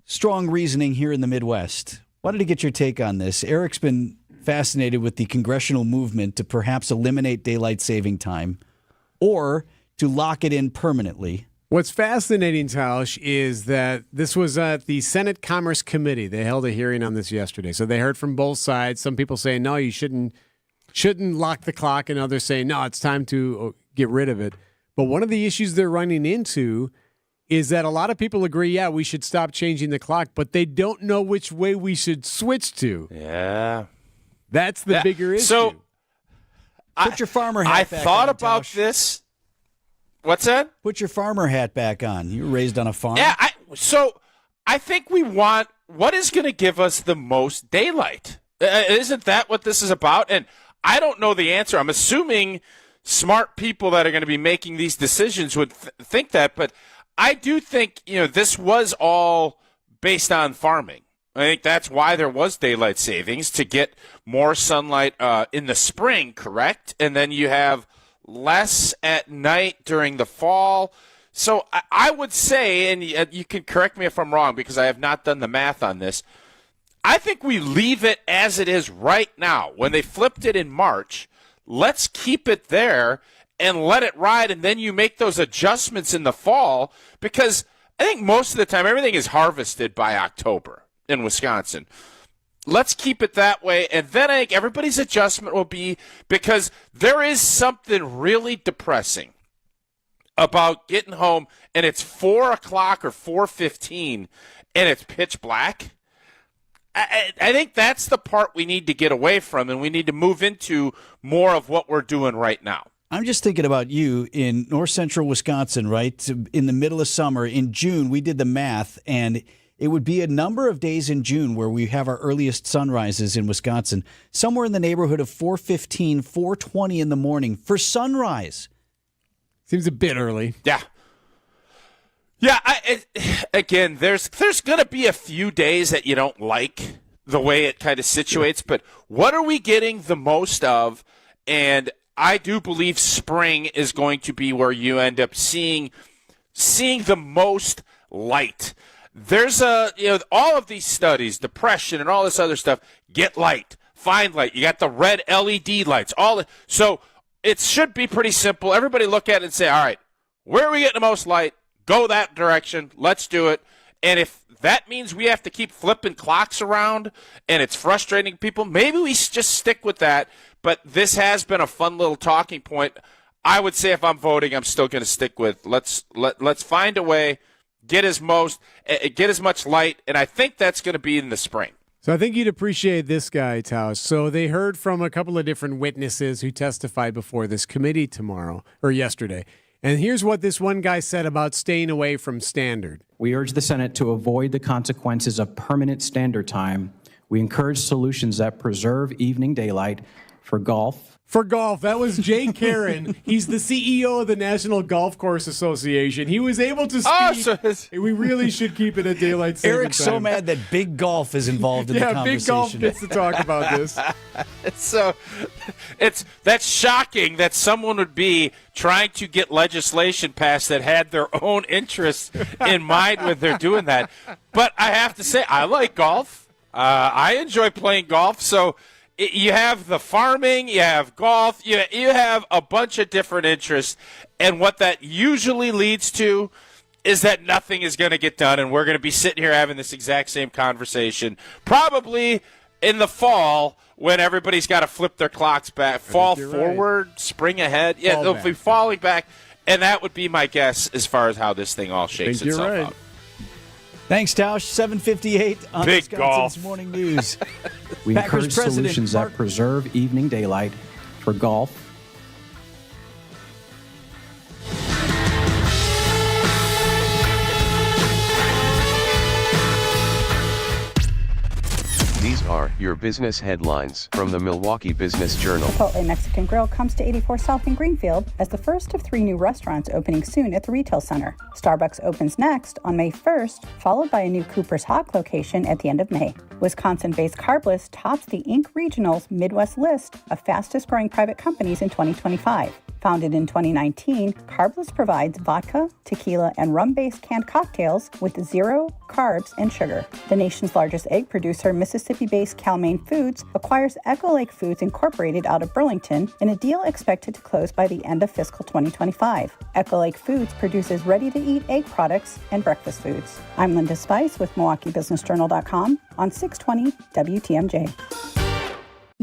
strong reasoning here in the Midwest, wanted to get your take on this. Eric's been fascinated with the congressional movement to perhaps eliminate daylight saving time or to lock it in permanently. What's fascinating, Tausch, is that this was at the Senate Commerce Committee. They held a hearing on this yesterday. So they heard from both sides. Some people saying, no, you shouldn't lock the clock, and others saying, no, it's time to get rid of it. But one of the issues they're running into is that a lot of people agree, yeah, we should stop changing the clock, but they don't know which way we should switch to. Yeah. That's the bigger issue. So put your farmer hat back on. I thought about this. What's that? Put your farmer hat back on. You were raised on a farm. Yeah, so I think we want what is going to give us the most daylight. Isn't that what this is about? And I don't know the answer. I'm assuming smart people that are going to be making these decisions would think that, but I do think, this was all based on farming. I think that's why there was daylight savings, to get more sunlight in the spring, correct? And then you have less at night during the fall. So I would say, and you can correct me if I'm wrong because I have not done the math on this, I think we leave it as it is right now. When they flipped it in March, let's keep it there and let it ride, and then you make those adjustments in the fall, because I think most of the time everything is harvested by October in Wisconsin. Let's keep it that way, and then I think everybody's adjustment will be, because there is something really depressing about getting home and it's 4 o'clock or 4:15 and it's pitch black. I think that's the part we need to get away from, and we need to move into more of what we're doing right now. I'm just thinking about you in north central Wisconsin, right? In the middle of summer, in June, we did the math, and it would be a number of days in June where we have our earliest sunrises in Wisconsin, somewhere in the neighborhood of 4:15, 4:20 in the morning for sunrise. Seems a bit early. Yeah. Yeah, again, there's going to be a few days that you don't like the way it kind of situates, but what are we getting the most of? And I do believe spring is going to be where you end up seeing the most light. There's all of these studies, depression and all this other stuff, get light, find light. You got the red LED lights, so it should be pretty simple. Everybody look at it and say, all right, where are we getting the most light? Go that direction. Let's do it. And if that means we have to keep flipping clocks around and it's frustrating people, maybe we just stick with that. But this has been a fun little talking point. I would say if I'm voting, I'm still going to stick with let's find a way, get as much light, and I think that's going to be in the spring. So I think you'd appreciate this guy, Taos. So they heard from a couple of different witnesses who testified before this committee yesterday. And here's what this one guy said about staying away from standard. We urge the Senate to avoid the consequences of permanent standard time. We encourage solutions that preserve evening daylight for golf. For golf, that was Jay Karen. He's the CEO of the National Golf Course Association. He was able to speak. We really should keep it a daylight saving Eric's time. so mad that Big Golf is involved in the conversation. Big Golf gets to talk about this. That's shocking that someone would be trying to get legislation passed that had their own interests in mind when they're doing that. But I have to say, I like golf. I enjoy playing golf. So you have the farming, you have golf, you have a bunch of different interests. And what that usually leads to is that nothing is going to get done, and we're going to be sitting here having this exact same conversation probably in the fall when everybody's got to flip their clocks back, fall forward, spring ahead. Yeah, they'll be falling back, and that would be my guess as far as how this thing all shakes itself out. Thanks, Tausch. 7:58 on Big Wisconsin's golf. Morning News. We encourage solutions that preserve evening daylight for golf. These are your business headlines from the Milwaukee Business Journal. Chipotle Mexican Grill comes to 84 South in Greenfield as the first of 3 new restaurants opening soon at the retail center. Starbucks opens next on May 1st, followed by a new Cooper's Hawk location at the end of May. Wisconsin-based Carbliss tops the Inc. Regional's Midwest list of fastest-growing private companies in 2025. Founded in 2019, Carbliss provides vodka, tequila, and rum-based canned cocktails with 0 carbs and sugar. The nation's largest egg producer, Mississippi-based Cal-Maine Foods, acquires Echo Lake Foods Incorporated out of Burlington in a deal expected to close by the end of fiscal 2025. Echo Lake Foods produces ready-to-eat egg products and breakfast foods. I'm Linda Spice with MilwaukeeBusinessJournal.com on 620 WTMJ.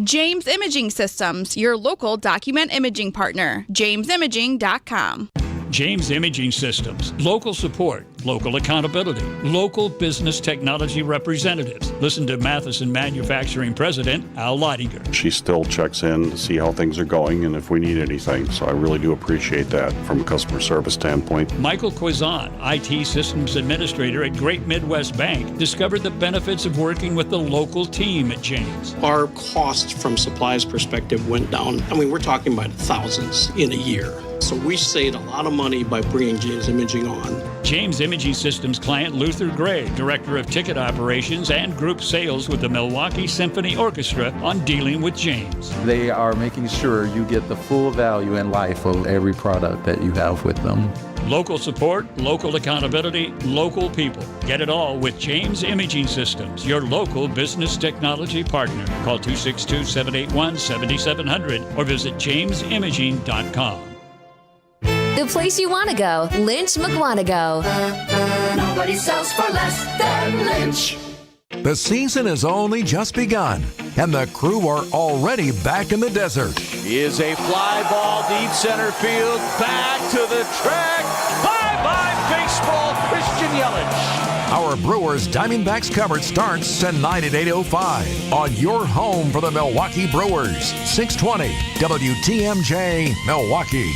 James Imaging Systems, your local document imaging partner. JamesImaging.com. James Imaging Systems. Local support, local accountability, local business technology representatives. Listen to Matheson Manufacturing President Al Leidinger. She still checks in to see how things are going and if we need anything. So I really do appreciate that from a customer service standpoint. Michael Quizon, IT Systems Administrator at Great Midwest Bank, discovered the benefits of working with the local team at James. Our cost from supplies perspective went down. I mean, we're talking about thousands in a year. So we saved a lot of money by bringing James Imaging on. James Imaging Systems client Luther Gray, Director of Ticket Operations and Group Sales with the Milwaukee Symphony Orchestra, on dealing with James. They are making sure you get the full value and life of every product that you have with them. Local support, local accountability, local people. Get it all with James Imaging Systems, your local business technology partner. Call 262-781-7700 or visit jamesimaging.com. The place you want to go, Lynch McWanago. Nobody sells for less than Lynch. The season has only just begun, and the crew are already back in the desert. Is a fly ball deep center field, back to the track. Bye-bye baseball, Christian Yelich. Our Brewers Diamondbacks coverage starts tonight at 8:05 on your home for the Milwaukee Brewers, 620 WTMJ Milwaukee.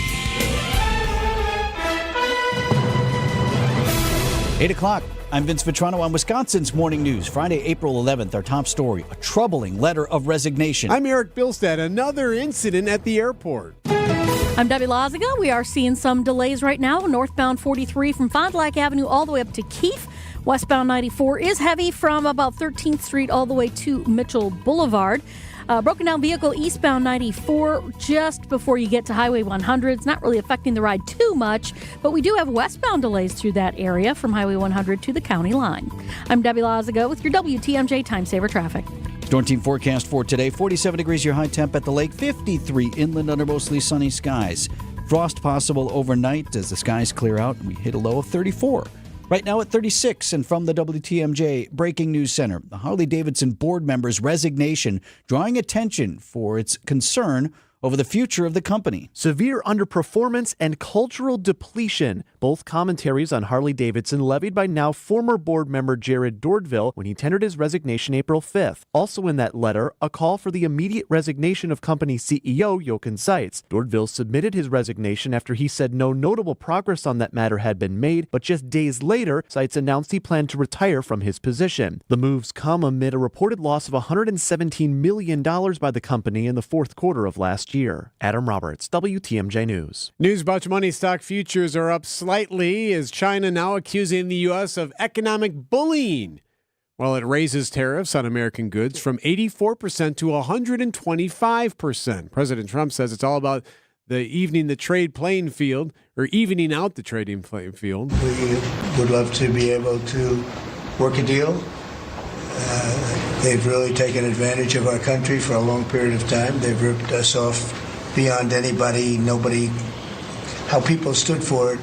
8 o'clock. I'm Vince Vitrano on Wisconsin's Morning News. Friday, April 11th, our top story, a troubling letter of resignation. I'm Eric Bilstead. Another incident at the airport. I'm Debbie Lazaga. We are seeing some delays right now. Northbound 43 from Fond du Lac Avenue all the way up to Keefe. Westbound 94 is heavy from about 13th Street all the way to Mitchell Boulevard. Broken down vehicle eastbound 94 just before you get to Highway 100. It's not really affecting the ride too much, but we do have westbound delays through that area from Highway 100 to the county line. I'm Debbie Lazaga with your WTMJ Time Saver Traffic. Storm team forecast for today, 47 degrees your high temp at the lake, 53 inland under mostly sunny skies. Frost possible overnight as the skies clear out and we hit a low of 34. Right now at 36, and from the WTMJ Breaking News Center, the Harley-Davidson board member's resignation drawing attention for its concern over the future of the company. Severe underperformance and cultural depletion, both commentaries on Harley-Davidson levied by now former board member Jared Dordville when he tendered his resignation April 5th. Also in that letter, a call for the immediate resignation of company CEO Jochen Zeitz. Dordville submitted his resignation after he said no notable progress on that matter had been made, but just days later, Zeitz announced he planned to retire from his position. The moves come amid a reported loss of $117 million by the company in the fourth quarter of last year. Adam Roberts, WTMJ News. News about money stock futures are up slightly as China now accusing the U.S. of economic bullying, while it raises tariffs on American goods from 84% to 125%. President Trump says it's all about evening out the trading playing field. We would love to be able to work a deal. They've really taken advantage of our country for a long period of time. They've ripped us off beyond nobody. How people stood for it,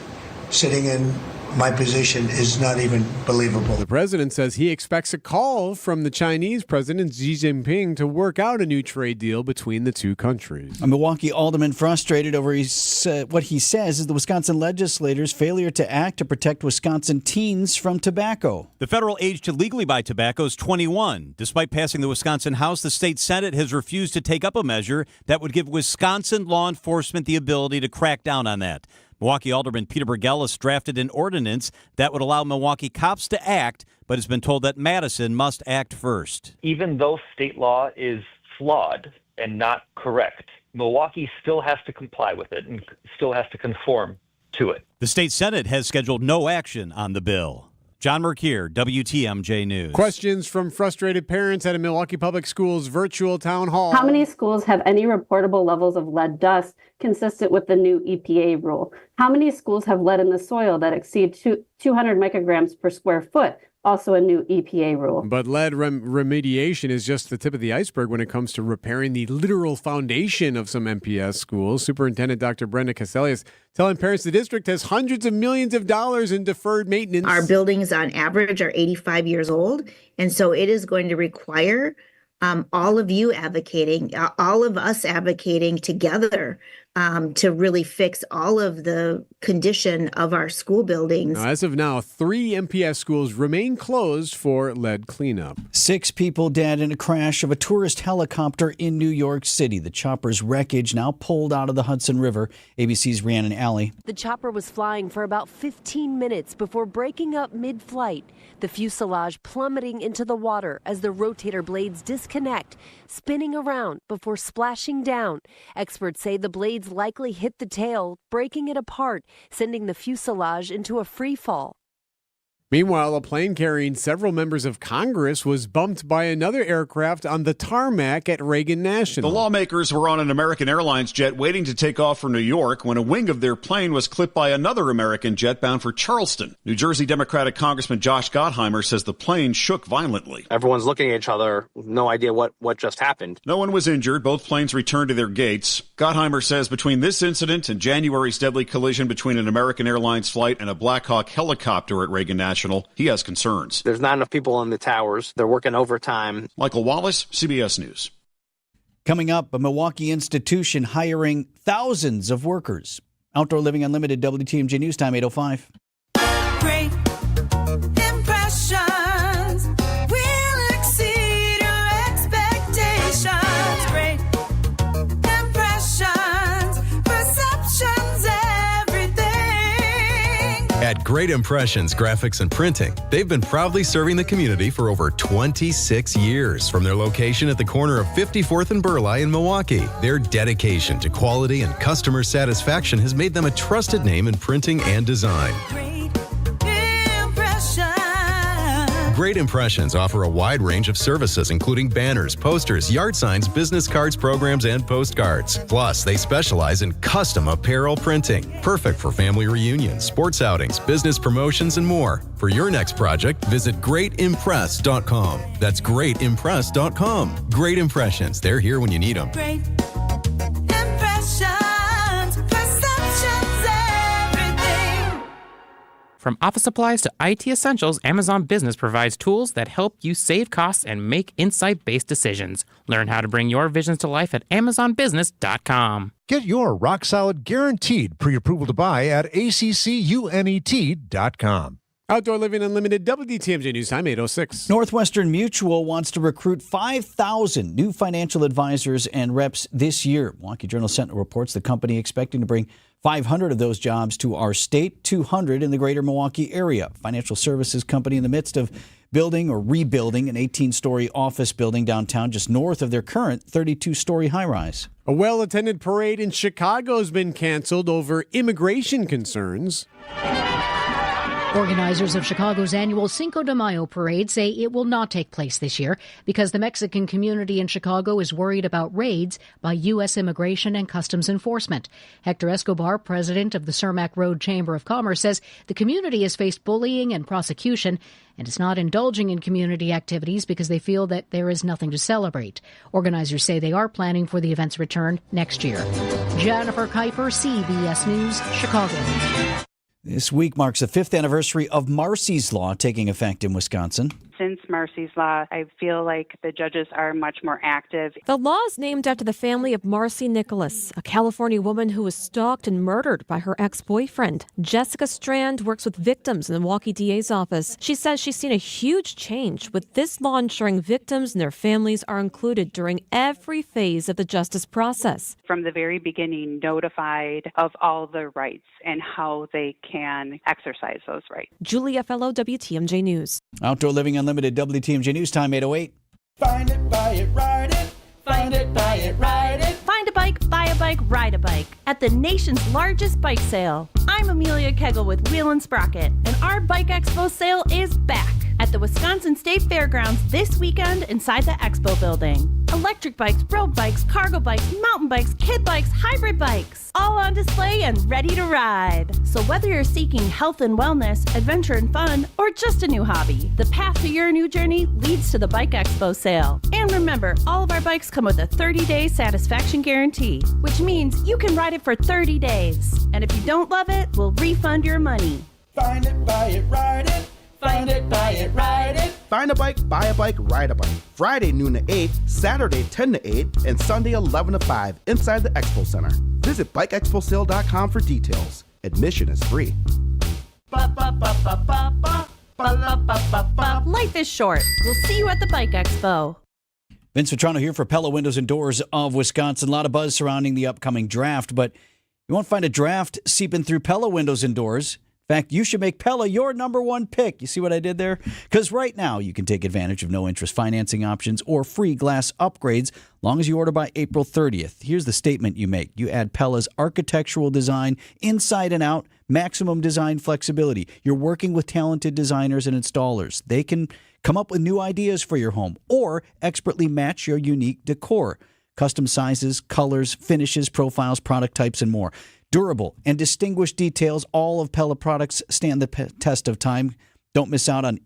sitting in my position, is not even believable. The president says he expects a call from the Chinese President Xi Jinping to work out a new trade deal between the two countries. A Milwaukee alderman frustrated over what he says is the Wisconsin legislators' failure to act to protect Wisconsin teens from tobacco. The federal age to legally buy tobacco is 21. Despite passing the Wisconsin House, the state Senate has refused to take up a measure that would give Wisconsin law enforcement the ability to crack down on that. Milwaukee Alderman Peter Bergelis drafted an ordinance that would allow Milwaukee cops to act, but has been told that Madison must act first. Even though state law is flawed and not correct, Milwaukee still has to comply with it and still has to conform to it. The state Senate has scheduled no action on the bill. John Merkier, WTMJ News. Questions from frustrated parents at a Milwaukee Public Schools virtual town hall. How many schools have any reportable levels of lead dust consistent with the new EPA rule? How many schools have lead in the soil that exceed 200 micrograms per square foot? Also a new EPA rule. But lead remediation is just the tip of the iceberg when it comes to repairing the literal foundation of some MPS schools. Superintendent Dr. Brenda Caselius telling parents the district has hundreds of millions of dollars in deferred maintenance. Our buildings on average are 85 years old, and so it is going to require all of you advocating, all of us advocating together to really fix all of the condition of our school buildings. Now, as of now, 3 MPS schools remain closed for lead cleanup. 6 people dead in a crash of a tourist helicopter in New York City. The chopper's wreckage now pulled out of the Hudson River. ABC's Rhiannon Alley. The chopper was flying for about 15 minutes before breaking up mid-flight. The fuselage plummeting into the water as the rotator blades disconnect, spinning around before splashing down. Experts say the blades likely hit the tail, breaking it apart, sending the fuselage into a free fall. Meanwhile, a plane carrying several members of Congress was bumped by another aircraft on the tarmac at Reagan National. The lawmakers were on an American Airlines jet waiting to take off for New York when a wing of their plane was clipped by another American jet bound for Charleston. New Jersey Democratic Congressman Josh Gottheimer says the plane shook violently. Everyone's looking at each other, no idea what just happened. No one was injured. Both planes returned to their gates. Gottheimer says between this incident and January's deadly collision between an American Airlines flight and a Black Hawk helicopter at Reagan National, he has concerns. There's not enough people in the towers. They're working overtime. Michael Wallace, CBS News. Coming up, a Milwaukee institution hiring thousands of workers. Outdoor Living Unlimited, WTMJ News Time, 8:05. Great impressions will exceed your expectations. Great impressions, perceptions, everything. At Great Impressions Graphics and Printing, they've been proudly serving the community for over 26 years. From their location at the corner of 54th and Burleigh in Milwaukee, their dedication to quality and customer satisfaction has made them a trusted name in printing and design. Great Impressions offer a wide range of services, including banners, posters, yard signs, business cards, programs, and postcards. Plus, they specialize in custom apparel printing, perfect for family reunions, sports outings, business promotions, and more. For your next project, visit greatimpress.com. That's greatimpress.com. Great Impressions. They're here when you need them. Great impressions, perceptions, everything. From office supplies to IT essentials, Amazon Business provides tools that help you save costs and make insight-based decisions. Learn how to bring your visions to life at AmazonBusiness.com. Get your rock-solid guaranteed pre-approval to buy at ACCUNET.com. Outdoor Living Unlimited, WTMJ News Time, 8:06. Northwestern Mutual wants to recruit 5,000 new financial advisors and reps this year. Milwaukee Journal-Sentinel reports the company expecting to bring 500 of those jobs to our state, 200 in the greater Milwaukee area. Financial services company in the midst of building or rebuilding an 18-story office building downtown just north of their current 32-story high-rise. A well-attended parade in Chicago has been canceled over immigration concerns. Organizers of Chicago's annual Cinco de Mayo parade say it will not take place this year because the Mexican community in Chicago is worried about raids by U.S. Immigration and Customs Enforcement. Hector Escobar, president of the Cermak Road Chamber of Commerce, says the community has faced bullying and prosecution and is not indulging in community activities because they feel that there is nothing to celebrate. Organizers say they are planning for the event's return next year. Jennifer Kuiper, CBS News, Chicago. This week marks the 5th anniversary of Marsy's Law taking effect in Wisconsin. Since Marsy's Law, I feel like the judges are much more active. The law is named after the family of Marcy Nicholas, a California woman who was stalked and murdered by her ex-boyfriend. Jessica Strand works with victims in the Milwaukee DA's office. She says she's seen a huge change with this law ensuring victims and their families are included during every phase of the justice process. From the very beginning, notified of all the rights and how they can exercise those rights. Julia Fellow, WTMJ News. Outdoor Living Unlimited, WTMJ News Time, 8:08. Find it, buy it, ride it. Find it, buy it, ride it. Find a bike, buy a bike, ride a bike at the nation's largest bike sale. I'm Amelia Kegel with Wheel and Sprocket, and our Bike Expo sale is back at the Wisconsin State Fairgrounds this weekend inside the Expo building. Electric bikes, road bikes, cargo bikes, mountain bikes, kid bikes, hybrid bikes, all on display and ready to ride. So whether you're seeking health and wellness, adventure and fun, or just a new hobby, the path to your new journey leads to the Bike Expo sale. And remember, all of our bikes come with a 30-day satisfaction guarantee, which means you can ride it for 30 days. And if you don't love it, we'll refund your money. Find it, buy it, ride it. Find it, buy it, ride it. Find a bike, buy a bike, ride a bike. Friday noon to 8, Saturday 10 to 8, and Sunday 11 to 5 inside the Expo Center. Visit BikeExpoSale.com for details. Admission is free. Life is short. We'll see you at the Bike Expo. Vince Vitrano here for Pella Windows and Doors of Wisconsin. A lot of buzz surrounding the upcoming draft, but you won't find a draft seeping through Pella Windows and Doors. In fact, you should make Pella your number one pick. You see what I did there? Because right now you can take advantage of no-interest financing options or free glass upgrades long as you order by April 30th. Here's the statement you make. You add Pella's architectural design inside and out, maximum design flexibility. You're working with talented designers and installers. They can come up with new ideas for your home or expertly match your unique decor. Custom sizes, colors, finishes, profiles, product types, and more. Durable and distinguished details. All of Pella products stand the test of time. Don't miss out on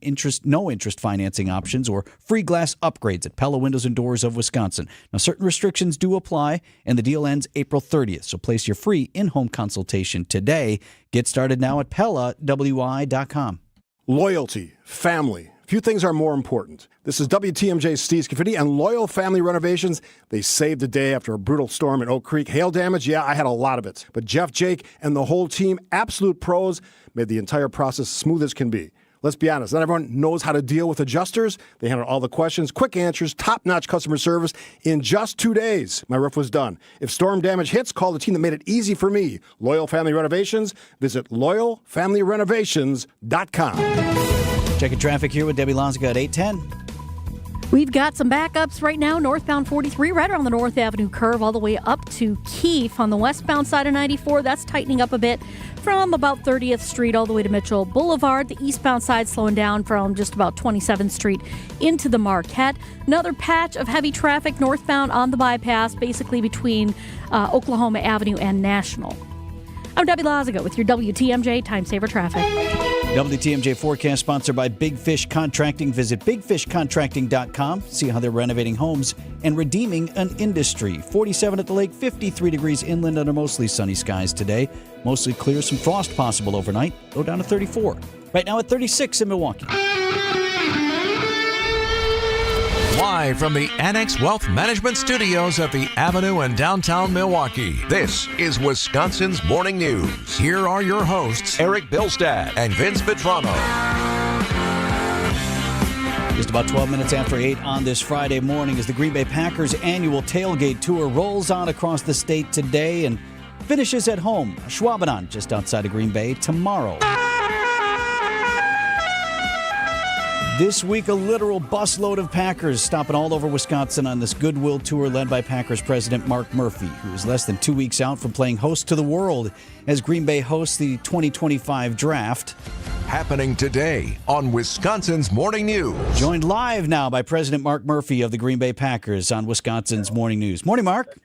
no interest financing options or free glass upgrades at Pella Windows and Doors of Wisconsin. Now, certain restrictions do apply, and the deal ends April 30th. So place your free in-home consultation today. Get started now at PellaWI.com. Loyalty, family. Few things are more important. This is WTMJ's Steve Scafidi and Loyal Family Renovations. They saved the day after a brutal storm in Oak Creek. Hail damage, yeah, I had a lot of it. But Jeff, Jake, and the whole team, absolute pros, made the entire process smooth as can be. Let's be honest, not everyone knows how to deal with adjusters. They handled all the questions, quick answers, top-notch customer service. In just 2 days, my roof was done. If storm damage hits, call the team that made it easy for me. Loyal Family Renovations. Visit LoyalFamilyRenovations.com. Checking traffic here with Debbie Lonzica at 8:10. We've got some backups right now. Northbound 43 right around the North Avenue curve all the way up to Keefe. On the westbound side of 94, that's tightening up a bit from about 30th Street all the way to Mitchell Boulevard. The eastbound side slowing down from just about 27th Street into the Marquette. Another patch of heavy traffic northbound on the bypass, basically between Oklahoma Avenue and National. I'm Debbie Lonzica with your WTMJ Time Saver Traffic. WTMJ forecast sponsored by Big Fish Contracting. Visit bigfishcontracting.com. See how they're renovating homes and redeeming an industry. 47 at the lake, 53 degrees inland under mostly sunny skies today. Mostly clear, some frost possible overnight. Low down to 34. Right now at 36 in Milwaukee. Live from the Annex Wealth Management Studios at the Avenue in downtown Milwaukee, this is Wisconsin's Morning News. Here are your hosts, Eric Bilstad and Vince Vitrano. Just about 12 minutes after 8 on this Friday morning as the Green Bay Packers annual tailgate tour rolls on across the state today and finishes at home, Schwabenau, just outside of Green Bay, tomorrow. This week, a literal busload of Packers stopping all over Wisconsin on this goodwill tour led by Packers president Mark Murphy, who is less than 2 weeks out from playing host to the world as Green Bay hosts the 2025 draft. Happening today on Wisconsin's Morning News. Joined live now by President Mark Murphy of the Green Bay Packers on Wisconsin's Morning News. Morning, Mark.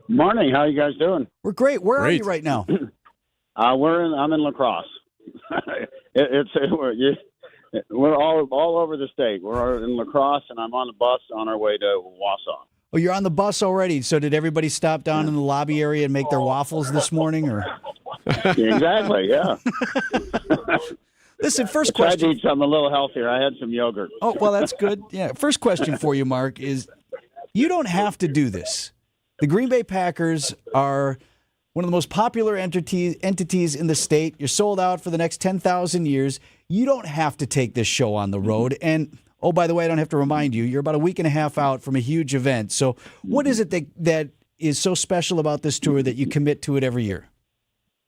Morning. How are you guys doing? We're great. Where are you right now? I'm in La Crosse. We're all over the state. We're in La Crosse, and I'm on the bus on our way to Wausau. Oh, you're on the bus already. So did everybody stop down in the lobby area and make their waffles this morning? Or Exactly, yeah. Listen, first I tried question. to eat something a little healthier. I had some yogurt. Oh, well, that's good. Yeah. First question for you, Mark, is you don't have to do this. The Green Bay Packers are one of the most popular entities in the state. You're sold out for the next 10,000 years. You don't have to take this show on the road. And, oh, by the way, I don't have to remind you, you're about a week and a half out from a huge event. So what is it that is so special about this tour that you commit to it every year?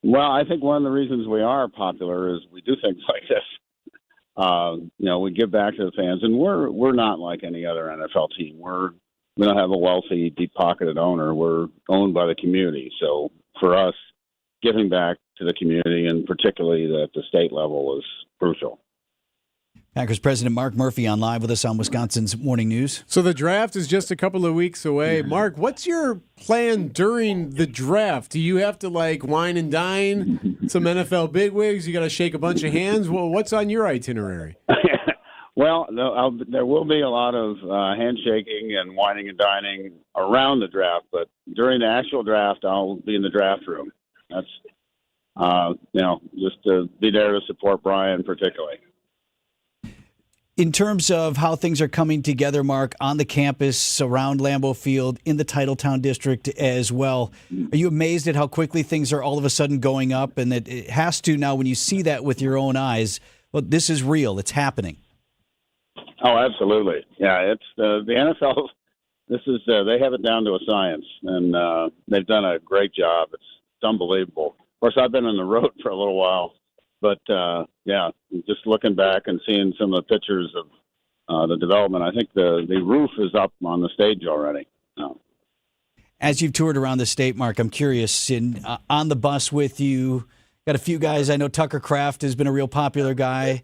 Well, I think one of the reasons we are popular is we do things like this. We give back to the fans, and we're not like any other NFL team. We don't have a wealthy, deep-pocketed owner. We're owned by the community. So for us, giving back to the community, and particularly at the state level, is crucial. Packers President Mark Murphy on live with us on Wisconsin's Morning News. So the draft is just a couple of weeks away. Mark, what's your plan during the draft? Do you have to wine and dine some NFL bigwigs? You got to shake a bunch of hands? Well, what's on your itinerary? Well, there will be a lot of handshaking and whining and dining around the draft, but during the actual draft, I'll be in the draft room. That's, just to be there to support Brian particularly. In terms of how things are coming together, Mark, on the campus, around Lambeau Field, in the Titletown district as well, are you amazed at how quickly things are all of a sudden going up? And that it has to now, when you see that with your own eyes, well, this is real. It's happening. Oh, absolutely. Yeah, it's the NFL. This is they have it down to a science, and they've done a great job. It's unbelievable. Of course, I've been on the road for a little while. But, yeah, just looking back and seeing some of the pictures of the development, I think the roof is up on the stage already. As you've toured around the state, Mark, I'm curious, on the bus with you, got a few guys. I know Tucker Kraft has been a real popular guy,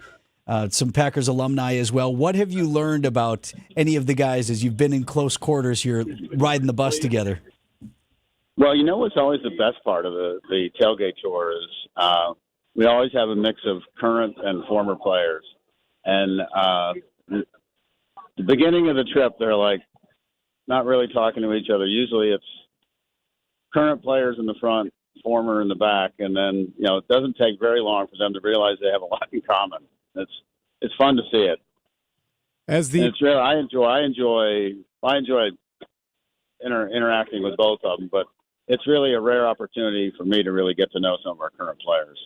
some Packers alumni as well. What have you learned about any of the guys as you've been in close quarters here riding the bus together? Well, you know what's always the best part of the tailgate tour is we always have a mix of current and former players. And the beginning of the trip, they're like not really talking to each other. Usually it's current players in the front, former in the back. And then, it doesn't take very long for them to realize they have a lot in common. It's fun to see it. It's real. I enjoy interacting with both of them, but it's really a rare opportunity for me to really get to know some of our current players.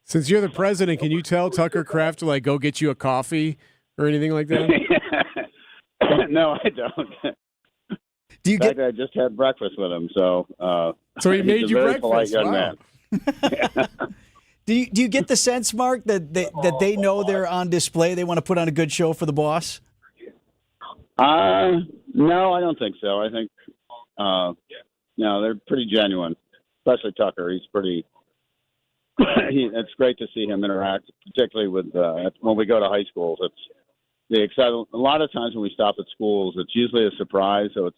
Since you're the president, can you tell Tucker Kraft to go get you a coffee or anything like that? No, I don't. In fact, I just had breakfast with him, so he made you breakfast. Polite young man. Do you get the sense, Mark, that they know they're on display? They want to put on a good show for the boss? No, I don't think so. I think they're pretty genuine, especially Tucker. He's pretty. It's great to see him interact, particularly with when we go to high schools. It's the exciting. A lot of times when we stop at schools, it's usually a surprise. So it's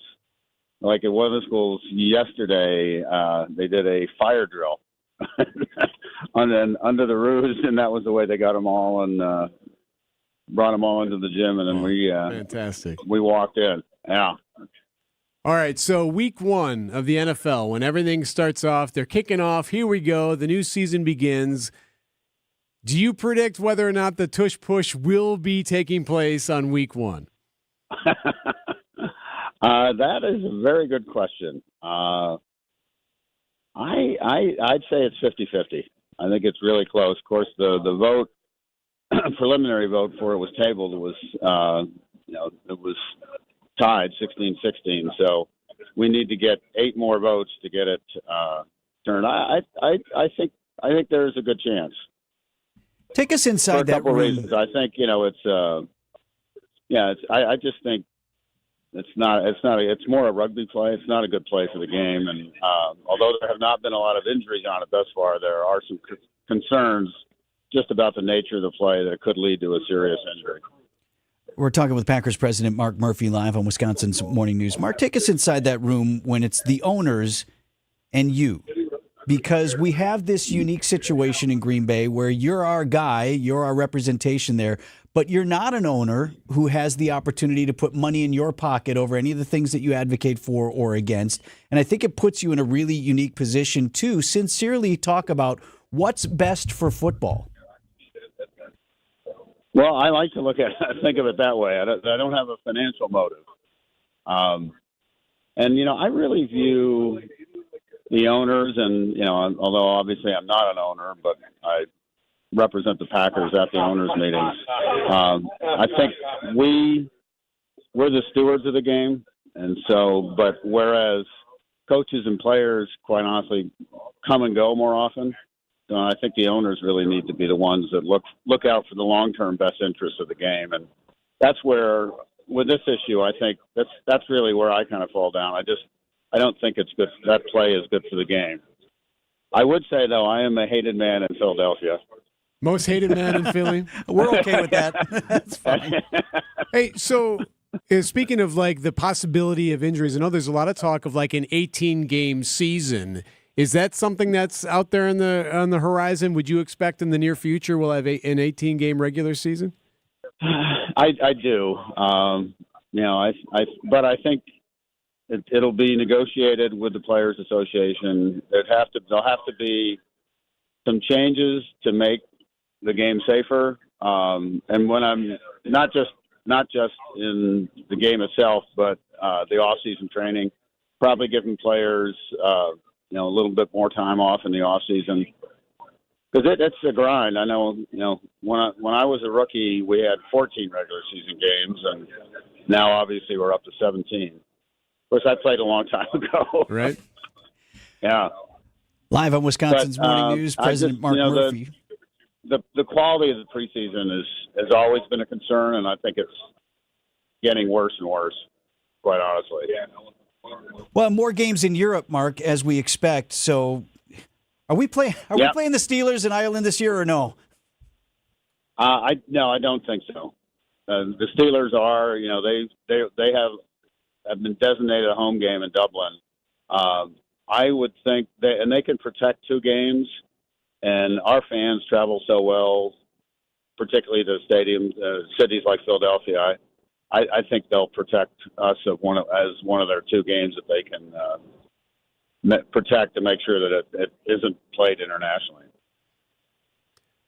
like at one of the schools yesterday, they did a fire drill under the roofs, and that was the way they got them all and brought them all into the gym, and then fantastic. We walked in. Yeah. All right, so week 1 of the NFL, when everything starts off, they're kicking off. Here we go. The new season begins. Do you predict whether or not the tush push will be taking place on week 1? That is a very good question. I'd say it's 50-50. I think it's really close. Of course, the vote, preliminary vote for it was tabled. It was, it was tied 16-16. So we need to get 8 more votes to get it turned. I think there's a good chance. Take us inside that room. For a couple reasons. I think I just think it's more a rugby play. It's not a good play for the game. And although there have not been a lot of injuries on it thus far, there are some concerns just about the nature of the play that it could lead to a serious injury. We're talking with Packers president Mark Murphy live on Wisconsin's Morning News. Mark, take us inside that room when it's the owners and you, because we have this unique situation in Green Bay where you're our guy, you're our representation there, but you're not an owner who has the opportunity to put money in your pocket over any of the things that you advocate for or against. And I think it puts you in a really unique position to sincerely talk about what's best for football. Well, I like to think of it that way. I don't have a financial motive. And, I really view the owners and, although obviously I'm not an owner, but I represent the Packers at the owners' meetings. I think we're the stewards of the game. And so, but whereas coaches and players, quite honestly, come and go more often, I think the owners really need to be the ones that look out for the long-term best interests of the game. And that's where, with this issue, I think that's really where I kind of fall down. I don't think it's good. That play is good for the game. I would say, though, I am a hated man in Philadelphia. Most hated man in Philly? We're okay with that. That's fine. Hey, so speaking of the possibility of injuries, I know there's a lot of talk of an 18-game season. Is that something that's out there on the horizon? Would you expect in the near future we'll have an 18-game regular season? I do. But I think it'll be negotiated with the Players Association. There'll have to be some changes to make the game safer. And when I'm not just in the game itself, but the off-season training, probably giving players a little bit more time off in the off-season. Because it's a grind. I know, when I was a rookie, we had 14 regular season games, and now obviously we're up to 17. Of course, I played a long time ago. Right. Yeah. Live on Wisconsin's Morning News, President Mark Murphy. The quality of the preseason has always been a concern, and I think it's getting worse and worse, quite honestly. Well, more games in Europe, Mark, as we expect. So, are we playing the Steelers in Ireland this year or no? No, I don't think so. The Steelers are, they have been designated a home game in Dublin. I would think they can protect 2 games, and our fans travel so well, particularly to stadiums, cities like Philadelphia. I think they'll protect us as one of their 2 games that they can protect to make sure that it isn't played internationally.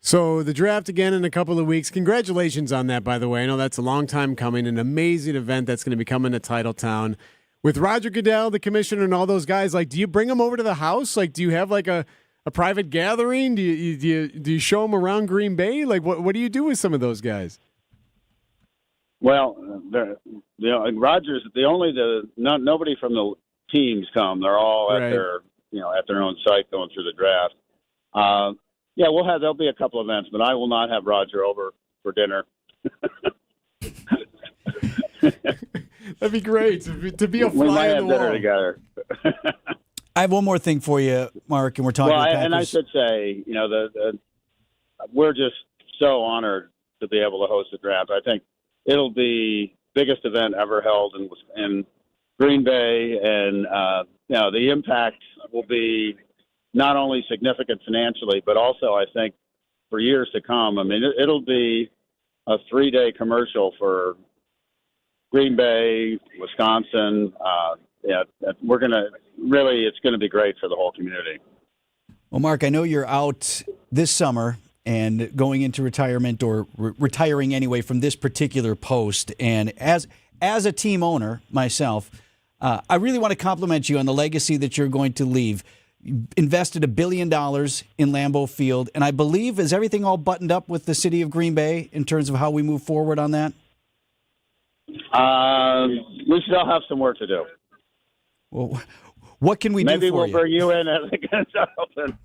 So the draft again in a couple of weeks. Congratulations on that, by the way. I know that's a long time coming, an amazing event that's going to be coming to Titletown. With Roger Goodell, the commissioner, and all those guys, do you bring them over to the house? Do you have a private gathering? Do you show them around Green Bay? What do you do with some of those guys? Well, Rogers. Nobody from the teams come. They're all at their own site going through the draft. There'll be a couple events, but I will not have Roger over for dinner. That'd be great to be a fly we might on the have wall. dinner together. I have one more thing for you, Mark, and we're talking. Well, Packers. and I should say, we're just so honored to be able to host the draft. I think it'll be biggest event ever held in Green Bay, and the impact will be not only significant financially, but also I think for years to come. I mean, it'll be a 3-day commercial for Green Bay, Wisconsin. It's going to be great for the whole community. Well, Mark, I know you're out this summer and going into retirement or retiring anyway from this particular post. And as a team owner myself, I really want to compliment you on the legacy that you're going to leave. You invested $1 billion in Lambeau Field, and I believe, is everything all buttoned up with the city of Green Bay in terms of how we move forward on that? We still have some work to do. Well, what can we do for you? Maybe we'll bring you in as a consultant.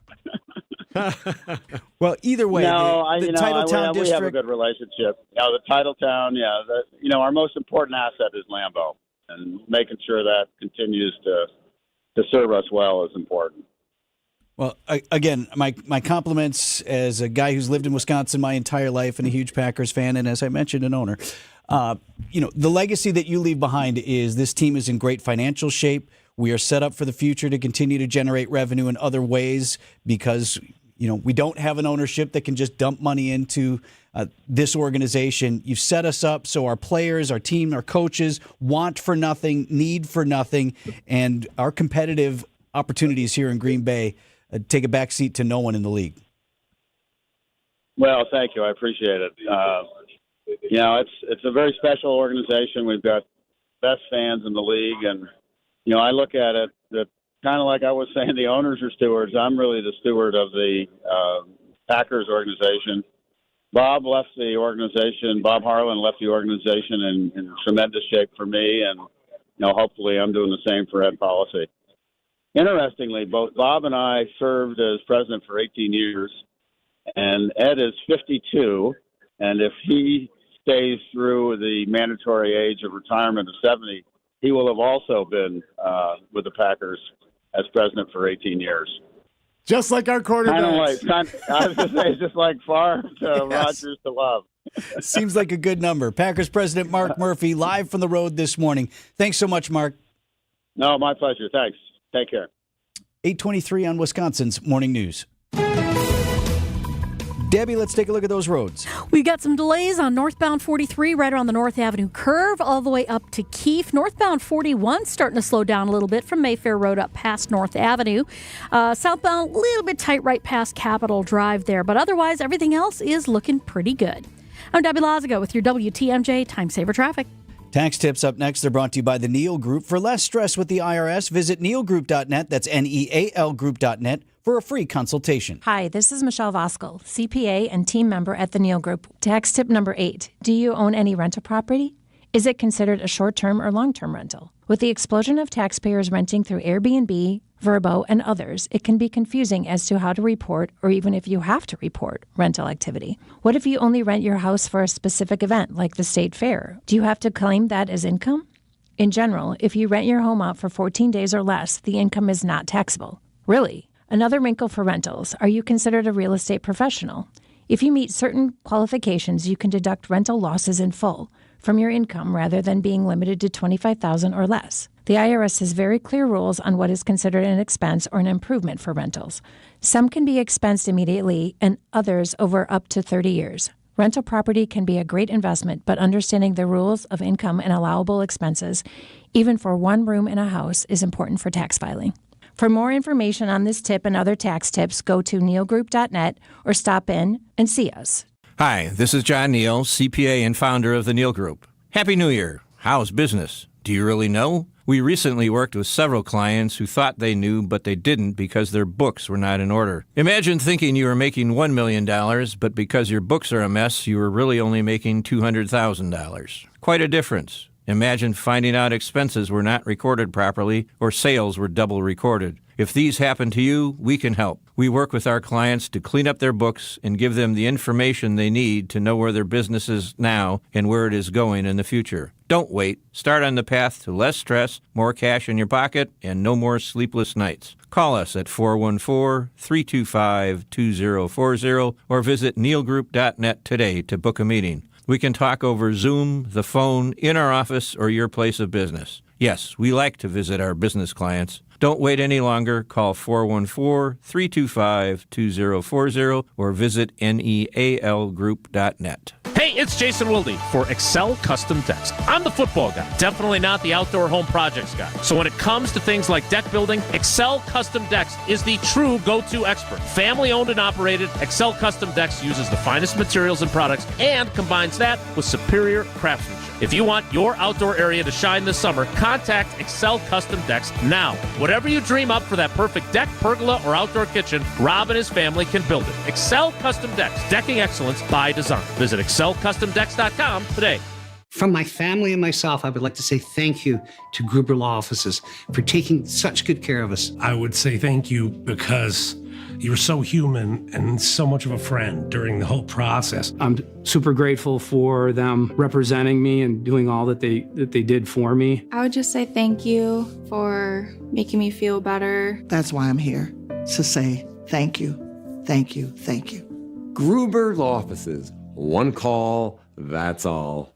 Well, either way, the Titletown District. We have a good relationship. The Titletown, our most important asset is Lambeau, and making sure that continues to serve us well is important. Well, again, my compliments as a guy who's lived in Wisconsin my entire life and a huge Packers fan, and as I mentioned, an owner. The legacy that you leave behind is this team is in great financial shape. We are set up for the future to continue to generate revenue in other ways because, we don't have an ownership that can just dump money into this organization. You've set us up so our players, our team, our coaches want for nothing, need for nothing, and our competitive opportunities here in Green Bay take a back seat to no one in the league. Well, thank you. I appreciate it. It's a very special organization. We've got best fans in the league, and I look at it that kind of like I was saying, the owners are stewards. I'm really the steward of the Packers organization. Bob left the organization. Bob Harlan left the organization in tremendous shape for me, and hopefully I'm doing the same for Ed Policy. Interestingly, both Bob and I served as president for 18 years, and Ed is 52, and if he stays through the mandatory age of retirement of 70, he will have also been with the Packers as president for 18 years. Just like our quarterbacks. I was going to say, just like Favre to Rodgers to Love. Seems like a good number. Packers president Mark Murphy, live from the road this morning. Thanks so much, Mark. No, my pleasure. Thanks. Take care. 8:23 on Wisconsin's Morning News. Debbie, let's take a look at those roads. We got some delays on northbound 43 right around the North Avenue curve all the way up to Keefe. Northbound 41 starting to slow down a little bit from Mayfair Road up past North Avenue. Southbound a little bit tight right past Capitol Drive there, but otherwise everything else is looking pretty good. I'm Debbie Lazago with your WTMJ Time Saver Traffic. Tax tips up next. They're brought to you by the Neal Group. For less stress with the IRS, visit nealgroup.net. That's NEAL group.net for a free consultation. Hi, this is Michelle Voskel, CPA and team member at the Neal Group. Tax tip number 8. Do you own any rental property? Is it considered a short-term or long-term rental? With the explosion of taxpayers renting through Airbnb, Vrbo, and others, it can be confusing as to how to report, or even if you have to report, rental activity. What if you only rent your house for a specific event, like the state fair? Do you have to claim that as income? In general, if you rent your home out for 14 days or less, the income is not taxable. Really? Another wrinkle for rentals, are you considered a real estate professional? If you meet certain qualifications, you can deduct rental losses in full from your income rather than being limited to $25,000 or less. The IRS has very clear rules on what is considered an expense or an improvement for rentals. Some can be expensed immediately and others over up to 30 years. Rental property can be a great investment, but understanding the rules of income and allowable expenses, even for one room in a house, is important for tax filing. For more information on this tip and other tax tips, go to nealgroup.net or stop in and see us. Hi, this is John Neal, CPA and founder of the Neal Group. Happy New Year. How's business? Do you really know? We recently worked with several clients who thought they knew, but they didn't because their books were not in order. Imagine thinking you were making $1 million, but because your books are a mess, you were really only making $200,000. Quite a difference. Imagine finding out expenses were not recorded properly or sales were double recorded. If these happen to you, we can help. We work with our clients to clean up their books and give them the information they need to know where their business is now and where it is going in the future. Don't wait. Start on the path to less stress, more cash in your pocket, and no more sleepless nights. Call us at 414-325-2040 or visit nealgroup.net today to book a meeting. We can talk over Zoom, the phone, in our office, or your place of business. Yes, we like to visit our business clients. Don't wait any longer. Call 414-325-2040 or visit nealgroup.net. Hey, it's Jason Wilde for Excel Custom Decks. I'm the football guy, definitely not the outdoor home projects guy. So when it comes to things like deck building, Excel Custom Decks is the true go-to expert. Family owned and operated, Excel Custom Decks uses the finest materials and products and combines that with superior craftsmanship. If you want your outdoor area to shine this summer, contact Excel Custom Decks now. Whatever you dream up for that perfect deck, pergola, or outdoor kitchen, Rob and his family can build it. Excel Custom Decks, decking excellence by design. Visit excelcustomdecks.com today. From my family and myself, I would like to say thank you to Gruber Law Offices for taking such good care of us. I would say thank you because you were so human and so much of a friend during the whole process. I'm super grateful for them representing me and doing all that they did for me. I would just say thank you for making me feel better. That's why I'm here, to say thank you, thank you, thank you. Gruber Law Offices. One call, that's all.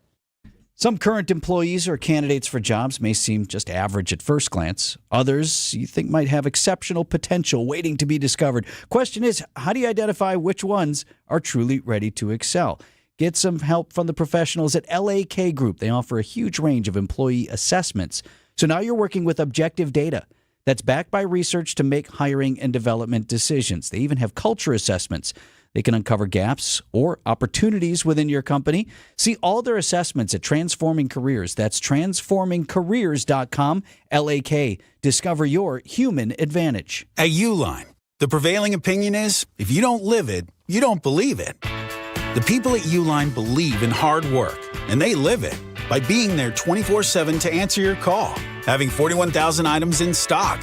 Some current employees or candidates for jobs may seem just average at first glance. Others you think might have exceptional potential waiting to be discovered. Question is, how do you identify which ones are truly ready to excel? Get some help from the professionals at LAK Group. They offer a huge range of employee assessments. So now you're working with objective data that's backed by research to make hiring and development decisions. They even have culture assessments. They can uncover gaps or opportunities within your company. See all their assessments at Transforming Careers. That's transformingcareers.com. LAK. Discover your human advantage. At Uline, the prevailing opinion is if you don't live it, you don't believe it. The people at Uline believe in hard work, and they live it by being there 24/7 to answer your call, having 41,000 items in stock,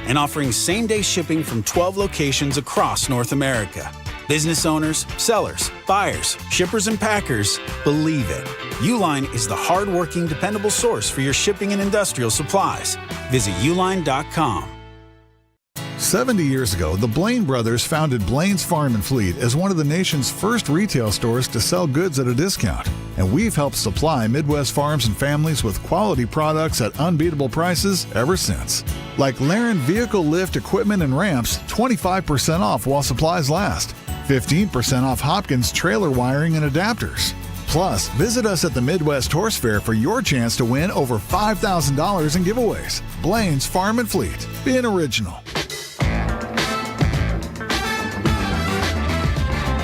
and offering same-day shipping from 12 locations across North America. Business owners, sellers, buyers, shippers, and packers believe it. Uline is the hard-working, dependable source for your shipping and industrial supplies. Visit uline.com. 70 years ago, the Blaine brothers founded Blaine's Farm and Fleet as one of the nation's first retail stores to sell goods at a discount. And we've helped supply Midwest farms and families with quality products at unbeatable prices ever since. Like Laren Vehicle Lift Equipment and Ramps, 25% off while supplies last. 15% off Hopkins trailer wiring and adapters. Plus, visit us at the Midwest Horse Fair for your chance to win over $5,000 in giveaways. Blaine's Farm and Fleet. Being original.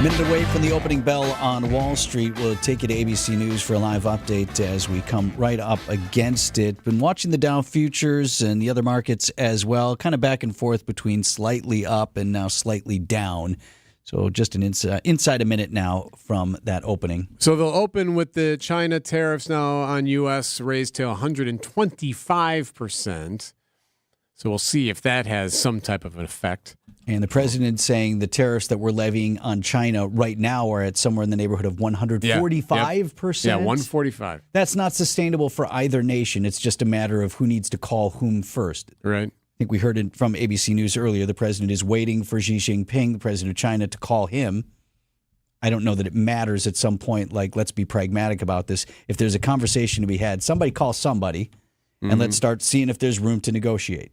Minute away from the opening bell on Wall Street. We'll take you to ABC News for a live update as we come right up against it. Been watching the Dow futures and the other markets as well, kind of back and forth between slightly up and now slightly down. So just an inside a minute now from that opening. So they'll open with the China tariffs now on U.S. raised to 125%. So we'll see if that has some type of an effect. And the president saying the tariffs that we're levying on China right now are at somewhere in the neighborhood of 145%. Yeah, 145. That's not sustainable for either nation. It's just a matter of who needs to call whom first. Right. I think we heard it from ABC News earlier. The president is waiting for Xi Jinping, the president of China, to call him. I don't know that it matters at some point. Like, let's be pragmatic about this. If there's a conversation to be had, somebody call somebody, and let's start seeing if there's room to negotiate.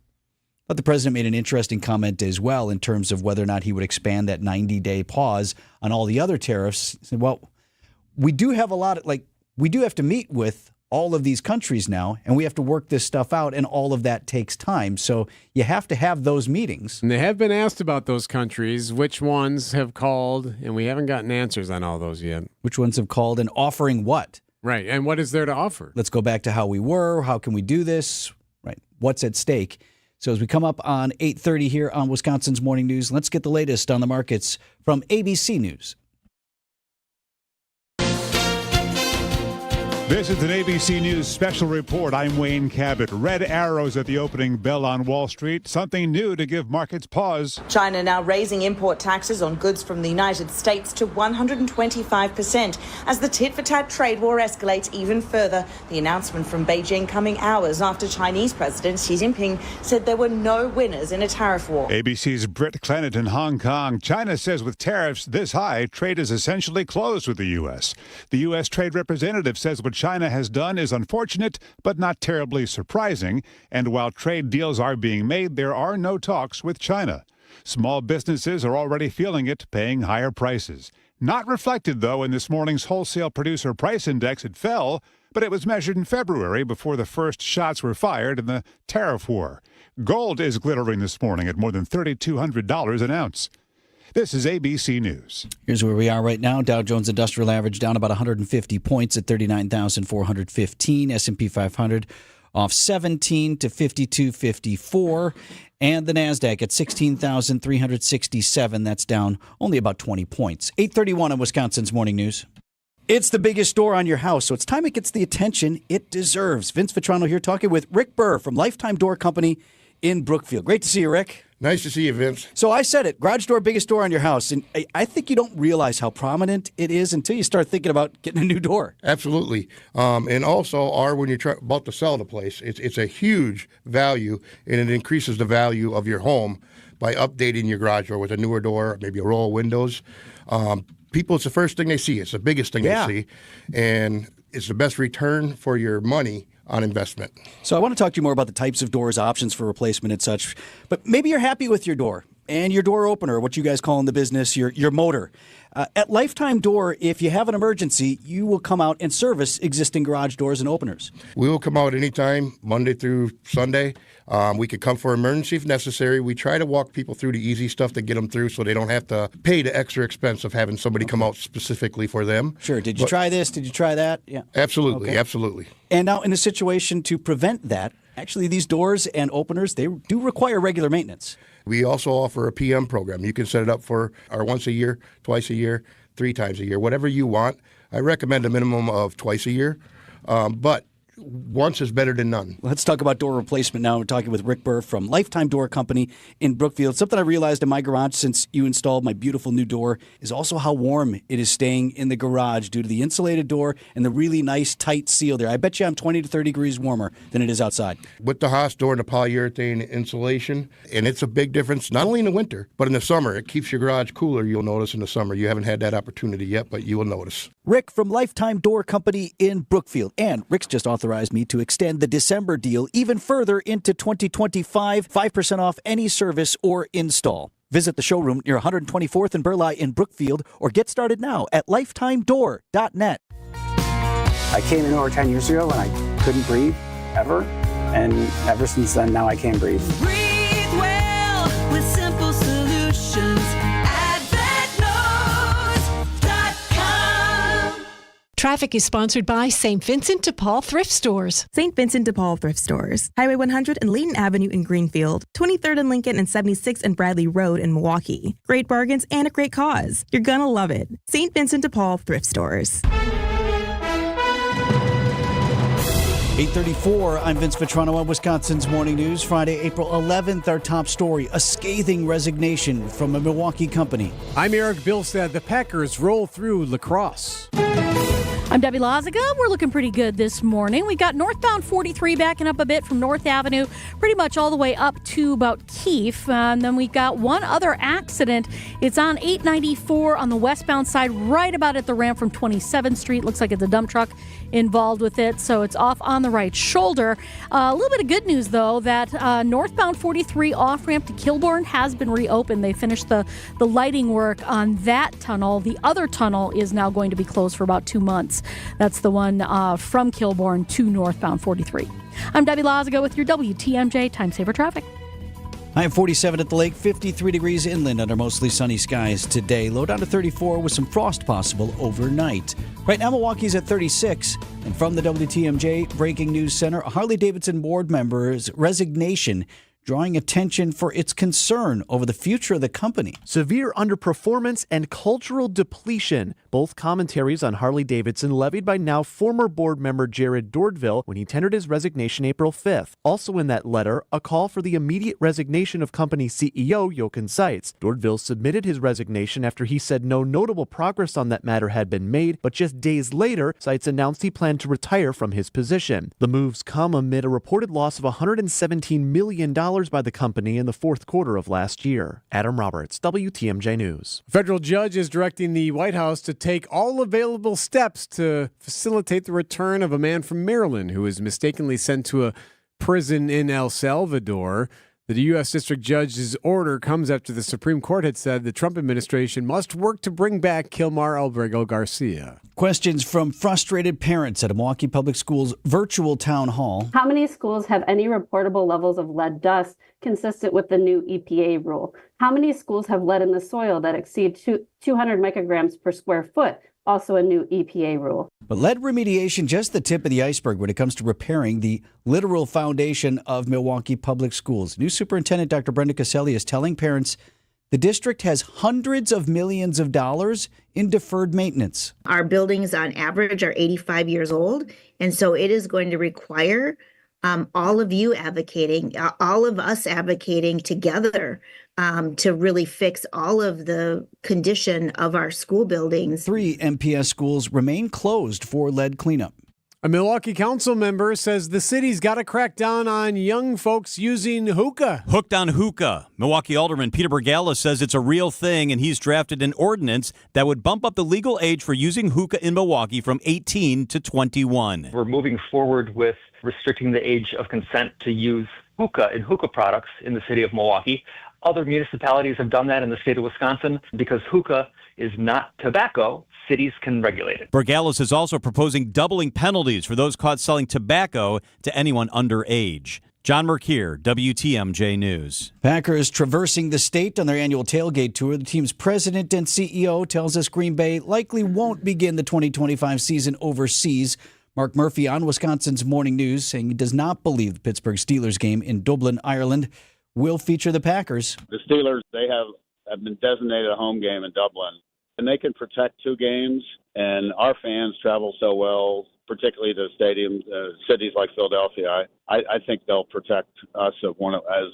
But the president made an interesting comment as well in terms of whether or not he would expand that 90-day pause on all the other tariffs. He said, well, we do have we do have to meet with all of these countries now, and we have to work this stuff out, and all of that takes time. So you have to have those meetings. And they have been asked about those countries, which ones have called, and we haven't gotten answers on all those yet. Which ones have called and offering what? Right, and what is there to offer? Let's go back to how we were. How can we do this? Right, what's at stake? So as we come up on 8:30 here on Wisconsin's Morning News, let's get the latest on the markets from ABC News. This is an ABC News special report. I'm Wayne Cabot. Red arrows at the opening bell on Wall Street. Something new to give markets pause. China now raising import taxes on goods from the United States to 125% as the tit-for-tat trade war escalates even further. The announcement from Beijing coming hours after Chinese President Xi Jinping said there were no winners in a tariff war. ABC's Britt Clennett in Hong Kong. China says with tariffs this high, trade is essentially closed with the U.S. The U.S. trade representative says what China has done is unfortunate, but not terribly surprising. And while trade deals are being made, there are no talks with China. Small businesses are already feeling it, paying higher prices. Not reflected, though, in this morning's wholesale producer price index. It fell, but it was measured in February before the first shots were fired in the tariff war. Gold is glittering this morning at more than $3,200 an ounce. This is ABC News. Here's where we are right now. Dow Jones Industrial Average down about 150 points at 39,415. S&P 500 off 17 to 52.54. And the NASDAQ at 16,367. That's down only about 20 points. 8:31 on Wisconsin's Morning News. It's the biggest door on your house, so it's time it gets the attention it deserves. Vince Vitrano here talking with Rick Burr from Lifetime Door Company in Brookfield. Great to see you, Rick. Nice to see you, Vince. So I said it, garage door, biggest door on your house. And I think you don't realize how prominent it is until you start thinking about getting a new door. Absolutely. And also, when you're about to sell the place, it's a huge value, and it increases the value of your home by updating your garage door with a newer door, maybe a row of windows. People, it's the first thing they see. It's the biggest thing they see. And it's the best return for your money on investment. So I want to talk to you more about the types of doors, options for replacement and such. But maybe you're happy with your door and your door opener, what you guys call in the business, your motor. At Lifetime Door, if you have an emergency, you will come out and service existing garage doors and openers. We will come out anytime, Monday through Sunday. We could come for emergency if necessary. We try to walk people through the easy stuff to get them through so they don't have to pay the extra expense of having somebody come out specifically for them. Sure. Did you try this? Did you try that? Yeah. Absolutely. Okay. Absolutely. And now in a situation to prevent that, actually these doors and openers, they do require regular maintenance. We also offer a PM program. You can set it up for our once a year, twice a year, 3 times a year, whatever you want. I recommend a minimum of twice a year. But once is better than none. Let's talk about door replacement now. We're talking with Rick Burr from Lifetime Door Company in Brookfield. Something I realized in my garage since you installed my beautiful new door is also how warm it is staying in the garage due to the insulated door and the really nice tight seal there. I bet you I'm 20 to 30 degrees warmer than it is outside. With the Haas door and the polyurethane insulation, and it's a big difference, not only in the winter, but in the summer. It keeps your garage cooler, you'll notice in the summer. You haven't had that opportunity yet, but you will notice. Rick from Lifetime Door Company in Brookfield. And Rick's just authorized me to extend the December deal even further into 2025, 5% off any service or install. Visit the showroom near 124th and Burleigh in Brookfield or get started now at lifetimedoor.net. I came in over 10 years ago and I couldn't breathe ever. And ever since then, now I can breathe. Breathe well with simple solutions. Traffic is sponsored by St. Vincent de Paul Thrift Stores. St. Vincent de Paul Thrift Stores. Highway 100 and Layton Avenue in Greenfield. 23rd and Lincoln and 76th and Bradley Road in Milwaukee. Great bargains and a great cause. You're gonna love it. St. Vincent de Paul Thrift Stores. 8:34, I'm Vince Vitrano on Wisconsin's Morning News. Friday, April 11th, our top story, a scathing resignation from a Milwaukee company. I'm Eric Bilstad. The Packers roll through lacrosse. I'm Debbie Loziga. We're looking pretty good this morning. We got northbound 43 backing up a bit from North Avenue, pretty much all the way up to about Keefe. And then we got one other accident. It's on 894 on the westbound side, right about at the ramp from 27th Street. Looks like it's a dump truck involved with it, so it's off on the right shoulder. A little bit of good news, though, that northbound 43 off-ramp to Kilbourne has been reopened. They finished the lighting work on that tunnel. The other tunnel is now going to be closed for about 2 months. That's the one from Kilbourne to northbound 43. I'm Debbie Loziga with your WTMJ Time Saver Traffic. I am 47 at the lake, 53 degrees inland under mostly sunny skies today. Low down to 34 with some frost possible overnight. Right now, Milwaukee's at 36. And from the WTMJ Breaking News Center, a Harley-Davidson board member's resignation drawing attention for its concern over the future of the company. Severe underperformance and cultural depletion, both commentaries on Harley-Davidson levied by now former board member Jared Dordville when he tendered his resignation April 5th. Also in that letter, a call for the immediate resignation of company CEO Jochen Seitz. Dordville submitted his resignation after he said no notable progress on that matter had been made, but just days later, Seitz announced he planned to retire from his position. The moves come amid a reported loss of $117 million by the company in the fourth quarter of last year. Adam Roberts, WTMJ News. A federal judge is directing the White House to take all available steps to facilitate the return of a man from Maryland who was mistakenly sent to a prison in El Salvador. The U.S. District Judge's order comes after the Supreme Court had said the Trump administration must work to bring back Kilmar Albrego Garcia. Questions from frustrated parents at a Milwaukee Public Schools virtual town hall. How many schools have any reportable levels of lead dust consistent with the new EPA rule? How many schools have lead in the soil that exceed 200 micrograms per square foot? Also a new EPA rule. But lead remediation, just the tip of the iceberg when it comes to repairing the literal foundation of Milwaukee Public Schools. New Superintendent Dr. Brenda Caselli is telling parents the district has hundreds of millions of dollars in deferred maintenance. Our buildings on average are 85 years old, and so it is going to require all of you advocating, all of us advocating together to really fix all of the condition of our school buildings. 3 MPS schools remain closed for lead cleanup. A Milwaukee council member says the city's got to crack down on young folks using hookah. Hooked on hookah. Milwaukee Alderman Peter Bergala says it's a real thing, and he's drafted an ordinance that would bump up the legal age for using hookah in Milwaukee from 18 to 21. We're moving forward with restricting the age of consent to use hookah and hookah products in the city of Milwaukee. Other municipalities have done that in the state of Wisconsin. Because hookah is not tobacco, cities can regulate it. Bergalis is also proposing doubling penalties for those caught selling tobacco to anyone underage. John Merkier, WTMJ News. Packers traversing the state on their annual tailgate tour. The team's president and CEO tells us Green Bay likely won't begin the 2025 season overseas. Mark Murphy on Wisconsin's Morning News saying he does not believe the Pittsburgh Steelers game in Dublin, Ireland will feature the Packers. The Steelers, they have been designated a home game in Dublin, and they can protect 2 games, and our fans travel so well particularly the stadiums, cities like Philadelphia. I think they'll protect us as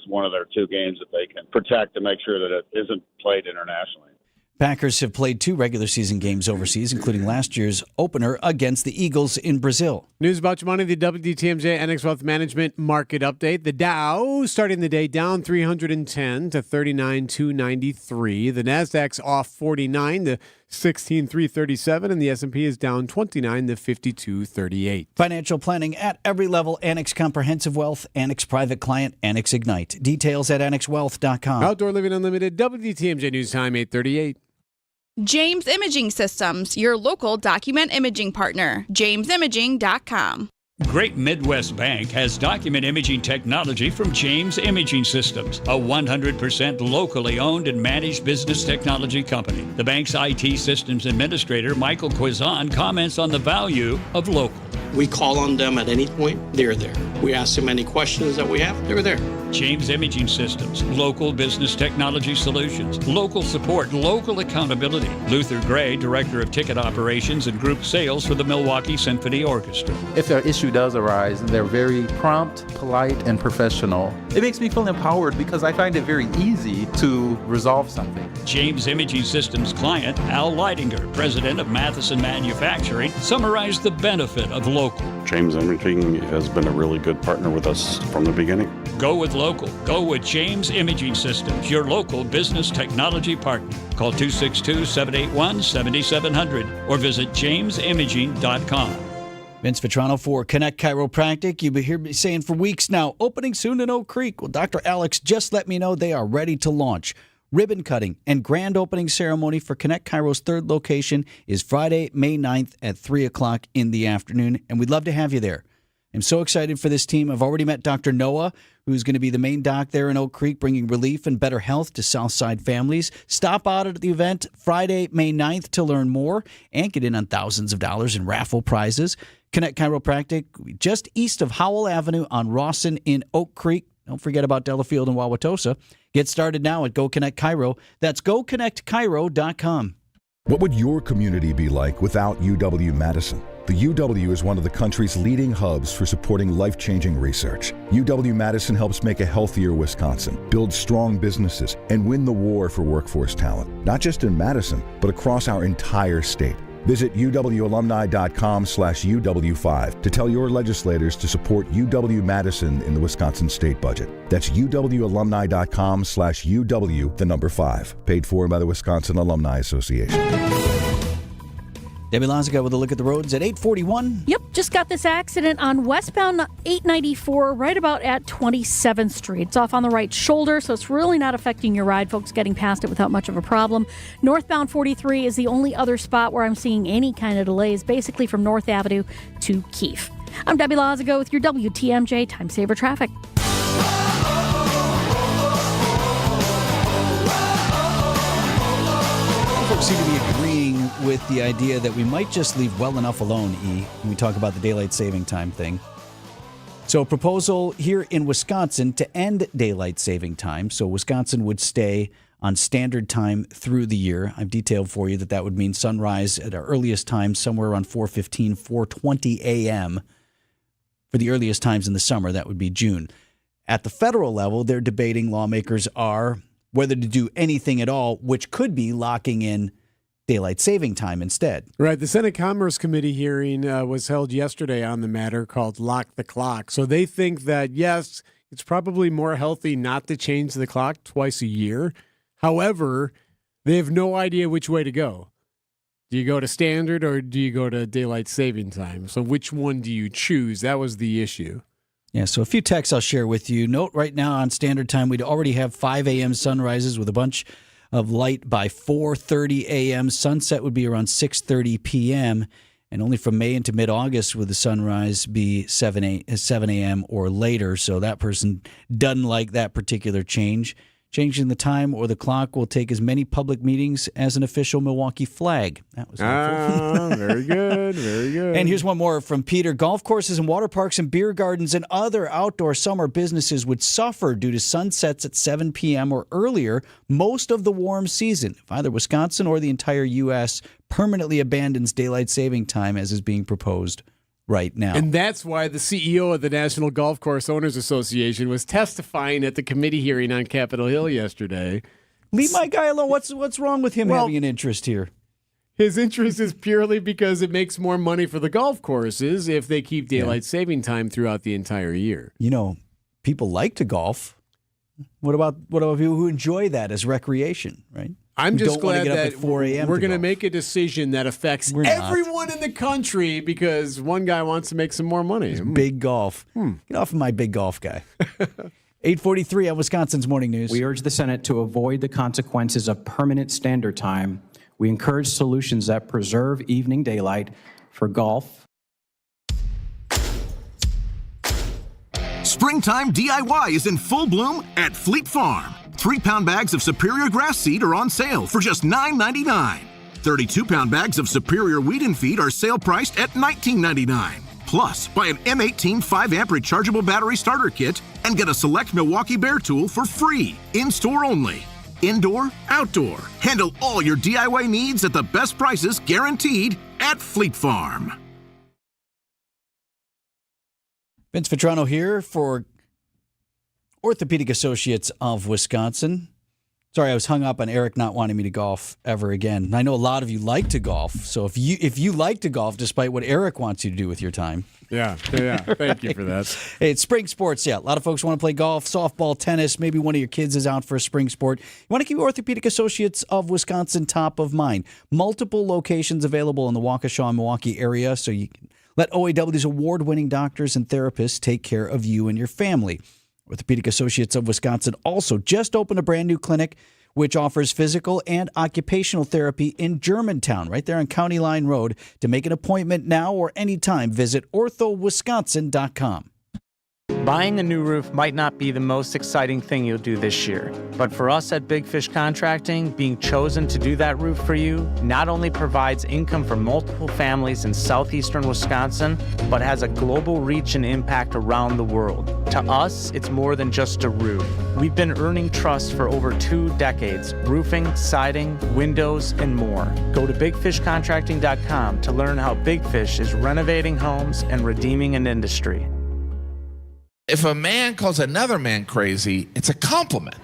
one of their two games that they can protect to make sure that it isn't played internationally. Packers have played 2 regular season games overseas, including last year's opener against the Eagles in Brazil. News about your money, the WTMJ NX Wealth Management Market Update. The Dow starting the day down 310 to 39,293. The Nasdaq's off 49 to 16,337, and the S&P is down 29 to 5238. Financial planning at every level. Annex Comprehensive Wealth, Annex Private Client, Annex Ignite. Details at annexwealth.com. Outdoor Living Unlimited, WTMJ News Time, 8:38. James Imaging Systems, your local document imaging partner. JamesImaging.com. Great Midwest Bank has document imaging technology from James Imaging Systems, a 100% locally owned and managed business technology company. The bank's IT systems administrator, Michael Quizon, comments on the value of local. We call on them at any point, they're there. We ask them any questions that we have, they're there. James Imaging Systems, local business technology solutions, local support, local accountability. Luther Gray, Director of Ticket Operations and Group Sales for the Milwaukee Symphony Orchestra. If an issue does arise, they're very prompt, polite, and professional. It makes me feel empowered because I find it very easy to resolve something. James Imaging Systems client, Al Leidinger, President of Matheson Manufacturing, summarized the benefit of local. James Imaging has been a really good partner with us from the beginning. Go with local. Go with James Imaging Systems, your local business technology partner. Call 262-781-7700 or visit jamesimaging.com. Vince Vitrano for Connect Chiropractic. You've been hearing me saying for weeks now, opening soon in Oak Creek. Well, Dr. Alex just let me know they are ready to launch. Ribbon cutting and grand opening ceremony for Connect Chiro's 3rd location is Friday, May 9th at 3 o'clock in the afternoon, and we'd love to have you there. I'm so excited for this team. I've already met Dr. Noah, who's going to be the main doc there in Oak Creek, bringing relief and better health to Southside families. Stop out at the event Friday, May 9th to learn more and get in on thousands of dollars in raffle prizes. Connect Chiropractic, just east of Howell Avenue on Rawson in Oak Creek. Don't forget about Delafield and Wauwatosa. Get started now at Go Connect Chiro. That's GoConnectChiro.com. What would your community be like without UW-Madison? The UW is one of the country's leading hubs for supporting life-changing research. UW-Madison helps make a healthier Wisconsin, build strong businesses, and win the war for workforce talent, not just in Madison, but across our entire state. Visit uwalumni.com/UW5 to tell your legislators to support UW-Madison in the Wisconsin state budget. That's uwalumni.com/UW5. Paid for by the Wisconsin Alumni Association. Debbie Lazica with a look at the roads at 841. Yep, just got this accident on westbound 894 right about at 27th Street. It's off on the right shoulder, so it's really not affecting your ride. Folks getting past it without much of a problem. Northbound 43 is the only other spot where I'm seeing any kind of delays, basically from North Avenue to Keefe. I'm Debbie Lazica with your WTMJ Time Saver Traffic. Folks seem to be agreeing with the idea that we might just leave well enough alone, when we talk about the daylight saving time thing. So a proposal here in Wisconsin to end daylight saving time. So Wisconsin would stay on standard time through the year. I've detailed for you that would mean sunrise at our earliest time somewhere around 4:15, 4:20 a.m. For the earliest times in the summer, that would be June. At the federal level, they're debating, lawmakers are, whether to do anything at all, which could be locking in daylight saving time instead. Right. The Senate Commerce Committee hearing was held yesterday on the matter called Lock the Clock. So they think that, yes, it's probably more healthy not to change the clock twice a year. However, they have no idea which way to go. Do you go to standard or do you go to daylight saving time? So which one do you choose? That was the issue. Yeah, so a few texts I'll share with you. Note right now on standard time, we'd already have 5 a.m. sunrises with a bunch of light by 4:30 a.m. Sunset would be around 6:30 p.m. And only from May into mid-August would the sunrise be 7 a.m. or later. So that person doesn't like that particular change. Changing the time or the clock will take as many public meetings as an official Milwaukee flag. That was helpful. Very good, very good. And here's one more from Peter. Golf courses and water parks and beer gardens and other outdoor summer businesses would suffer due to sunsets at 7 p.m. or earlier most of the warm season if either Wisconsin or the entire U.S. permanently abandons daylight saving time as is being proposed right now. And that's why the CEO of the National Golf Course Owners Association was testifying at the committee hearing on Capitol Hill yesterday. Leave my guy alone. What's wrong with him having an interest here? His interest is purely because it makes more money for the golf courses if they keep daylight saving time throughout the entire year. You know, people like to golf. What about people who enjoy that as recreation, right? I'm Who just don't wanna glad get up that at 4 a.m. we're to going to golf. make a decision that affects We're not. everyone in the country because one guy wants to make some more money. Big golf. Get off of my big golf guy. 8:43 on Wisconsin's Morning News. We urge the Senate to avoid the consequences of permanent standard time. We encourage solutions that preserve evening daylight for golf. Springtime DIY is in full bloom at Fleet Farm. 3-pound bags of Superior grass seed are on sale for just $9.99. 32-pound bags of Superior wheat and feed are sale priced at $19.99. Plus, buy an M18 5-amp rechargeable battery starter kit and get a select Milwaukee Bear tool for free, in-store only. Indoor, outdoor. Handle all your DIY needs at the best prices guaranteed at Fleet Farm. Vince Vitrano here for Orthopedic Associates of Wisconsin. Sorry, I was hung up on Eric not wanting me to golf ever again. I know a lot of you like to golf, so if you like to golf despite what Eric wants you to do with your time. Yeah. Thank you for that. Hey, it's spring sports, yeah. A lot of folks want to play golf, softball, tennis. Maybe one of your kids is out for a spring sport. You want to keep Orthopedic Associates of Wisconsin top of mind. Multiple locations available in the Waukesha and Milwaukee area, so you can let OAW's award-winning doctors and therapists take care of you and your family. Orthopedic Associates of Wisconsin also just opened a brand new clinic which offers physical and occupational therapy in Germantown, right there on County Line Road. To make an appointment now or anytime, visit orthowisconsin.com. Buying a new roof might not be the most exciting thing you'll do this year, but for us at Big Fish Contracting, being chosen to do that roof for you not only provides income for multiple families in southeastern Wisconsin, but has a global reach and impact around the world. To us, it's more than just a roof. We've been earning trust for over 2 decades, roofing, siding, windows, and more. Go to bigfishcontracting.com to learn how Big Fish is renovating homes and redeeming an industry. If a man calls another man crazy, it's a compliment.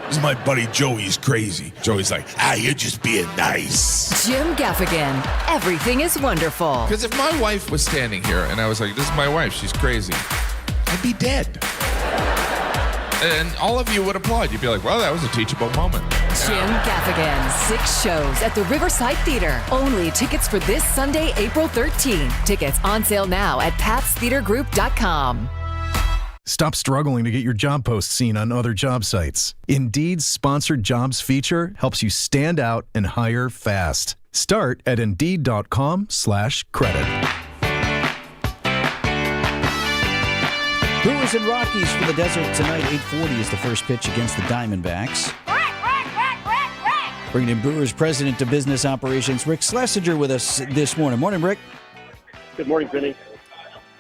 This is my buddy Joey's crazy. Joey's like, you're just being nice. Jim Gaffigan, everything is wonderful. Because if my wife was standing here and I was like, this is my wife, she's crazy, I'd be dead. And all of you would applaud. You'd be like, well, that was a teachable moment. Jim Gaffigan, 6 shows at the Riverside Theater. Only tickets for this Sunday, April 13. Tickets on sale now at patstheatergroup.com. Stop struggling to get your job post seen on other job sites. Indeed's sponsored jobs feature helps you stand out and hire fast. Start at Indeed.com/credit. Brewers and Rockies for the Desert tonight. 8:40 is the first pitch against the Diamondbacks. Bringing in Brewers President of Business Operations, Rick Schlesinger, with us this morning. Morning, Rick. Good morning, Vinny.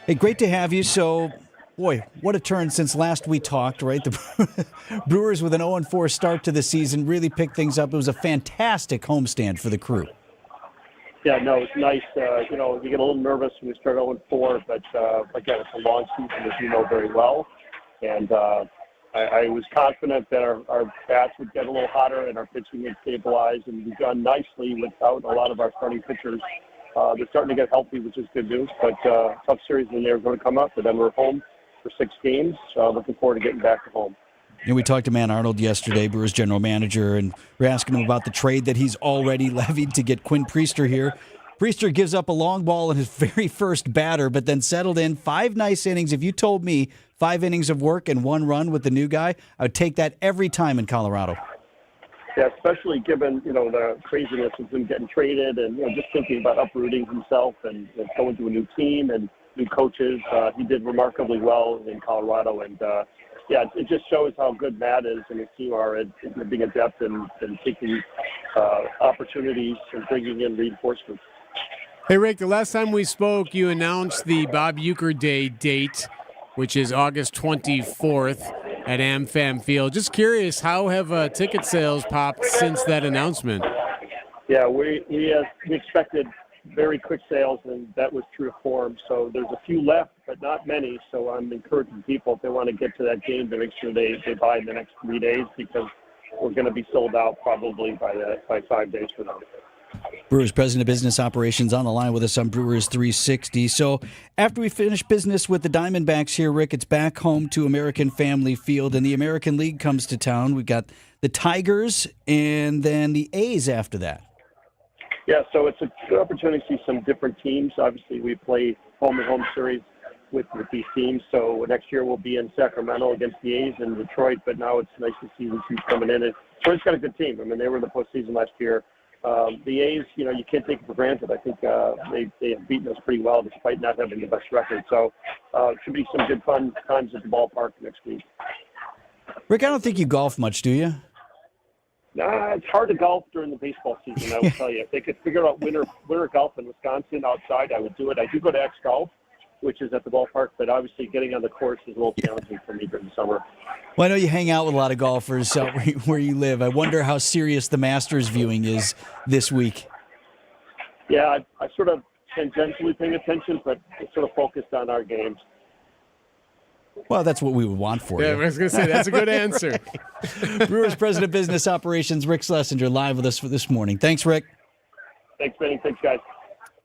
Hey, great to have you. So, boy, what a turn since last we talked, right? The Brewers with an 0-4 start to the season really picked things up. It was a fantastic homestand for the crew. Yeah, no, it's nice. You get a little nervous when we start 0-4, but again, it's a long season, as you know very well. And I was confident that our bats would get a little hotter and our pitching would stabilize, and we've done nicely without a lot of our starting pitchers. They're starting to get healthy, which is good news. But tough series when they're going to come up, but then we're home for 6 games. Looking forward to getting back to home. We talked to Man Arnold yesterday, Brewers general manager, and we're asking him about the trade that he's already levied to get Quinn Priester here. Priester gives up a long ball in his very first batter, but then settled in 5 nice innings. If you told me 5 innings of work and 1 run with the new guy, I would take that every time in Colorado. Yeah, especially given, the craziness of him getting traded and, just thinking about uprooting himself and going to a new team and new coaches. He did remarkably well in Colorado, and it just shows how good Matt is and his team are at being adept and taking opportunities and bringing in reinforcements. Hey, Rick, the last time we spoke, you announced the Bob Uecker Day date, which is August 24th at AmFam Field. Just curious, how have ticket sales popped since that announcement? Yeah, we expected very quick sales, and that was true to form. So there's a few left, but not many. So I'm encouraging people, if they want to get to that game, to make sure they buy in the next 3 days, because we're going to be sold out probably by 5 days from now. Brewers President of Business Operations on the line with us on Brewers 360. So after we finish business with the Diamondbacks here, Rick, it's back home to American Family Field, and the American League comes to town. We've got the Tigers and then the A's after that. Yeah, so it's a good opportunity to see some different teams. Obviously, we play home-and-home series with these teams. So next year we'll be in Sacramento against the A's and Detroit, but now it's nice to see these teams coming in. And Detroit's got a good team. I mean, they were in the postseason last year. The A's, you can't take it for granted. I think they have beaten us pretty well despite not having the best record. So it should be some good fun times at the ballpark next week. Rick, I don't think you golf much, do you? Nah, it's hard to golf during the baseball season, I will tell you. If they could figure out winter golf in Wisconsin outside, I would do it. I do go to X Golf, which is at the ballpark, but obviously getting on the course is a little challenging for me during the summer. Well, I know you hang out with a lot of golfers where you live. I wonder how serious the Masters viewing is this week. Yeah, I sort of tangentially paying attention, but it's sort of focused on our games. Well, that's what we would want for you. Yeah, I was going to say, that's a good answer. Brewers President of Business Operations, Rick Schlesinger, live with us for this morning. Thanks, Rick. Thanks, Benny. Thanks, guys.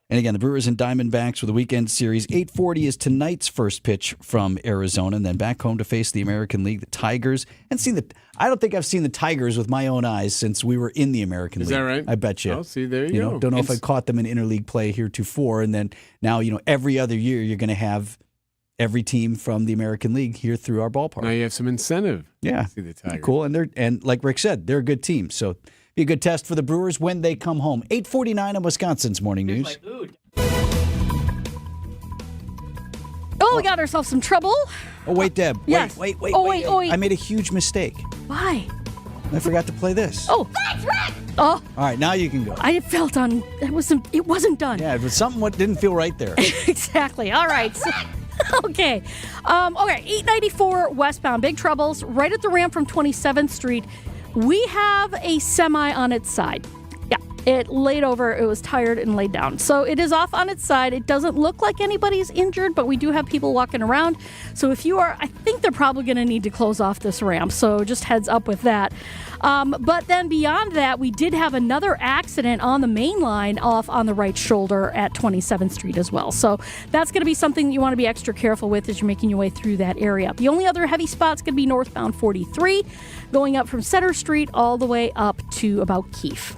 And again, the Brewers and Diamondbacks for the weekend series. 8:40 is tonight's first pitch from Arizona, and then back home to face the American League, the Tigers. I don't think I've seen the Tigers with my own eyes since we were in the American League. Is that right? I bet you. Oh, see, there you go. Don't know if I caught them in interleague play heretofore, and then now, every other year you're going to have every team from the American League here through our ballpark. Now you have some incentive. Yeah, to see the Tigers. Cool, and like Rick said, they're a good team. So be a good test for the Brewers when they come home. 8:49 on Wisconsin's Morning News. Oh, we got ourselves some trouble. Oh, wait, Deb. Yes. Wait. Oh. I made a huge mistake. Why? I forgot to play this. Oh. That's right. Oh. All right, now you can go. I felt on. It wasn't done. Yeah, but something didn't feel right there. Exactly. All right. So, okay. Okay. 894 westbound. Big troubles right at the ramp from 27th Street. We have a semi on its side. Yeah, it laid over. It was tired and laid down. So it is off on its side. It doesn't look like anybody's injured, but we do have people walking around. So if you are, I think they're probably going to need to close off this ramp. So just heads up with that. But then beyond that, we did have another accident on the main line off on the right shoulder at 27th Street as well. So that's going to be something that you want to be extra careful with as you're making your way through that area. The only other heavy spot's going to be northbound 43, going up from Center Street all the way up to about Keefe.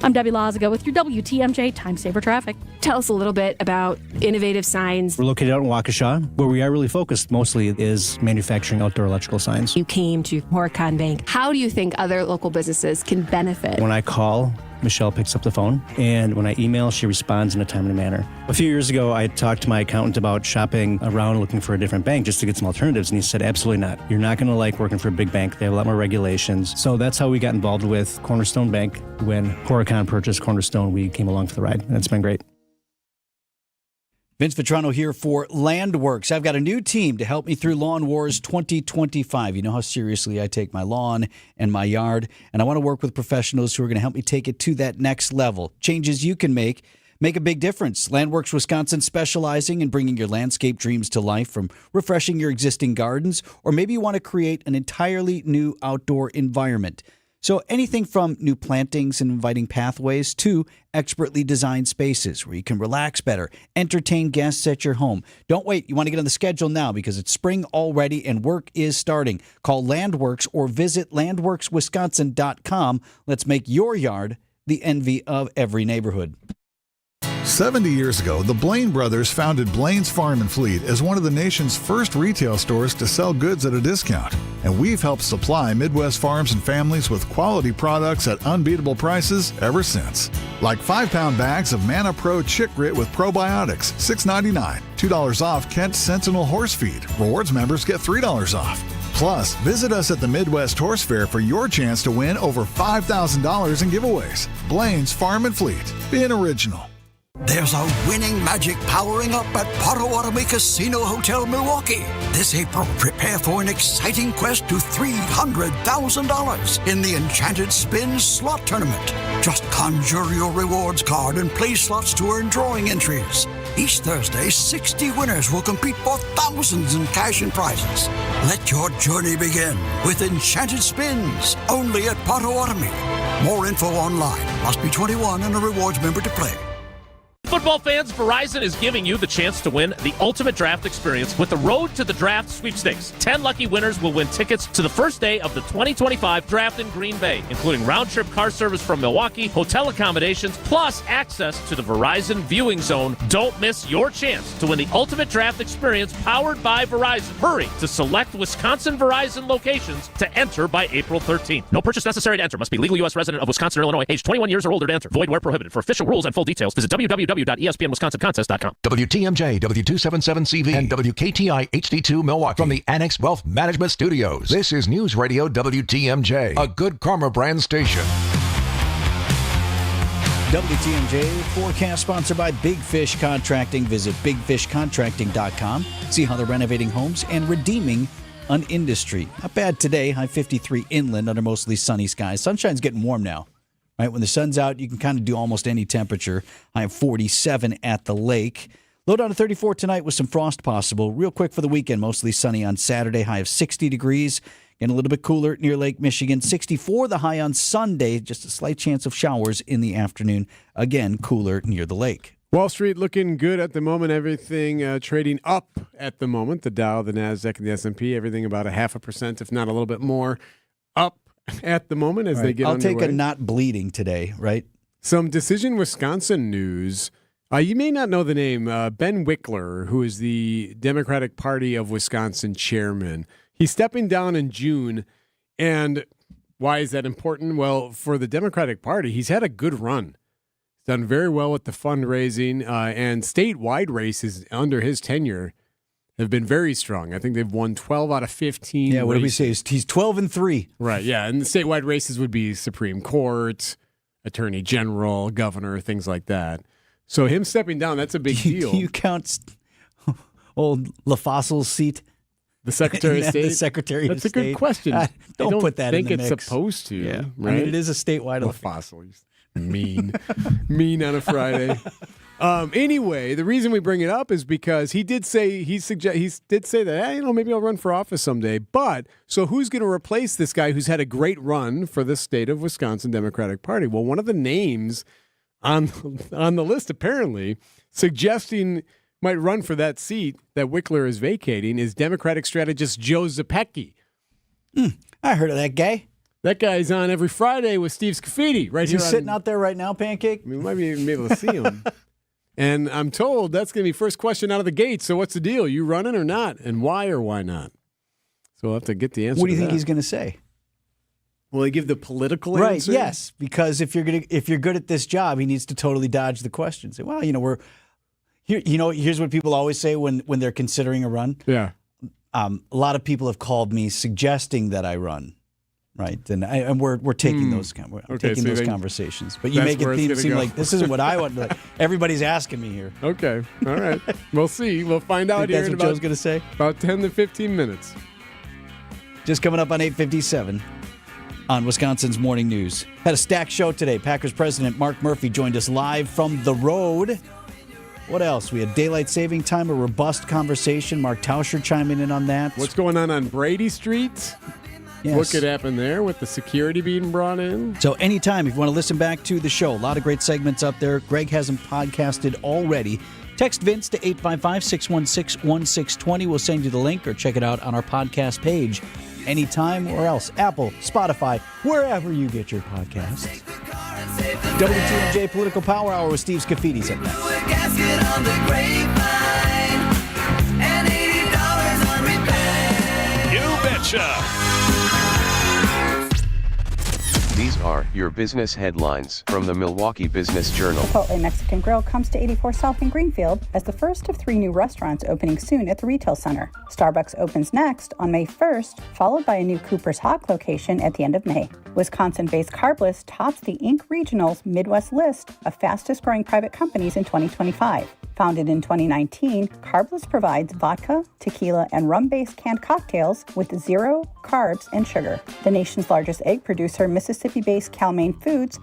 I'm Debbie Lazaga with your WTMJ Time Saver Traffic. Tell us a little bit about Innovative Signs. We're located out in Waukesha. Where we are really focused mostly is manufacturing outdoor electrical signs. You came to Horicon Bank. How do you think other local businesses can benefit? When I call, Michelle picks up the phone, and when I email, she responds in a timely manner. A few years ago, I talked to my accountant about shopping around looking for a different bank just to get some alternatives, and he said, absolutely not. You're not going to like working for a big bank. They have a lot more regulations. So that's how we got involved with Cornerstone Bank. When Horicon purchased Cornerstone, we came along for the ride, and it's been great. Vince Vitrano here for Landworks. I've got a new team to help me through Lawn Wars 2025. You know how seriously I take my lawn and my yard, and I want to work with professionals who are going to help me take it to that next level. Changes you can make a big difference. Landworks Wisconsin specializing in bringing your landscape dreams to life, from refreshing your existing gardens, or maybe you want to create an entirely new outdoor environment. So anything from new plantings and inviting pathways to expertly designed spaces where you can relax better, entertain guests at your home. Don't wait. You want to get on the schedule now because it's spring already and work is starting. Call Landworks or visit landworkswisconsin.com. Let's make your yard the envy of every neighborhood. 70 years ago, the Blaine brothers founded Blaine's Farm and Fleet as one of the nation's first retail stores to sell goods at a discount. And we've helped supply Midwest farms and families with quality products at unbeatable prices ever since. Like 5-pound bags of Manna Pro Chick Grit with probiotics, $6.99. $2 off Kent Sentinel Horse Feed. Rewards members get $3 off. Plus, visit us at the Midwest Horse Fair for your chance to win over $5,000 in giveaways. Blaine's Farm and Fleet. Being original. There's a winning magic powering up at Potawatomi Casino Hotel Milwaukee. This April, prepare for an exciting quest to $300,000 in the Enchanted Spin Slot Tournament. Just conjure your rewards card and play slots to earn drawing entries. Each Thursday, 60 winners will compete for thousands in cash and prizes. Let your journey begin with Enchanted Spins, only at Potawatomi. More info online. Must be 21 and a rewards member to play. Football fans, Verizon is giving you the chance to win the ultimate draft experience with the Road to the Draft sweepstakes. 10 lucky winners will win tickets to the first day of the 2025 draft in Green Bay, including round-trip car service from Milwaukee, hotel accommodations, plus access to the Verizon viewing zone. Don't miss your chance to win the ultimate draft experience powered by Verizon. Hurry to select Wisconsin Verizon locations to enter by April 13th. No purchase necessary to enter. Must be legal U.S. resident of Wisconsin or Illinois, age 21 years or older to enter. Void where prohibited. For official rules and full details, visit www.espnwisconsincontest.com. WTMJ, W277CV, and WKTI HD2 Milwaukee from the Annex Wealth Management Studios. This is News Radio WTMJ, a Good Karma brand station. WTMJ forecast sponsored by Big Fish Contracting. Visit bigfishcontracting.com. See how they're renovating homes and redeeming an industry. Not bad today. High 53 inland under mostly sunny skies. Sunshine's getting warm now. Right, when the sun's out, you can kind of do almost any temperature. High of 47 at the lake. Low down to 34 tonight with some frost possible. Real quick for the weekend, mostly sunny on Saturday. High of 60 degrees. And a little bit cooler near Lake Michigan. 64 the high on Sunday. Just a slight chance of showers in the afternoon. Again, cooler near the lake. Wall Street looking good at the moment. Everything trading up at the moment. The Dow, the NASDAQ, and the S&P. Everything about 0.5%, if not a little bit more, up at the moment as they get underway. I'll take a not bleeding today, right? Some Decision Wisconsin news. You may not know the name. Ben Wickler, who is the Democratic Party of Wisconsin chairman. He's stepping down in June. And why is that important? Well, for the Democratic Party, he's had a good run. He's done very well with the fundraising, and statewide races under his tenure have been very strong. I think they've won 12 out of 15 Yeah, what did we races. say? He's 12-3. Right, yeah. And the statewide races would be Supreme Court, Attorney General, Governor, things like that. So him stepping down, that's a big deal. Do you count old LaFossil's seat? The Secretary of State? The Secretary That's of State. a good question. Don't put that in the mix. I mix. think it's supposed to. Yeah. Right? I mean, it is a statewide LaFossil. Mean. Mean on a Friday. Anyway, the reason we bring it up is because he did say that, hey, maybe I'll run for office someday. But so who's going to replace this guy who's had a great run for the state of Wisconsin Democratic Party? Well, one of the names on the list apparently suggesting might run for that seat that Wickler is vacating is Democratic strategist Joe Zepecki. I heard of that guy. That guy's on every Friday with Steve Scafidi right Is here. he sitting out there right now, Pancake? We might even be able to see him. And I'm told that's going to be first question out of the gate. So what's the deal? You running or not? And why or why not? So we'll have to get the answer. What do you to think that. he's going to say? Will he give the political Right, answer? yes. Because if you're good at this job, he needs to totally dodge the question. Say, well, here's what people always say when they're considering a run. Yeah. A lot of people have called me suggesting that I run. Right, and we're taking those conversations, but you make it seem like this isn't what I want. Like, everybody's asking me here. Okay, all right, we'll see. We'll find out here That's in what Joe's going to say. About 10 to 15 minutes. Just coming up on 8:57 on Wisconsin's Morning News. Had a stacked show today. Packers president Mark Murphy joined us live from the road. What else? We had daylight saving time, a robust conversation. Mark Tauscher chiming in on that. What's going on Brady Street? Yes. What could happen there with the security being brought in? So anytime, if you want to listen back to the show, a lot of great segments up there. Greg has them podcasted already. Text Vince to 855-616-1620. We'll send you the link or check it out on our podcast page anytime or else. Apple, Spotify, wherever you get your podcasts. WTMJ Political Power Hour with Steve Scafidi up next. You betcha. These are are your business headlines from the Milwaukee Business Journal. Chipotle Mexican Grill comes to 84 South in Greenfield as the first of 3 new restaurants opening soon at the retail center. Starbucks opens next on May 1st, followed by a new Cooper's Hawk location at the end of May. Wisconsin-based Carbless tops the Inc. Regional's Midwest list of fastest-growing private companies in 2025. Founded in 2019, Carbless provides vodka, tequila, and rum-based canned cocktails with 0 carbs and sugar. The nation's largest egg producer, Mississippi-based Cal-Maine Foods,